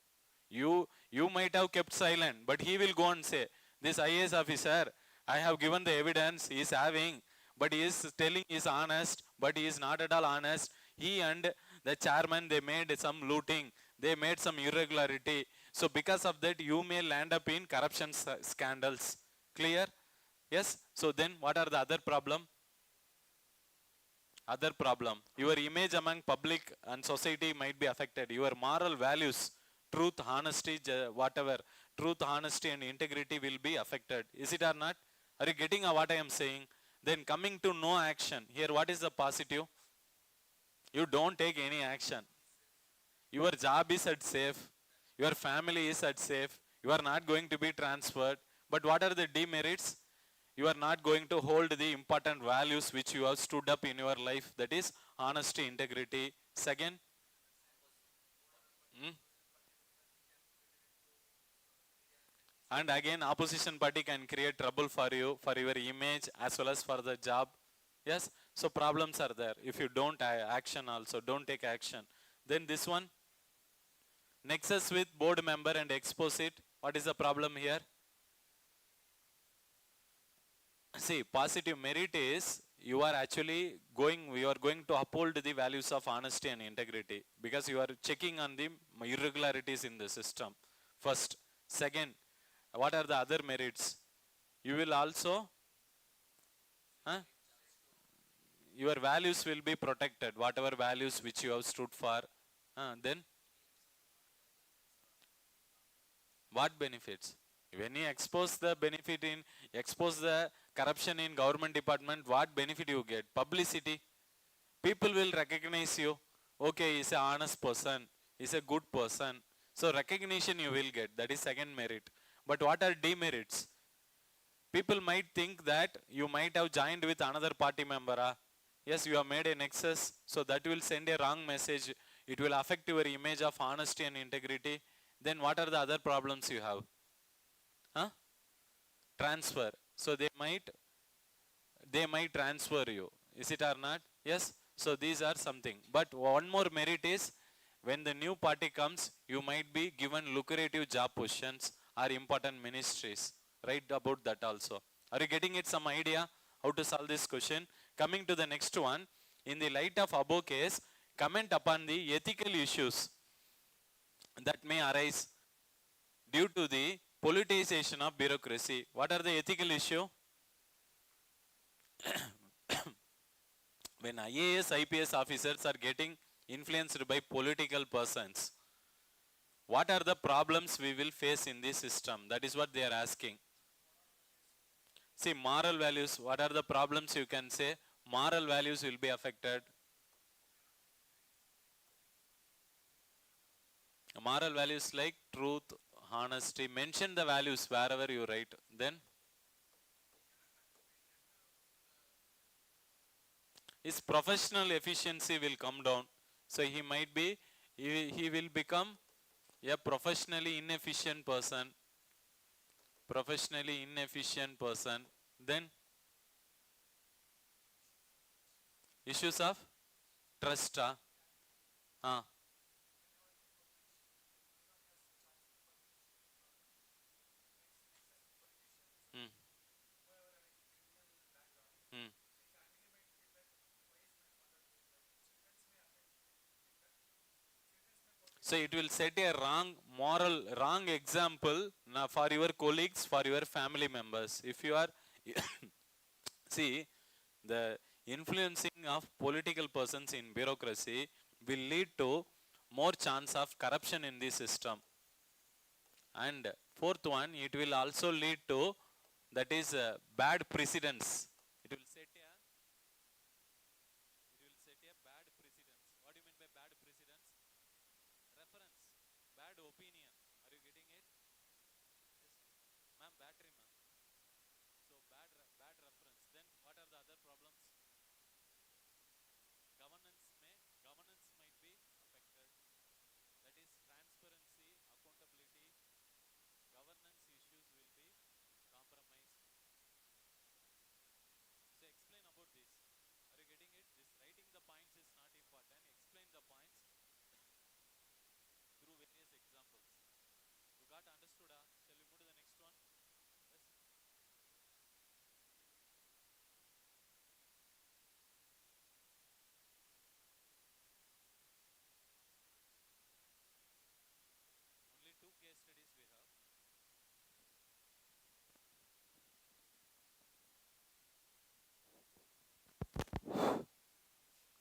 You might have kept silent, but he will go and say, this IAS officer, I have given the evidence he is having, but he is telling he is honest, but he is not at all honest. He and the chairman, they made some looting, they made some irregularity. So because of that, you may land up in corruption scandals. Clear? Yes. So then what are the other problem? Other problem. Your image among public and society might be affected. Your moral values, truth, honesty, whatever, truth, honesty and integrity will be affected. Is it or not? Are you getting what I am saying? Then coming to no action. Here what is the positive? You don't take any action. Your job is at safe. Your family is at safe. You are not going to be transferred. But what are the demerits? You are not going to hold the important values which you have stood up in your life. That is honesty, integrity. Second, and again opposition party can create trouble for you, for your image as well as for the job. Yes. So problems are there. If you don't action also, don't take action. Then this one, nexus with board member and expose it. What is the problem here? See, positive merit is you are actually going to uphold the values of honesty and integrity because you are checking on the irregularities in the system. First. Second, what are the other merits? You will also, your values will be protected, whatever values which you have stood for. Then, what benefits? When you expose the expose the corruption in government department, what benefit you get? Publicity. People will recognize you. Okay, he's an honest person. He's a good person. So recognition you will get. That is second merit. But what are demerits? People might think that you might have joined with another party member. Yes, you have made a nexus. So that will send a wrong message. It will affect your image of honesty and integrity. Then what are the other problems you have? Transfer. So they might transfer you. Is it or not? Yes. So these are something. But one more merit is when the new party comes, you might be given lucrative job positions or important ministries. Write about that also. Are you getting it some idea how to solve this question? Coming to the next one, in the light of above case, comment upon the ethical issues that may arise due to the politicization of bureaucracy. What are the ethical issue? When IAS, IPS officers are getting influenced by political persons, what are the problems we will face in this system? That is what they are asking. See, moral values, what are the problems you can say? Moral values will be affected. Moral values like truth, honesty. Mention the values wherever you write. Then his professional efficiency will come down. So he might be, he will become a professionally inefficient person. Professionally inefficient person. Then issues of trust. So it will set a wrong example for your colleagues, for your family members. If you are, see, the influencing of political persons in bureaucracy will lead to more chance of corruption in the system. And fourth one, it will also lead to, that is, bad precedents. It will set a bad precedents. What do you mean by bad precedents? Reference, bad opinion. Are you getting it? Yes, ma'am, battery, ma'am. So bad reference. Then what are the other problems? Governance might be affected. That is transparency, accountability, governance issues will be compromised. So explain about this. Are you getting it? This writing the points is not important. Explain the points through various examples. You got understood? Shall we move to the next one? Yes. Only 2 case studies we have.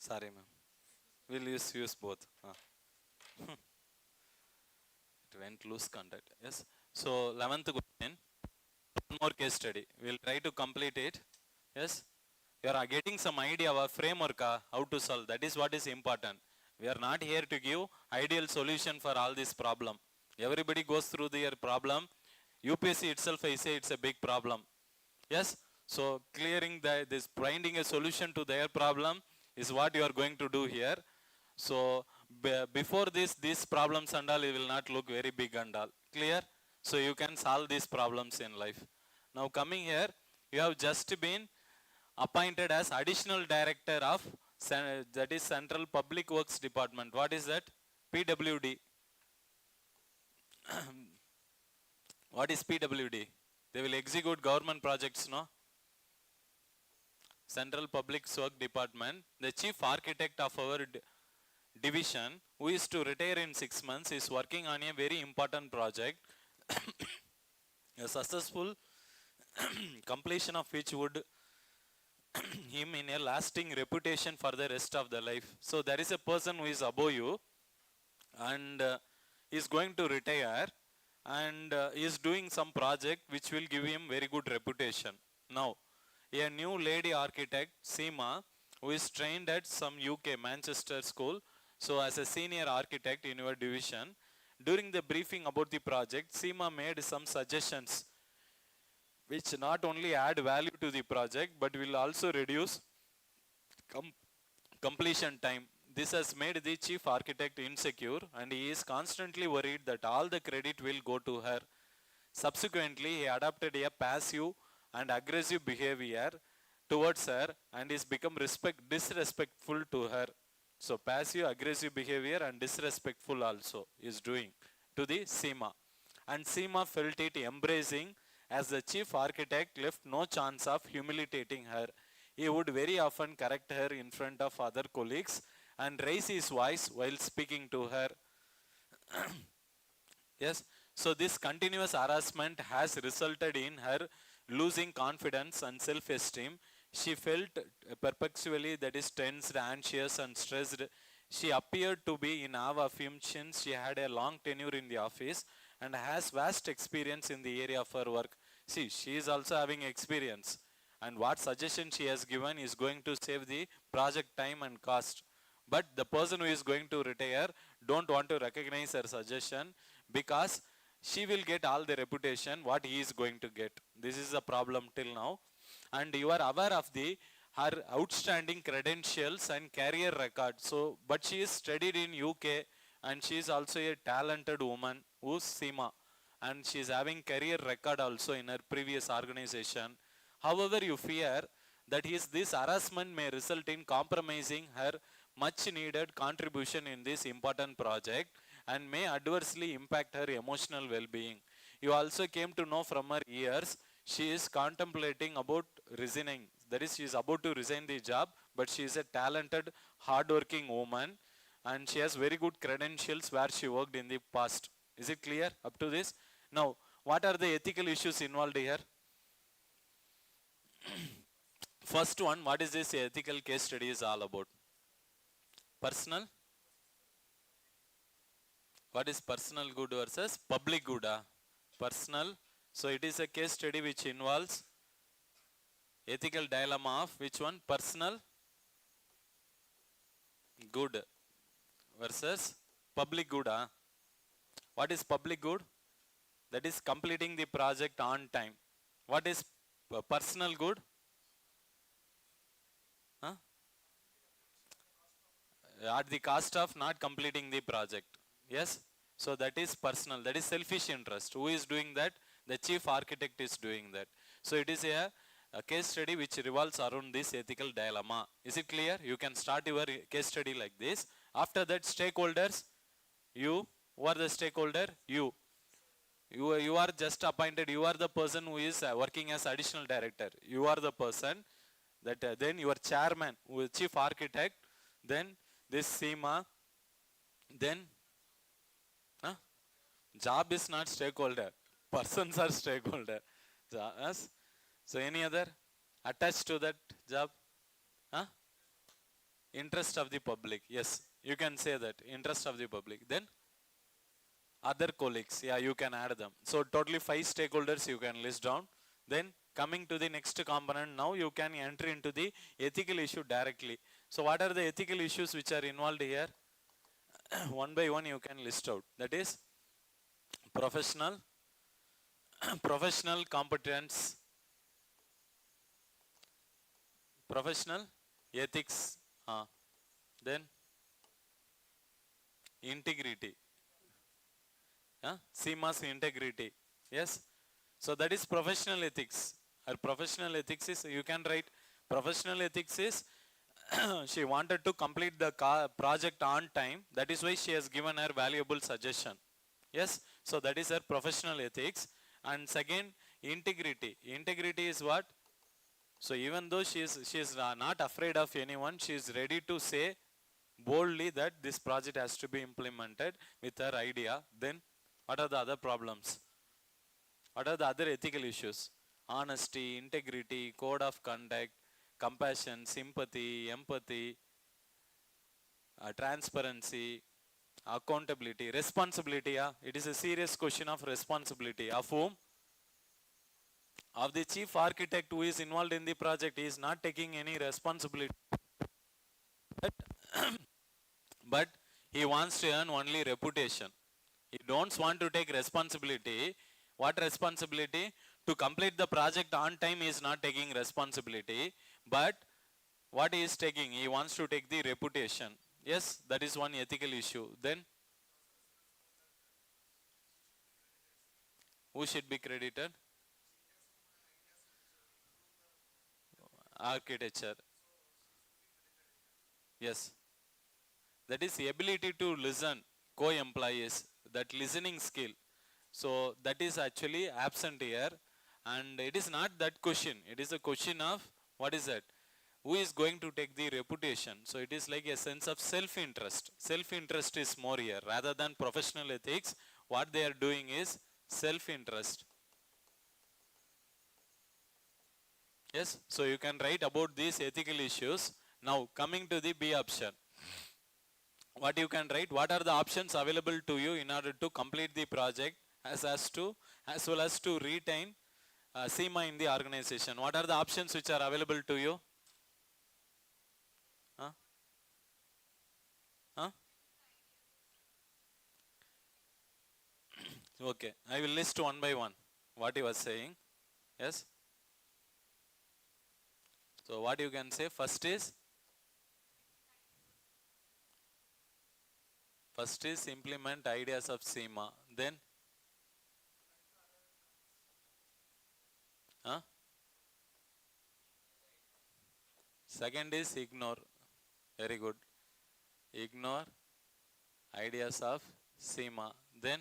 Sorry, ma'am. We'll use both. It went loose contact. Yes. So 11th question. One more case study. We'll try to complete it. Yes. You are getting some idea of our framework, how to solve. That is what is important. We are not here to give ideal solution for all this problem. Everybody goes through their problem. UPSC itself, I say, it's a big problem. Yes. So clearing this, finding a solution to their problem is what you are going to do here. So before this, these problems and all, it will not look very big and all. Clear? So you can solve these problems in life. Now coming here, you have just been appointed as additional director of, that is Central Public Works Department. What is that? PWD. What is PWD? They will execute government projects, no? Central Public Works Department. The chief architect of our division, who is to retire in 6 months, is working on a very important project. A successful completion of which would him in a lasting reputation for the rest of the life. So there is a person who is above you and is going to retire and is doing some project which will give him very good reputation. Now, a new lady architect, Seema, who is trained at some UK Manchester school, so as a senior architect in your division, during the briefing about the project, Seema made some suggestions which not only add value to the project but will also reduce completion time. This has made the chief architect insecure and he is constantly worried that all the credit will go to her. Subsequently, he adopted a passive and aggressive behavior towards her and is become disrespectful to her. So passive aggressive behavior and disrespectful also is doing to the Seema. And Seema felt it embracing, as the chief architect left no chance of humiliating her. He would very often correct her in front of other colleagues and raise his voice while speaking to her. Yes, so this continuous harassment has resulted in her losing confidence and self-esteem. She felt perpetually, that is, tensed, anxious and stressed. She appeared to be in awe of him since she had a long tenure in the office and has vast experience in the area of her work. See, she is also having experience, and what suggestion she has given is going to save the project time and cost. But the person who is going to retire don't want to recognize her suggestion because she will get all the reputation what he is going to get. This is a problem till now. And you are aware of her outstanding credentials and career record. So, but she is studied in UK and she is also a talented woman who's Seema. And she is having career record also in her previous organization. However, you fear that this harassment may result in compromising her much needed contribution in this important project and may adversely impact her emotional well-being. You also came to know from her years, she is contemplating about resigning. That is, she is about to resign the job, but she is a talented, hardworking woman and she has very good credentials where she worked in the past. Is it clear up to this? Now, what are the ethical issues involved here? First one, what is this ethical case study is all about? Personal? What is personal good versus public good? Personal. So it is a case study which involves ethical dilemma of which one? Personal good versus public good. What is public good? That is completing the project on time. What is personal good? Huh? At the cost of not completing the project. Yes? So that is personal. That is selfish interest. Who is doing that? The chief architect is doing that. So it is a case study which revolves around this ethical dilemma. Is it clear? You can start your case study like this. After that, stakeholders, you. Who are the stakeholder? You. You are just appointed. You are the person who is working as additional director. You are the person that then your chairman, who is chief architect, then this SEMA, then job is not stakeholder. Persons are stakeholder. Yes? So any other attached to that job? Huh? Interest of the public. Yes, you can say that. Interest of the public. Then other colleagues. Yeah, you can add them. So totally 5 stakeholders you can list down. Then coming to the next component, now you can enter into the ethical issue directly. So what are the ethical issues which are involved here? One by one you can list out. That is professional, professional competence, professional ethics, then integrity, CMAS integrity. Yes. So that is professional ethics. Her professional ethics is, you can write professional ethics is she wanted to complete the project on time. That is why she has given her valuable suggestion. Yes. So that is her professional ethics. And second, integrity. Integrity is what? So even though she is not afraid of anyone, she is ready to say boldly that this project has to be implemented with her idea. Then what are the other problems? What are the other ethical issues? Honesty, integrity, code of conduct, compassion, sympathy, empathy, transparency, accountability, responsibility. It is a serious question of responsibility. Of whom? Of the chief architect who is involved in the project. He is not taking any responsibility. But he wants to earn only reputation. He don't want to take responsibility. What responsibility? To complete the project on time he is not taking responsibility. But what he is taking? He wants to take the reputation. Yes, that is one ethical issue. Then who should be credited? Architecture. Yes. That is the ability to listen, co-employees, that listening skill. So that is actually absent here, and it is not that question. It is a question of, what is that? Who is going to take the reputation? So it is like a sense of self-interest. Self-interest is more here. Rather than professional ethics, what they are doing is self-interest. Yes, so you can write about these ethical issues. Now coming to the B option. What you can write? What are the options available to you in order to complete the project as well as to retain SEMA in the organization? What are the options which are available to you? Okay, I will list one by one what he was saying. Yes. So what you can say first is implement ideas of SEMA. Then second is ignore. Very good. Ignore ideas of SEMA. Then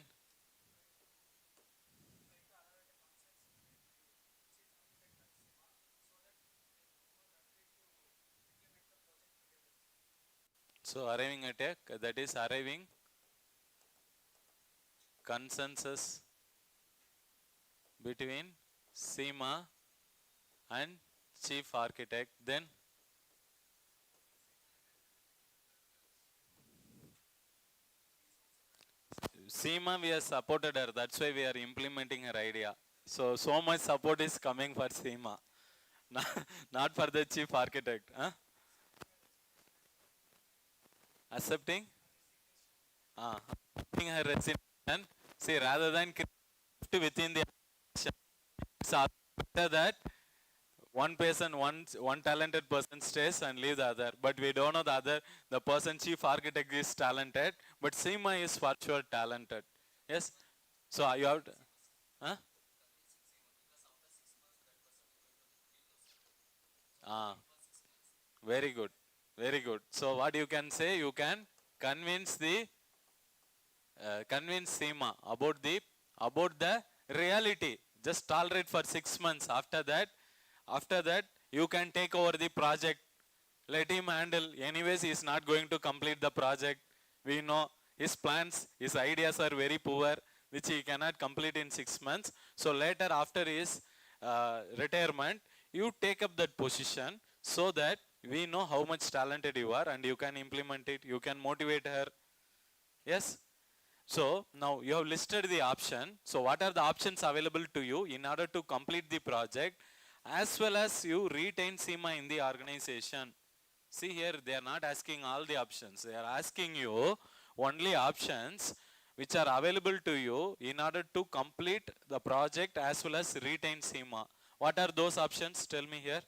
So arriving at a, that is arriving consensus between SEMA and chief architect. Then SEMA, we have supported her, that's why we are implementing her idea. So much support is coming for SEMA, not for the chief architect. Huh? Accepting? Accepting her resignation. See, rather than within the after that, one person, one talented person stays and leave the other. But we don't know the other. The person chief architect is talented, but SEMA is for sure talented. Yes. So you have to, huh? Ah, very good, very good. So what you can say, you can convince the convince SEMA about the reality. Just tolerate for 6 months. After that, you can take over the project. Let him handle. Anyways, he is not going to complete the project. We know his plans, his ideas are very poor, which he cannot complete in 6 months. So later, after his retirement, you take up that position so that we know how much talented you are and you can implement it. You can motivate her. Yes. So now you have listed the option. So what are the options available to you in order to complete the project, as well as you retain SEMA in the organization? See here, they are not asking all the options. They are asking you only options which are available to you in order to complete the project as well as retain SEMA. What are those options? Tell me here.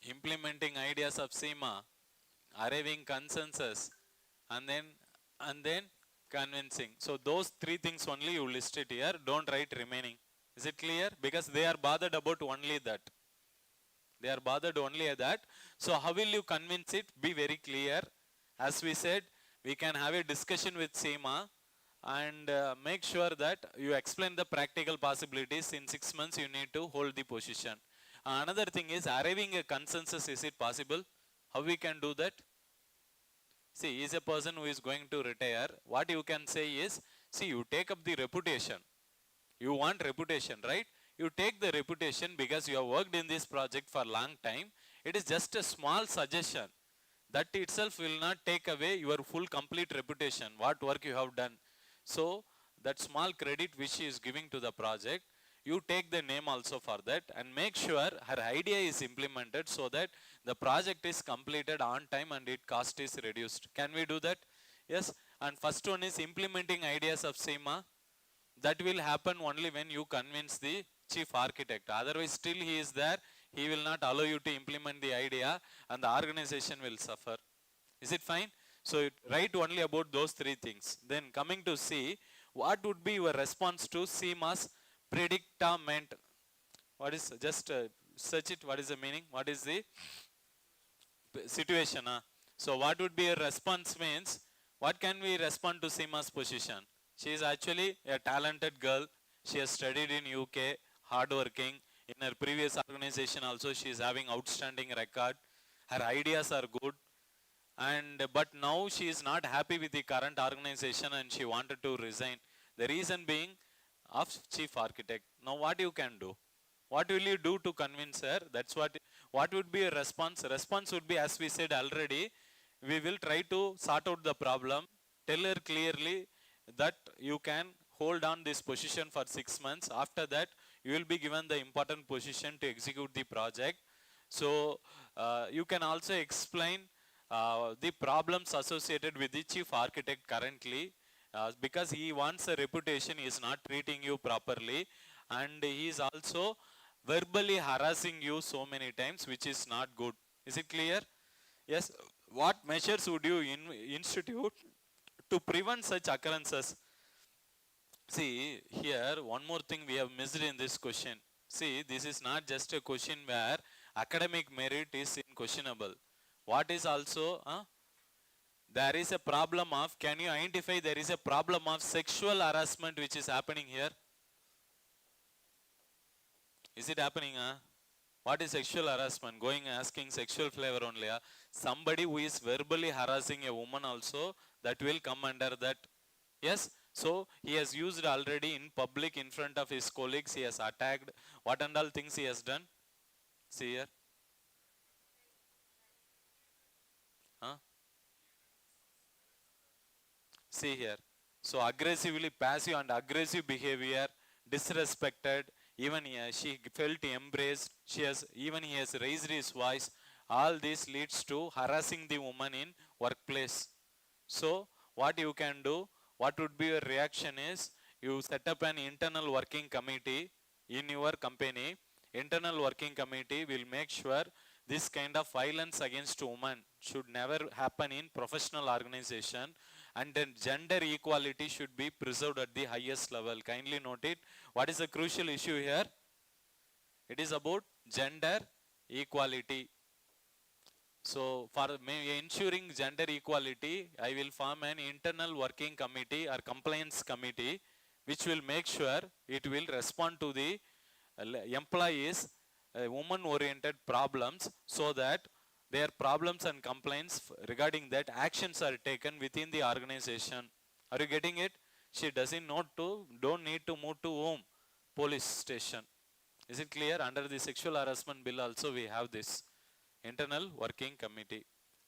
Implementing ideas of SEMA, arriving consensus, and then convincing. So those three things only you list it here. Don't write remaining. Is it clear? Because they are bothered about only that. They are bothered only at that. So how will you convince it? Be very clear. As we said, we can have a discussion with SEMA and make sure that you explain the practical possibilities. In 6 months you need to hold the position. Another thing is arriving a consensus. Is it possible? How we can do that? See, he is a person who is going to retire. What you can say is, see, you take up the reputation. You want reputation, right? You take the reputation because you have worked in this project for a long time. It is just a small suggestion. That itself will not take away your full complete reputation, what work you have done. So, that small credit which she is giving to the project, you take the name also for that and make sure her idea is implemented so that the project is completed on time and its cost is reduced. Can we do that? Yes. And first one is implementing ideas of SEMA. That will happen only when you convince the chief architect. Otherwise, still he is there. He will not allow you to implement the idea and the organization will suffer. Is it fine? So write only about those three things. Then coming to C, what would be your response to SEMA's predicament? What is, just search it, what is the meaning? What is the situation? So what would be a response means, what can we respond to SEMA's position? She is actually a talented girl. She has studied in UK, hardworking. In her previous organization also she is having outstanding record. Her ideas are good. But now she is not happy with the current organization and she wanted to resign. The reason being of chief architect. Now what you can do? What will you do to convince her? That's what would be a response? Response would be, as we said already, we will try to sort out the problem. Tell her clearly that you can hold on this position for 6 months. After that, you will be given the important position to execute the project. So you can also explain the problems associated with the chief architect currently, because he wants a reputation, he is not treating you properly, and he is also verbally harassing you so many times, which is not good. Is it clear? Yes. What measures would you institute to prevent such occurrences? See, here one more thing we have missed in this question. See, this is not just a question where academic merit is questionable. What is also, there is a problem of, can you identify there is a problem of sexual harassment which is happening here? Is it happening? What is sexual harassment? Going asking sexual flavor only. Somebody who is verbally harassing a woman also, that will come under that. Yes. So he has used already in public in front of his colleagues. He has attacked. What and all things he has done? See here. Huh? See here. So aggressively passive and aggressive behavior, disrespected, even she felt embraced, he has raised his voice. All this leads to harassing the woman in workplace. So what you can do, what would be your reaction is, you set up an internal working committee in your company. Internal working committee will make sure this kind of violence against women should never happen in professional organization, and then gender equality should be preserved at the highest level. Kindly note it. What is the crucial issue here? It is about gender equality. So for ensuring gender equality, I will form an internal working committee or compliance committee, which will make sure it will respond to the employees woman oriented problems, so that their problems and complaints regarding that actions are taken within the organization. Are you getting it? She don't need to move to home, police station. Is it clear? Under the sexual harassment bill also we have this internal working committee.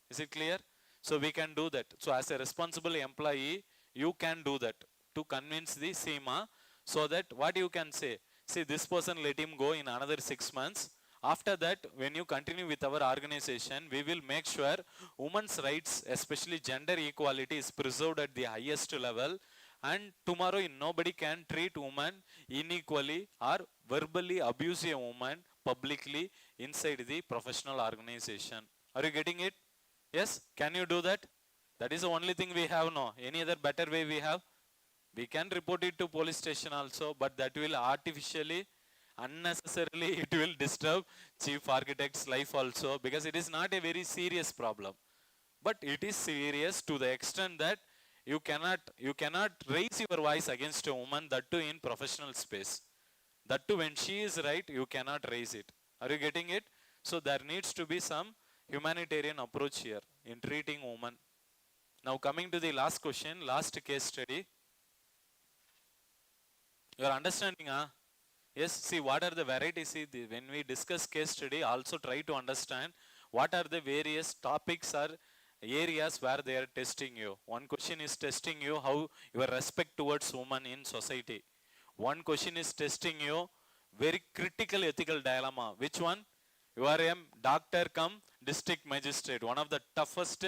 Is it clear? So we can do that. So as a responsible employee, you can do that to convince the SEMA, so that what you can say, see, this person, let him go in another 6 months. After that, when you continue with our organization, we will make sure women's rights, especially gender equality, is preserved at the highest level. And tomorrow, nobody can treat women unequally or verbally abuse a woman publicly inside the professional organization. Are you getting it? Yes? Can you do that? That is the only thing we have now. Any other better way we have? We can report it to police station also, but that will artificially, unnecessarily, it will disturb chief architect's life also, because it is not a very serious problem. But it is serious to the extent that you cannot raise your voice against a woman, that too in professional space. That too when she is right, you cannot raise it. Are you getting it? So there needs to be some humanitarian approach here in treating women. Now coming to the last question, last case study. You are understanding, huh? Yes, see what are the varieties. See, when we discuss case study, also try to understand what are the various topics or areas where they are testing you. One question is testing you how your respect towards women in society. One question is testing you very critical ethical dilemma. Which one? You are a doctor come district magistrate. One of the toughest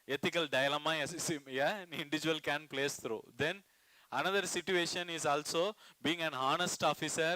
ethical dilemma an individual can place through. Then another situation is also being an honest officer.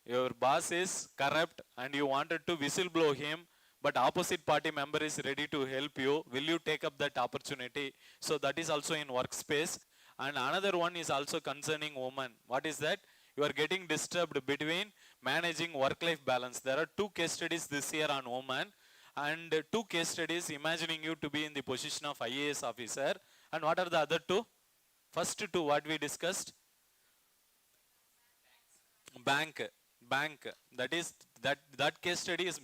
Your boss is corrupt and you wanted to whistleblow him, but opposite party member is ready to help you. Will you take up that opportunity? So that is also in workspace. And another one is also concerning women. What is that? You are getting disturbed between managing work-life balance. There are 2 case studies this year on women, and 2 case studies imagining you to be in the position of IAS officer. And what are the other 2? First 2 what we discussed? Bank. That is that case study is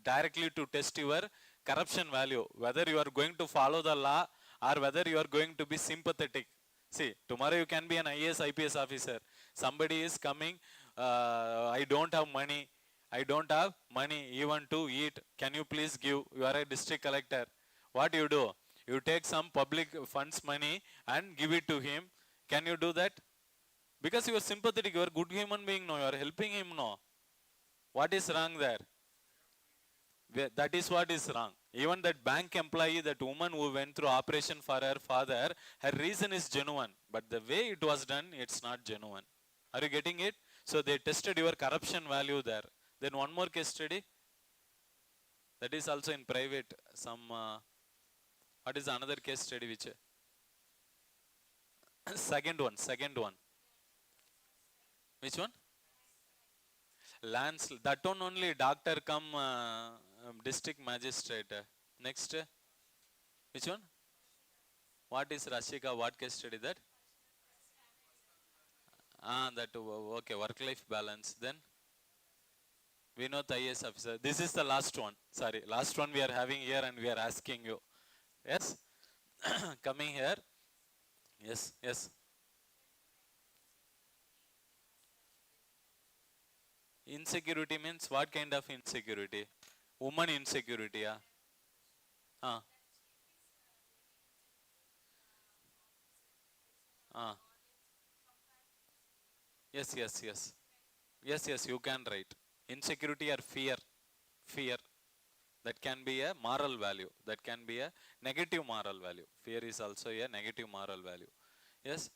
directly to test your corruption value, whether you are going to follow the law or whether you are going to be sympathetic. See, tomorrow you can be an IAS IPS officer. Somebody is coming, I don't have money even to eat. Can you please give? You are a district collector. What you do? You take some public funds money and give it to him. Can you do that? Because you are sympathetic, you are a good human being, no, you are helping him, no. What is wrong there? That is what is wrong. Even that bank employee, that woman who went through operation for her father, her reason is genuine. But the way it was done, it's not genuine. Are you getting it? So they tested your corruption value there. Then one more case study. That is also in private. What is another case study which? Second one. Which one? Lance, that one only doctor come district magistrate. Next, which one? What is Rashika? What case study that? That okay, work-life balance. Then, Vinod IAS officer. This is the last one. Sorry, last one we are having here and we are asking you. Yes? Coming here. Yes, yes. Insecurity means what kind of insecurity? Woman insecurity, yeah. Ah, ah. Yes, yes, yes. Yes, yes, you can write. Insecurity or fear. Fear. That can be a moral value. That can be a negative moral value. Fear is also a negative moral value. Yes.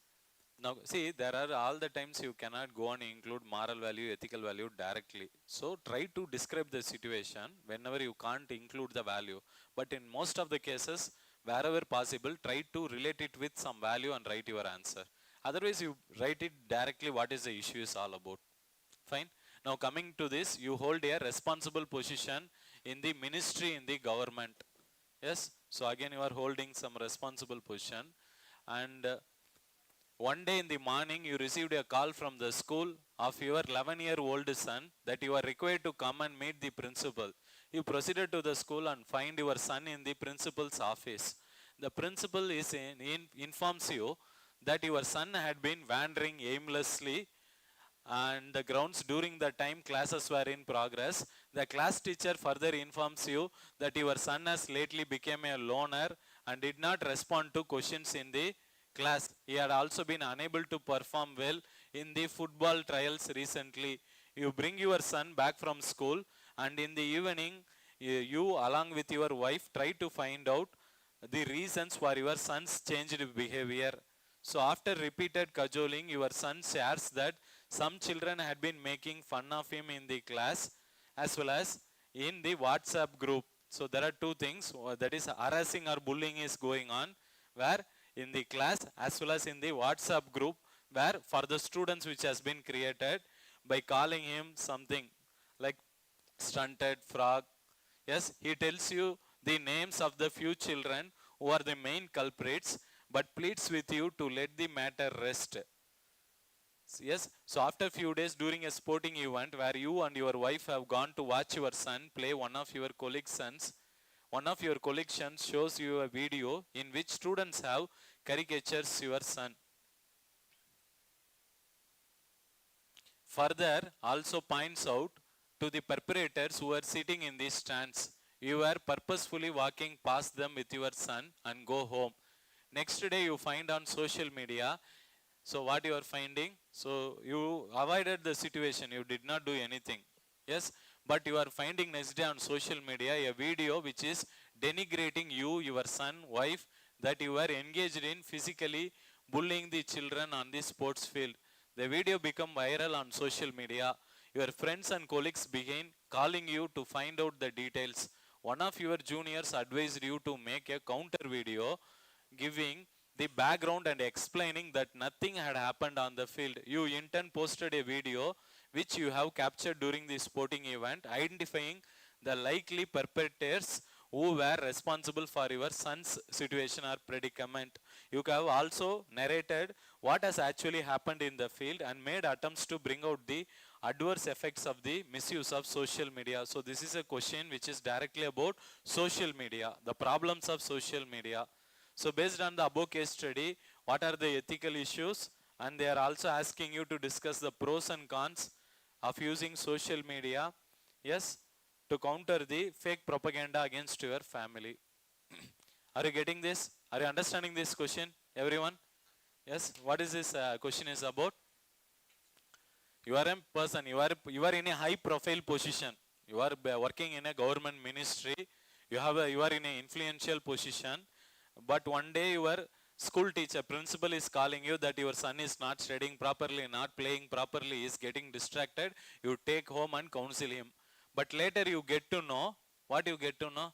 Now, see, there are all the times you cannot go and include moral value, ethical value directly. So, try to describe the situation whenever you can't include the value. But in most of the cases, wherever possible, try to relate it with some value and write your answer. Otherwise, you write it directly what is the issue is all about. Fine. Now, coming to this, you hold a responsible position in the ministry in the government. Yes. So, again, you are holding some responsible position. And one day in the morning, you received a call from the school of your 11-year-old son that you are required to come and meet the principal. You proceeded to the school and find your son in the principal's office. The principal informs you that your son had been wandering aimlessly and the grounds during the time classes were in progress. The class teacher further informs you that your son has lately become a loner and did not respond to questions in the class. He had also been unable to perform well in the football trials recently. You bring your son back from school and in the evening you along with your wife try to find out the reasons for your son's changed behavior. So after repeated cajoling, your son shares that some children had been making fun of him in the class as well as in the WhatsApp group. So there are two things, that is harassing or bullying is going on, where in the class as well as in the WhatsApp group, where for the students which has been created by calling him something like stunted frog. Yes, he tells you the names of the few children who are the main culprits, but pleads with you to let the matter rest. Yes, so after few days during a sporting event where you and your wife have gone to watch your son play one of your colleagues' sons, one of your colleagues' sons shows you a video in which students have caricatures your son. Further, also points out to the perpetrators who are sitting in these stands. You were purposefully walking past them with your son and go home. Next day you find on social media. So what you are finding? So you avoided the situation. You did not do anything. Yes. But you are finding next day on social media a video which is denigrating you, your son, wife, that you were engaged in physically bullying the children on the sports field. The video become viral on social media. Your friends and colleagues began calling you to find out the details. One of your juniors advised you to make a counter video giving the background and explaining that nothing had happened on the field. You in turn posted a video which you have captured during the sporting event identifying the likely perpetrators who were responsible for your son's situation or predicament. You have also narrated what has actually happened in the field and made attempts to bring out the adverse effects of the misuse of social media. So this is a question which is directly about social media, the problems of social media. So based on the above case study, what are the ethical issues? And they are also asking you to discuss the pros and cons of using social media, yes, to counter the fake propaganda against your family. Are you getting this? Are you understanding this question, everyone? Yes, what is this question is about? You are a person, you are in a high profile position. You are working in a government ministry. You are in an influential position. But one day your school teacher, principal is calling you that your son is not studying properly, not playing properly, is getting distracted. You take home and counsel him. But later you get to know, what you get to know?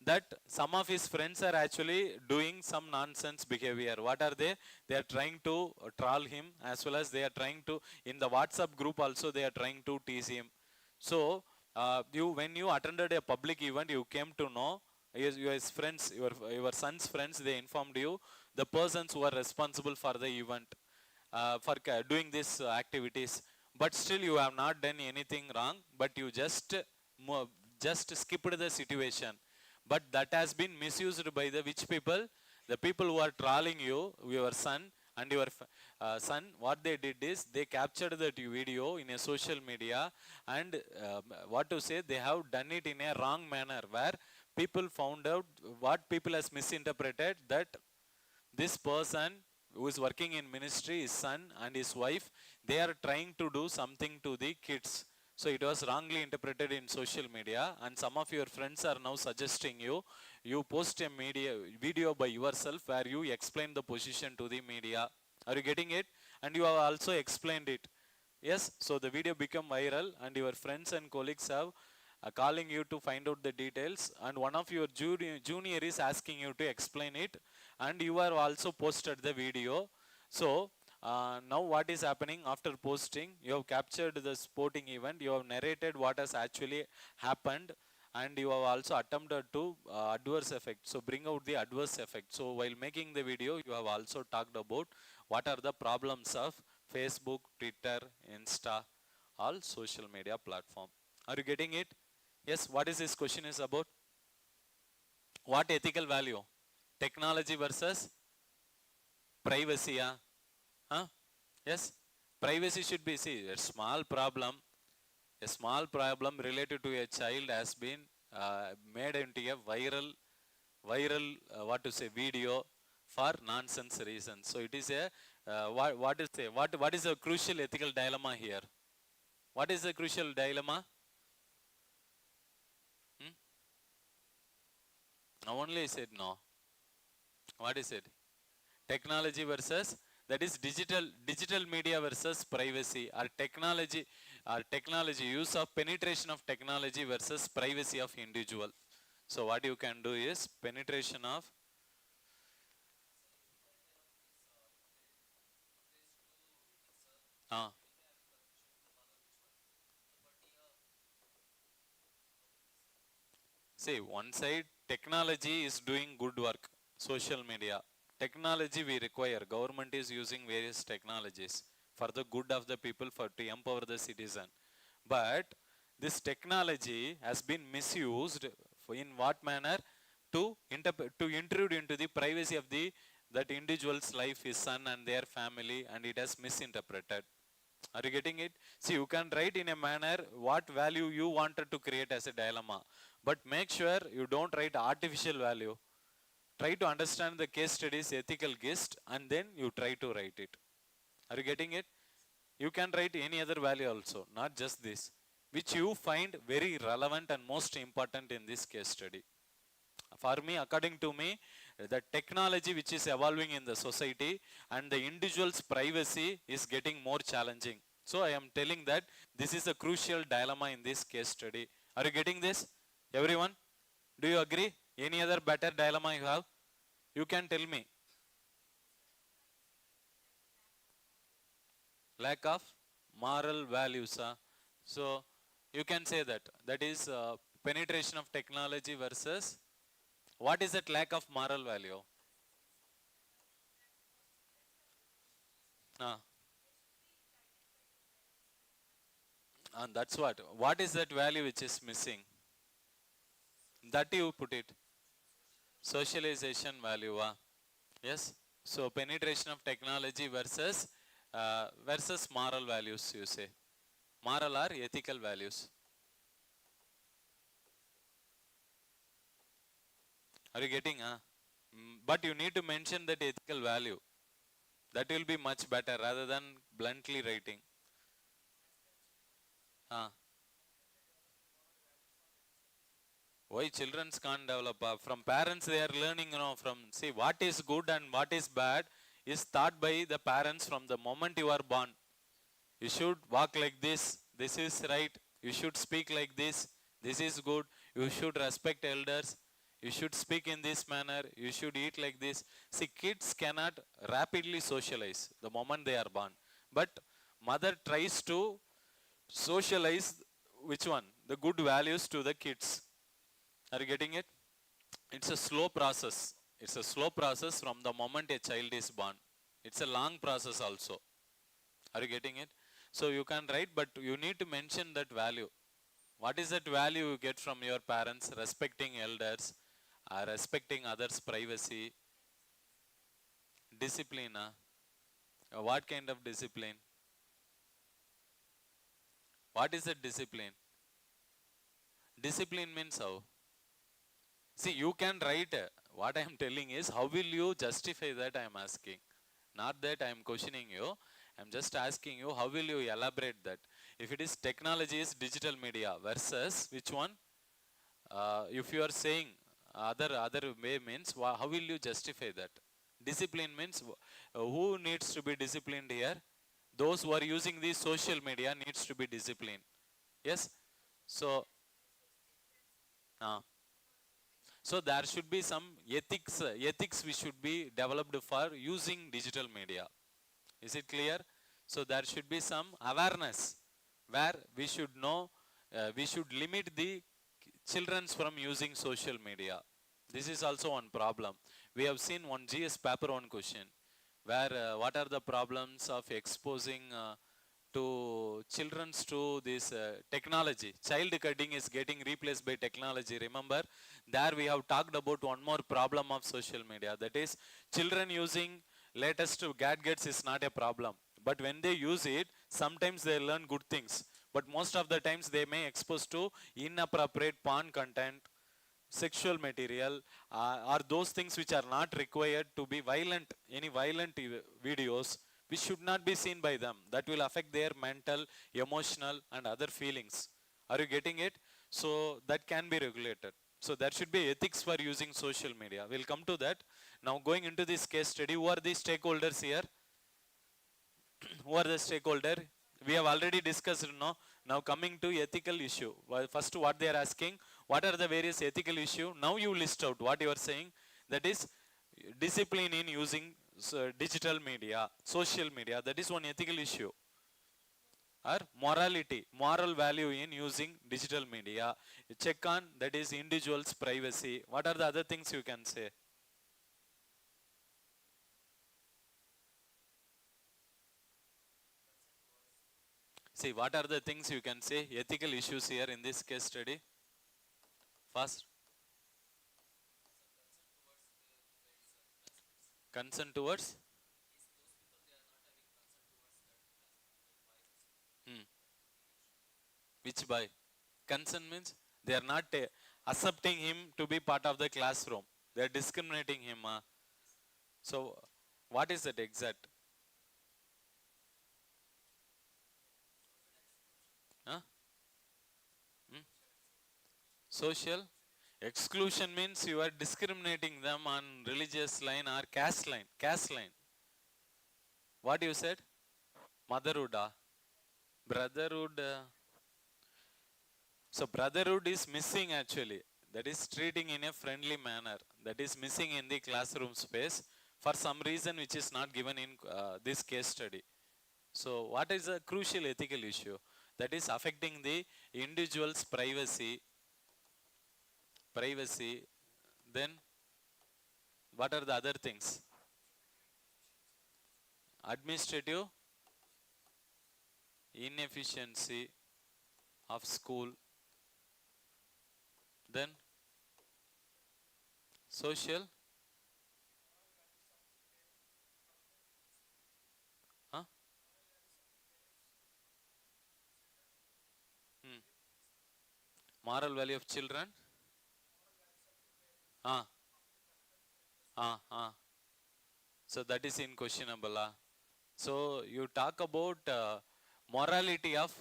That some of his friends are actually doing some nonsense behavior. What are they? They are trying to troll him, as well as they are trying to, in the WhatsApp group also they are trying to tease him. So, when you attended a public event, you came to know his friends, your son's friends, they informed you the persons who are responsible for the event, for doing these activities. but still you have not done anything wrong, but you just skipped the situation. But that has been misused by the which people? The people who are trolling you, your son and your son. What they did is they captured that video in a social media, and what to say, they have done it in a wrong manner, where people found out what people has misinterpreted, that this person who is working in ministry, his son and his wife, they are trying to do something to the kids. So it was wrongly interpreted in social media, and some of your friends are now suggesting you post a video by yourself where you explain the position to the media. Are you getting it? And you have also explained it. Yes, so the video become viral, and your friends and colleagues have calling you to find out the details, and one of your junior is asking you to explain it, and you are also posted the video. So now what is happening after posting? You have captured the sporting event, you have narrated what has actually happened, and you have also attempted to adverse effect, so bring out the adverse effect. So while making the video, you have also talked about what are the problems of Facebook, Twitter, Insta, all social media platform. Are you getting it? Yes, what is this question is about? What ethical value? Technology versus privacy, huh? Yes, privacy should be, see, a small problem related to a child has been made into a viral what to say, video for nonsense reasons. So it is a what is a crucial ethical dilemma here? What is the crucial dilemma? Only I said no. What is it? Technology versus, that is digital media versus privacy, or technology use of penetration of technology versus privacy of individual. So what you can do is penetration of see, one side technology is doing good work, social media. Technology we require, government is using various technologies for the good of the people, for to empower the citizen. But this technology has been misused in what manner? To intrude into the privacy of the that individual's life, his son and their family, and it has misinterpreted. Are you getting it? See, you can write in a manner what value you wanted to create as a dilemma, but make sure you don't write artificial value. Try to understand the case study's ethical gist, and then you try to write it. Are you getting it? You can write any other value also, not just this, which you find very relevant and most important in this case study. For me, according to me, the technology which is evolving in the society and the individual's privacy is getting more challenging. So I am telling that this is a crucial dilemma in this case study. Are you getting this, everyone? Do you agree? Any other better dilemma you have? You can tell me. Lack of moral values. So you can say that is penetration of technology versus, what is that lack of moral value? And that's what is that value which is missing? That you put it. Socialization value. Yes. So penetration of technology versus moral values, you say. Moral or ethical values. Are you getting? But you need to mention that ethical value. That will be much better rather than bluntly writing. Why children can't develop? From parents they are learning, from, see, what is good and what is bad is taught by the parents from the moment you are born. You should walk like this, this is right. You should speak like this, this is good. You should respect elders. You should speak in this manner. You should eat like this. See, kids cannot rapidly socialize the moment they are born. But mother tries to socialize which one? The good values to the kids. Are you getting it? It's a slow process. It's a slow process from the moment a child is born. It's a long process also. Are you getting it? So you can write, but you need to mention that value. What is that value you get from your parents? Respecting elders, respecting others' privacy, discipline. What kind of discipline? What is that discipline? Discipline means how? See, you can write. What I am telling is, how will you justify that? I am asking. Not that I am questioning you. I am just asking you, how will you elaborate that? If it is technology is digital media versus which one? If you are saying other way means, how will you justify that? Discipline means who needs to be disciplined here? Those who are using the social media needs to be disciplined. Yes. So, uh, so there should be some ethics. Ethics we should be developed for using digital media. Is it clear? So there should be some awareness where we should know, we should limit the children from using social media. This is also one problem. We have seen one GS paper 1 question where what are the problems of exposing to children to this technology. Child cutting is getting replaced by technology. Remember, there we have talked about one more problem of social media. That is, children using latest gadgets is not a problem. But when they use it, sometimes they learn good things. But most of the times they may expose to inappropriate porn content, sexual material, or those things which are not required to be violent, any violent videos, which should not be seen by them. That will affect their mental, emotional, and other feelings. Are you getting it? So that can be regulated. So there should be ethics for using social media. We'll come to that. Now going into this case study, who are the stakeholders here? Who are the stakeholder? We have already discussed, no? Now coming to ethical issue. Well, first what they are asking, what are the various ethical issue? Now you list out what you are saying. That is discipline in using digital media, social media. That is one ethical issue. Or morality, moral value in using digital media. Check on, that is individual's privacy. What are the other things you can say? See, what are the things you can say? Ethical issues here in this case study. First, consent towards. Hmm. Which by? Consent means they are not accepting him to be part of the classroom. They are discriminating him. So, what is that exact? Huh? Hmm? Social exclusion means you are discriminating them on religious line or caste line. Caste line. What you said? Motherhood. Brotherhood. So brotherhood is missing actually. That is treating in a friendly manner. That is missing in the classroom space for some reason which is not given in this case study. So what is a crucial ethical issue? That is affecting the individual's privacy. Privacy. Then what are the other things? Administrative inefficiency of school. Then social. Huh? Hmm. Moral value of children. Ah, ah. So that is unquestionable. So you talk about morality of,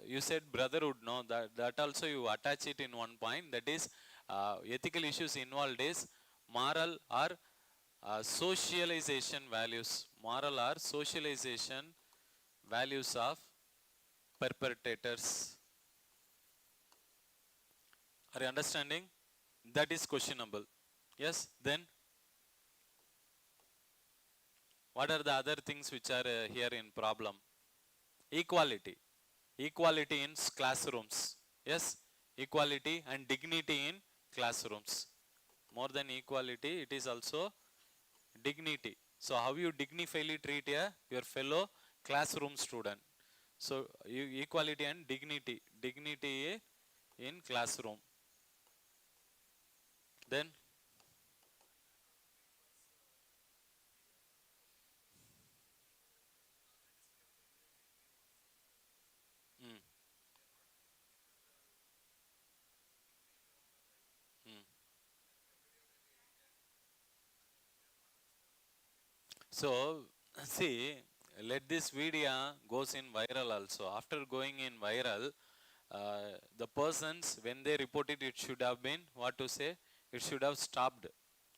you said brotherhood, no? That also you attach it in one point. That is ethical issues involved is moral or socialization values. Moral or socialization values of perpetrators. Are you understanding? That is questionable. Yes, then what are the other things which are here in problem? Equality. Equality in classrooms. Yes, equality and dignity in classrooms. More than equality, it is also dignity. So how you dignifiedly treat your fellow classroom student. So equality and dignity in classroom. Then mm, mm. So see, let this video goes in viral also. After going in viral, the persons when they report it, it should have been what to say. It should have stopped.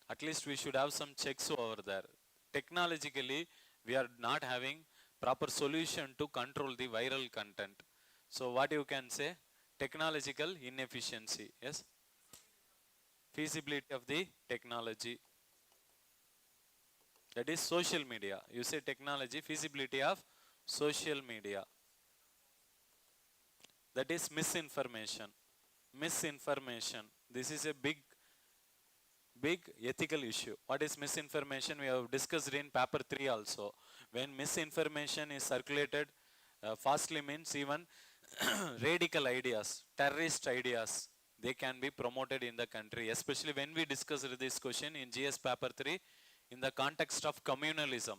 At least we should have some checks over there. Technologically, we are not having proper solution to control the viral content. So what you can say? Technological inefficiency. Yes. Feasibility of the technology. That is social media. You say technology, feasibility of social media. That is misinformation. Misinformation. This is a big ethical issue. What is misinformation? We have discussed in paper 3 also. When misinformation is circulated fastly, means even radical ideas, terrorist ideas, they can be promoted in the country. Especially when we discussed this question in GS paper 3 in the context of communalism.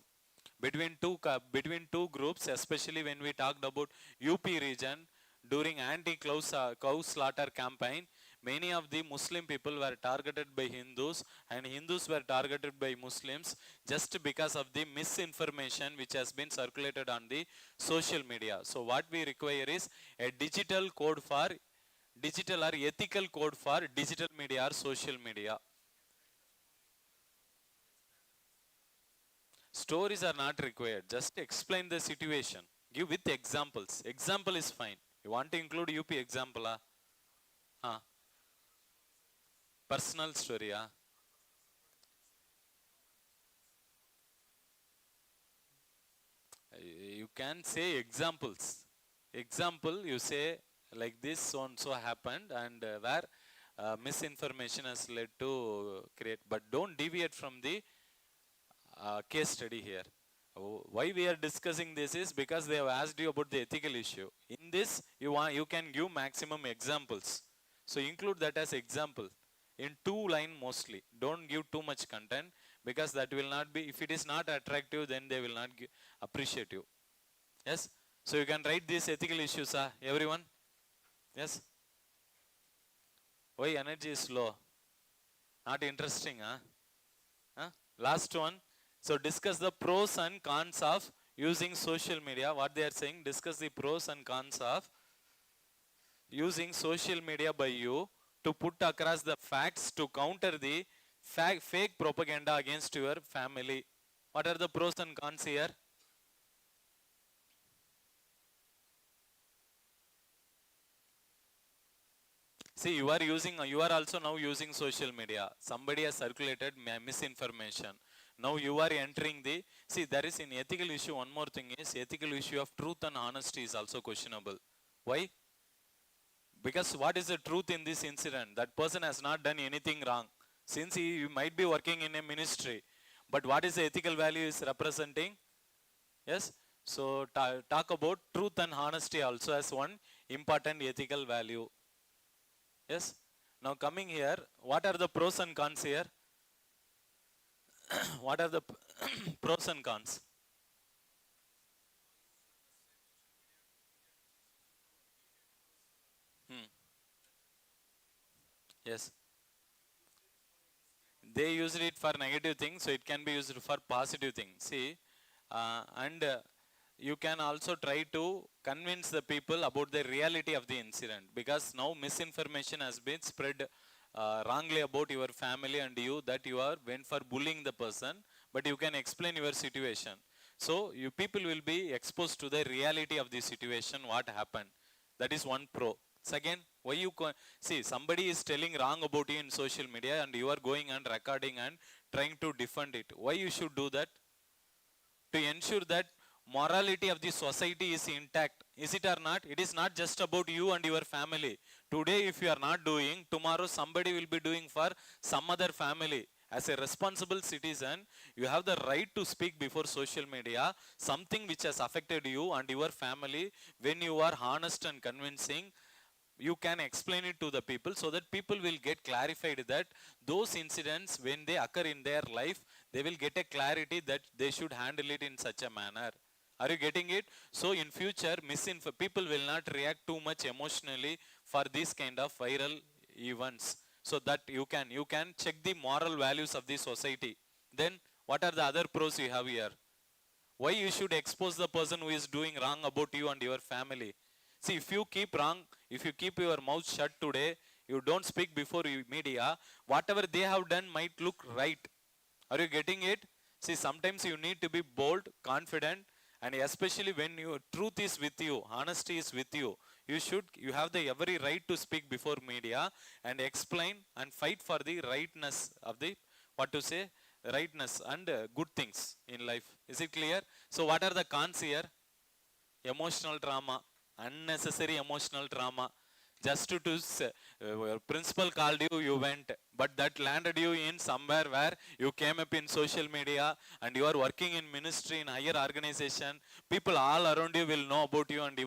Between two groups, especially when we talked about UP region during anti-cow slaughter campaign, many of the Muslim people were targeted by Hindus and Hindus were targeted by Muslims just because of the misinformation which has been circulated on the social media. So what we require is a digital code for digital or ethical code for digital media or social media. Stories are not required. Just explain the situation. Give with examples. Example is fine. You want to include UP example? Personal story. You can say examples. Example, you say like this so and so happened and where misinformation has led to create. But don't deviate from the case study here. Why we are discussing this is because they have asked you about the ethical issue. In this, you can give maximum examples. So include that as example in 2 line mostly. Don't give too much content because that will not be. If it is not attractive, then they will not appreciate you. Yes. So you can write these ethical issues, everyone. Yes. Why energy is low? Not interesting, Last one. So discuss the pros and cons of using social media. What they are saying, discuss the pros and cons of using social media by you to put across the facts to counter the fake propaganda against your family. What are the pros and cons here? See, you are also now using social media. Somebody has circulated misinformation. Now you are entering see, there is an ethical issue. One more thing is ethical issue of truth and honesty is also questionable. Why? Because what is the truth in this incident? That person has not done anything wrong. Since he might be working in a ministry. But what is the ethical value is representing? Yes. So talk about truth and honesty also as one important ethical value. Yes. Now coming here, what are the pros and cons here? What are the pros and cons? Yes. They used it for negative things, so it can be used for positive things. See, and you can also try to convince the people about the reality of the incident, because now misinformation has been spread wrongly about your family and you, that you are went for bullying the person, but you can explain your situation. So you people will be exposed to the reality of the situation, what happened. That is one pro. Second, why you see somebody is telling wrong about you in social media and you are going and recording and trying to defend it. Why you should do that? To ensure that morality of the society is intact. Is it or not? It is not just about you and your family. Today if you are not doing, tomorrow somebody will be doing for some other family. As a responsible citizen, you have the right to speak before social media, something which has affected you and your family. When you are honest and convincing, you can explain it to the people so that people will get clarified that those incidents, when they occur in their life, they will get a clarity that they should handle it in such a manner. Are you getting it? So in future, people will not react too much emotionally for this kind of viral events. So that you can check the moral values of the society. Then what are the other pros you have here? Why you should expose the person who is doing wrong about you and your family? See, if you keep your mouth shut today, you don't speak before media, whatever they have done might look right. Are you getting it? See, sometimes you need to be bold, confident, and especially when your truth is with you, honesty is with you, you have the every right to speak before media and explain and fight for the rightness of the, what to say, rightness and good things in life. Is it clear? So what are the cons here? Emotional trauma, unnecessary emotional trauma. Just to say, your principal called you, you went, but that landed you in somewhere where you came up in social media and you are working in ministry in higher organization. People all around you will know about you and you.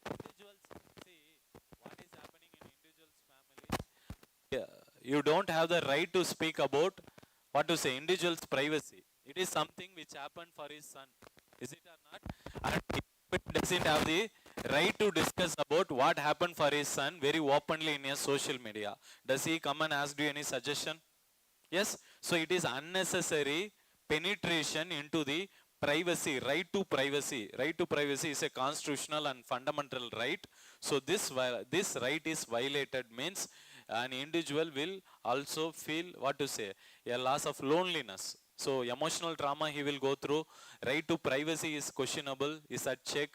Individuals, see what is happening in individuals' families. Yeah, you don't have the right to speak about, what to say, individual's privacy. It is something which happened for his son. Is it or not? And he doesn't have the right to discuss about what happened for his son very openly in a social media. Does he come and ask you any suggestion? Yes. So it is unnecessary penetration into the privacy, right to privacy. Right to privacy is a constitutional and fundamental right. So this right is violated means an individual will also feel, what to say, a loss of loneliness. So emotional trauma he will go through. Right to privacy is questionable, is at check.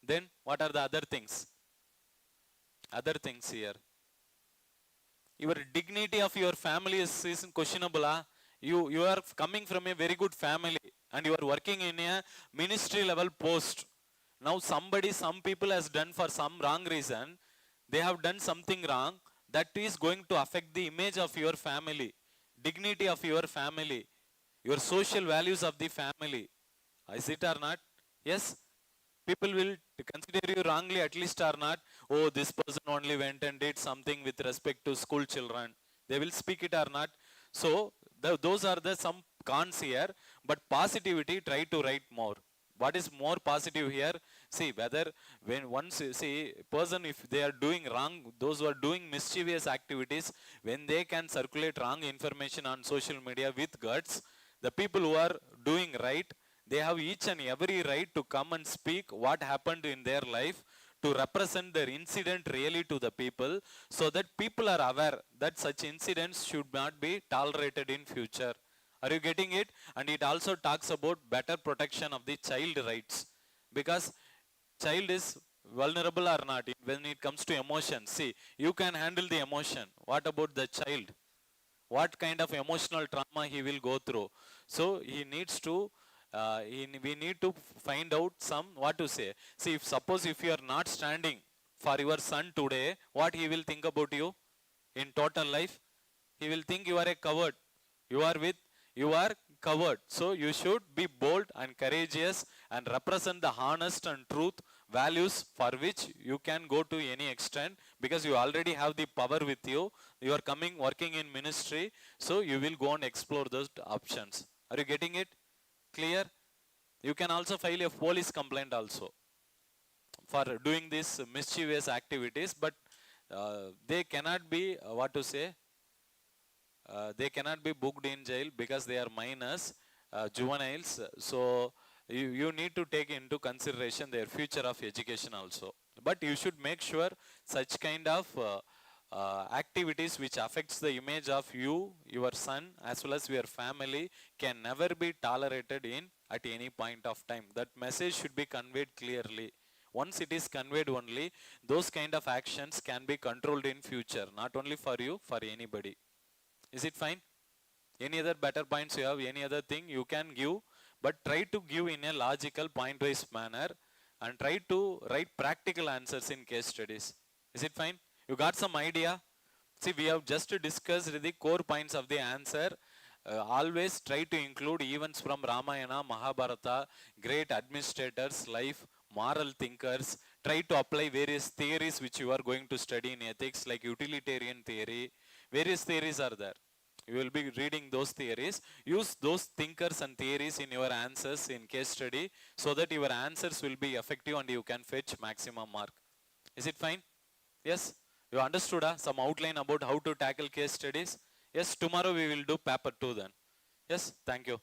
Then what are the other things? Other things here. Your dignity of your family is questionable. You are coming from a very good family and you are working in a ministry level post. Now some people has done for some wrong reason, they have done something wrong that is going to affect the image of your family, dignity of your family, your social values of the family. Is it or not? Yes. People will consider you wrongly at least or not. Oh, this person only went and did something with respect to school children. They will speak it or not. So those are the some cons here. But positivity, try to write more. What is more positive here? See, whether when once you see person, if they are doing wrong, those who are doing mischievous activities, when they can circulate wrong information on social media with guts, the people who are doing right, they have each and every right to come and speak what happened in their life, to represent their incident really to the people, so that people are aware that such incidents should not be tolerated in future. Are you getting it? And it also talks about better protection of the child rights, because child is vulnerable or not when it comes to emotion. See, you can handle the emotion. What about the child? What kind of emotional trauma he will go through? So he needs to we need to find out some, what to say. See, if suppose if you are not standing for your son today, what he will think about you in total life? He will think you are a coward. You are covered. So you should be bold and courageous and represent the honest and truth values for which you can go to any extent, because you already have the power with you. You are coming working in ministry, so you will go and explore those options. Are you getting it? Clear? You can also file a police complaint also for doing these mischievous activities, but they cannot be, what to say, they cannot be booked in jail because they are minors, juveniles. So you need to take into consideration their future of education also. But you should make sure such kind of activities which affects the image of you, your son, as well as your family can never be tolerated in at any point of time. That message should be conveyed clearly. Once it is conveyed only, those kind of actions can be controlled in future, not only for you, for anybody. Is it fine? Any other better points you have? Any other thing you can give, but try to give in a logical point-wise manner and try to write practical answers in case studies. Is it fine? You got some idea? See, we have just discussed the core points of the answer. Always try to include events from Ramayana, Mahabharata, great administrators' life, moral thinkers. Try to apply various theories which you are going to study in ethics, like utilitarian theory. Various theories are there. You will be reading those theories. Use those thinkers and theories in your answers in case study so that your answers will be effective and you can fetch maximum mark. Is it fine? Yes? You understood some outline about how to tackle case studies? Yes, tomorrow we will do paper 2 then. Yes, thank you.